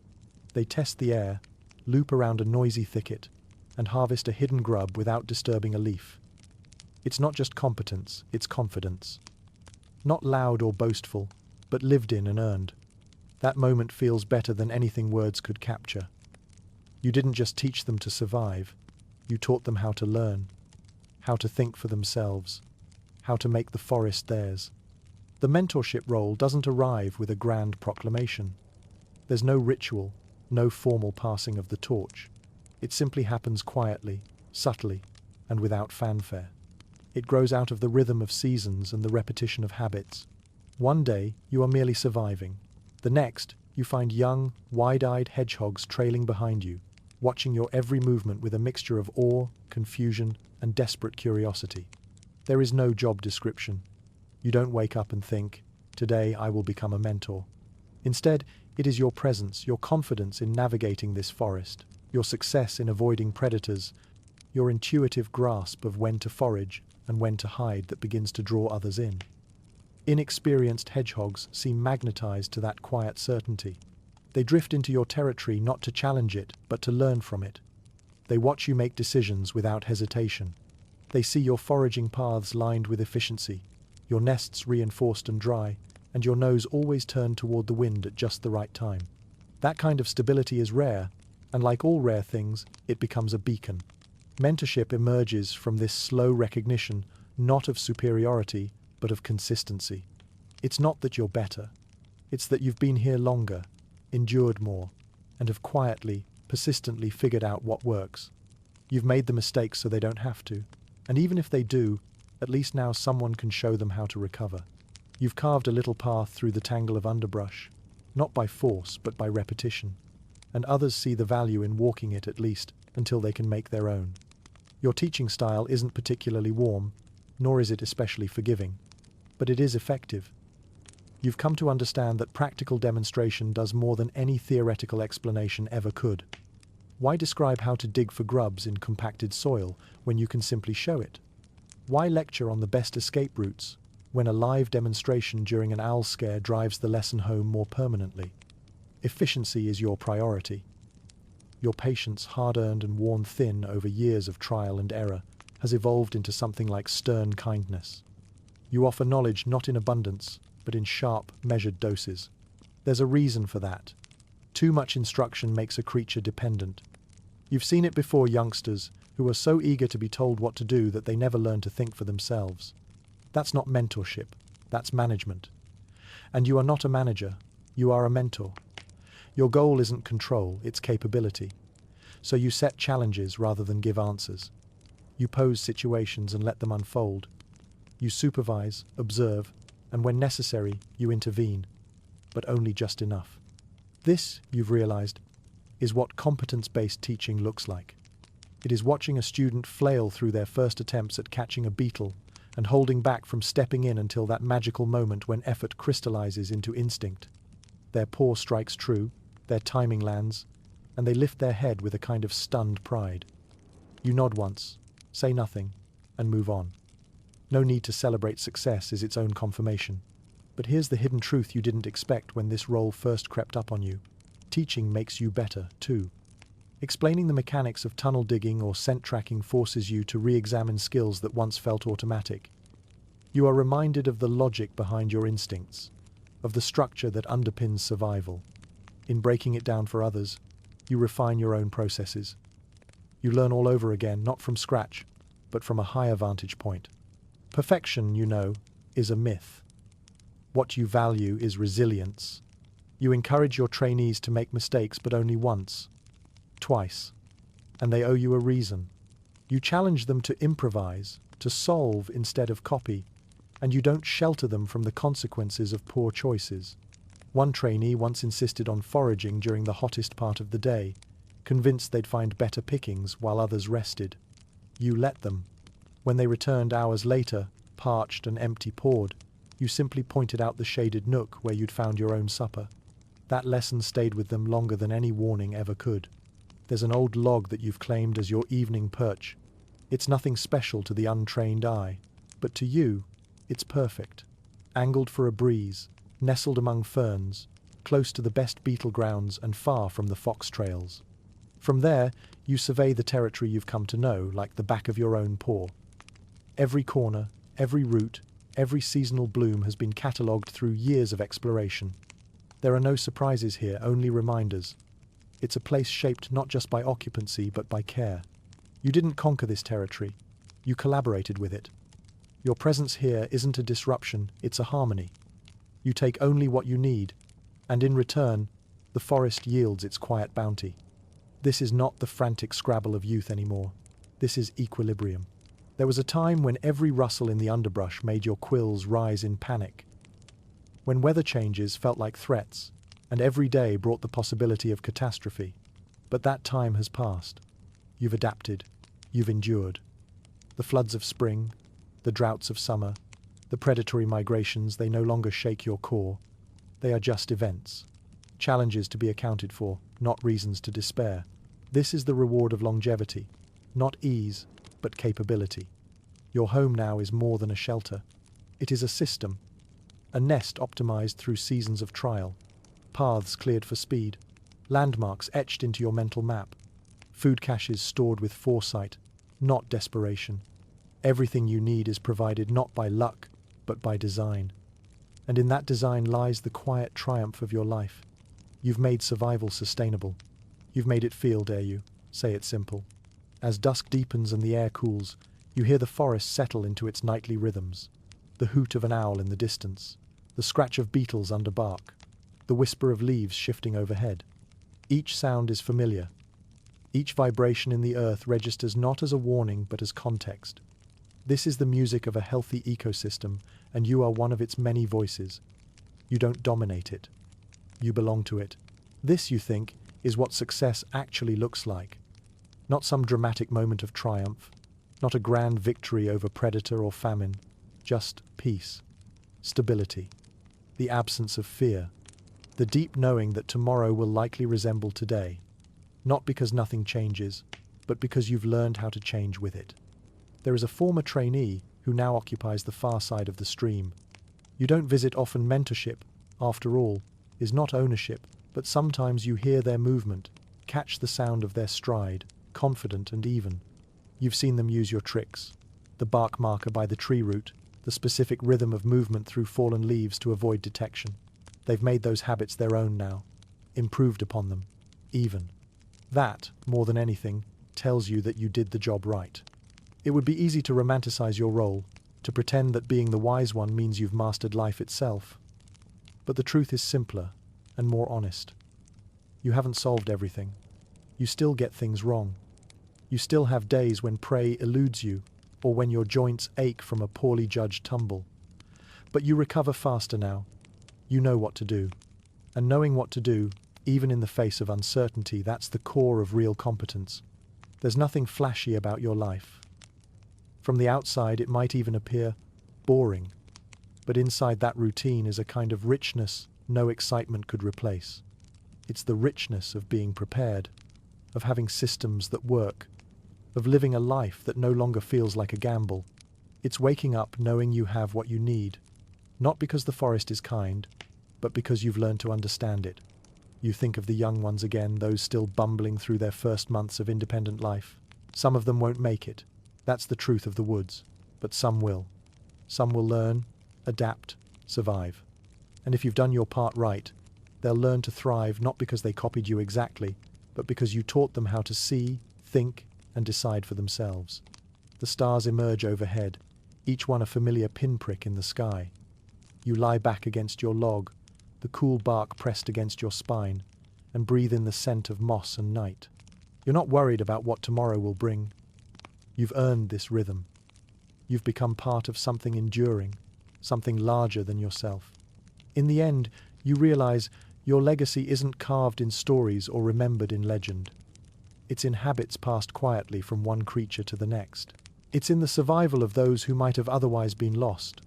They test the air, loop around a noisy thicket, and harvest a hidden grub without disturbing a leaf. It's not just competence, it's confidence. Not loud or boastful, but lived in and earned. That moment feels better than anything words could capture. You didn't just teach them to survive, you taught them how to learn, how to think for themselves, how to make the forest theirs. The mentorship role doesn't arrive with a grand proclamation. There's no ritual, no formal passing of the torch. It simply happens quietly, subtly, and without fanfare. It grows out of the rhythm of seasons and the repetition of habits. One day, you are merely surviving. The next, You find young, wide-eyed hedgehogs trailing behind you, watching your every movement with a mixture of awe, confusion, and desperate curiosity. There is no job description. You don't wake up and think, "Today I will become a mentor." Instead, it is your presence, your confidence in navigating this forest, your success in avoiding predators, your intuitive grasp of when to forage and when to hide that begins to draw others in. Inexperienced hedgehogs seem magnetized to that quiet certainty. They drift into your territory not to challenge it, but to learn from it. They watch you make decisions without hesitation. They see your foraging paths lined with efficiency, your nests reinforced and dry, and your nose always turned toward the wind at just the right time. That kind of stability is rare, and like all rare things, it becomes a beacon. Mentorship emerges from this slow recognition, not of superiority, but of consistency. It's not that you're better. It's that you've been here longer, endured more, and have quietly, persistently figured out what works. You've made the mistakes so they don't have to. And even if they do, at least now someone can show them how to recover. You've carved a little path through the tangle of underbrush, not by force, but by repetition. And others see the value in walking it at least until they can make their own. Your teaching style isn't particularly warm, nor is it especially forgiving, but it is effective. You've come to understand that practical demonstration does more than any theoretical explanation ever could. Why describe how to dig for grubs in compacted soil when you can simply show it? Why lecture on the best escape routes when a live demonstration during an owl scare drives the lesson home more permanently? Efficiency is your priority. Your patience, hard-earned and worn thin over years of trial and error, has evolved into something like stern kindness. You offer knowledge not in abundance, but in sharp, measured doses. There's a reason for that. Too much instruction makes a creature dependent. You've seen it before youngsters who are so eager to be told what to do that they never learn to think for themselves. That's not mentorship, that's management. And you are not a manager, you are a mentor. Your goal isn't control, it's capability. So you set challenges rather than give answers. You pose situations and let them unfold. You supervise, observe, and when necessary, you intervene, but only just enough. This, you've realized, is what competence-based teaching looks like. It is watching a student flail through their first attempts at catching a beetle and holding back from stepping in until that magical moment when effort crystallizes into instinct. Their paw strikes true, their timing lands, and they lift their head with a kind of stunned pride. You nod once, say nothing, and move on. No need to celebrate success is its own confirmation. But here's the hidden truth you didn't expect when this role first crept up on you. Teaching makes you better, too. Explaining the mechanics of tunnel digging or scent tracking forces you to re-examine skills that once felt automatic. You are reminded of the logic behind your instincts, of the structure that underpins survival. In breaking it down for others, you refine your own processes. You learn all over again, not from scratch, but from a higher vantage point. Perfection, you know, is a myth. What you value is resilience. You encourage your trainees to make mistakes, but only once, twice, and they owe you a reason. You challenge them to improvise, to solve instead of copy, and you don't shelter them from the consequences of poor choices. One trainee once insisted on foraging during the hottest part of the day, convinced they'd find better pickings while others rested. You let them. When they returned hours later, parched and empty-pawed, you simply pointed out the shaded nook where you'd found your own supper. That lesson stayed with them longer than any warning ever could. There's an old log that you've claimed as your evening perch. It's nothing special to the untrained eye, but to you, it's perfect. Angled for a breeze, nestled among ferns, close to the best beetle grounds and far from the fox trails. From there, you survey the territory you've come to know like the back of your own paw. Every corner, every root, every seasonal bloom has been catalogued through years of exploration. There are no surprises here, only reminders. It's a place shaped not just by occupancy, but by care. You didn't conquer this territory. You collaborated with it. Your presence here isn't a disruption, it's a harmony. You take only what you need, and in return, the forest yields its quiet bounty. This is not the frantic scrabble of youth anymore. This is equilibrium. There was a time when every rustle in the underbrush made your quills rise in panic. When weather changes felt like threats, and every day brought the possibility of catastrophe. But that time has passed. You've adapted. You've endured. The floods of spring, the droughts of summer, the predatory migrations, they no longer shake your core. They are just events. Challenges to be accounted for, not reasons to despair. This is the reward of longevity. Not ease, but capability. Your home now is more than a shelter. It is a system. A nest optimized through seasons of trial. Paths cleared for speed. Landmarks etched into your mental map. Food caches stored with foresight, not desperation. Everything you need is provided not by luck, but by design. And in that design lies the quiet triumph of your life. You've made survival sustainable. You've made it feel, dare you, say it simple. As dusk deepens and the air cools, you hear the forest settle into its nightly rhythms. The hoot of an owl in the distance, the scratch of beetles under bark, the whisper of leaves shifting overhead. Each sound is familiar. Each vibration in the earth registers not as a warning but as context. This is the music of a healthy ecosystem, and you are one of its many voices. You don't dominate it. You belong to it. This, you think, is what success actually looks like. Not some dramatic moment of triumph, not a grand victory over predator or famine, just peace, stability, the absence of fear, the deep knowing that tomorrow will likely resemble today, not because nothing changes, but because you've learned how to change with it. There is a former trainee who now occupies the far side of the stream. You don't visit often. Mentorship, after all, is not ownership, but sometimes you hear their movement, catch the sound of their stride, confident and even. You've seen them use your tricks, the bark marker by the tree root, the specific rhythm of movement through fallen leaves to avoid detection. They've made those habits their own now, improved upon them, even. That, more than anything, tells you that you did the job right. It would be easy to romanticize your role, to pretend that being the wise one means you've mastered life itself. But the truth is simpler and more honest. You haven't solved everything. You still get things wrong. You still have days when prey eludes you, or when your joints ache from a poorly judged tumble. But you recover faster now. You know what to do. And knowing what to do, even in the face of uncertainty, that's the core of real competence. There's nothing flashy about your life. From the outside, it might even appear boring. But inside that routine is a kind of richness no excitement could replace. It's the richness of being prepared, of having systems that work, of living a life that no longer feels like a gamble. It's waking up knowing you have what you need, not because the forest is kind, but because you've learned to understand it. You think of the young ones again, those still bumbling through their first months of independent life. Some of them won't make it. That's the truth of the woods. But some will. Some will learn, adapt, survive. And if you've done your part right, they'll learn to thrive not because they copied you exactly, but because you taught them how to see, think, and decide for themselves. The stars emerge overhead, each one a familiar pinprick in the sky. You lie back against your log, the cool bark pressed against your spine, and breathe in the scent of moss and night. You're not worried about what tomorrow will bring. You've earned this rhythm. You've become part of something enduring, something larger than yourself. In the end, you realize your legacy isn't carved in stories or remembered in legend. It's in habits passed quietly from one creature to the next. It's in the survival of those who might have otherwise been lost.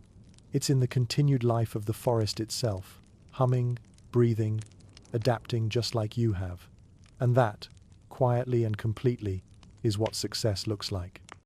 It's in the continued life of the forest itself, humming, breathing, adapting just like you have. And that, quietly and completely, is what success looks like.